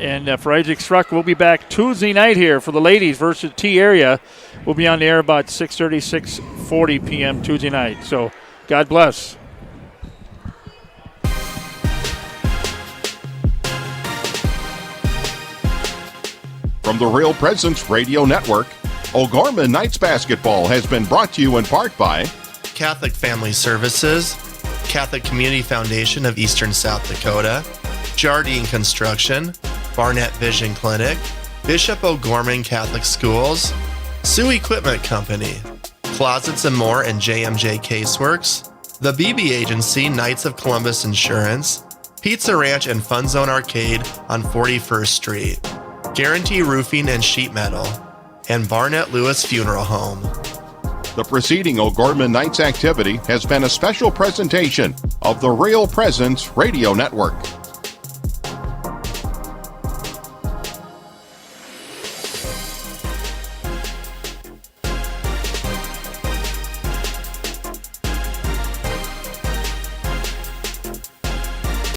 And for Isaac Struck, we'll be back Tuesday night here for the ladies versus T area. We'll be on the air about 6:30, 6:40 p.m. Tuesday night. So God bless. From the Real Presence Radio Network, O'Gorman Knights Basketball has been brought to you in part by Catholic Family Services, Catholic Community Foundation of Eastern South Dakota, Jardine Construction, Barnett Vision Clinic, Bishop O'Gorman Catholic Schools, Sioux Equipment Company, Closets and More and JMJ Caseworks, the BB Agency Knights of Columbus Insurance, Pizza Ranch and Fun Zone Arcade on 41st Street, Guarantee Roofing and Sheet Metal, and Barnett Lewis Funeral Home. The preceding O'Gorman Knights activity has been a special presentation of the Real Presence Radio Network.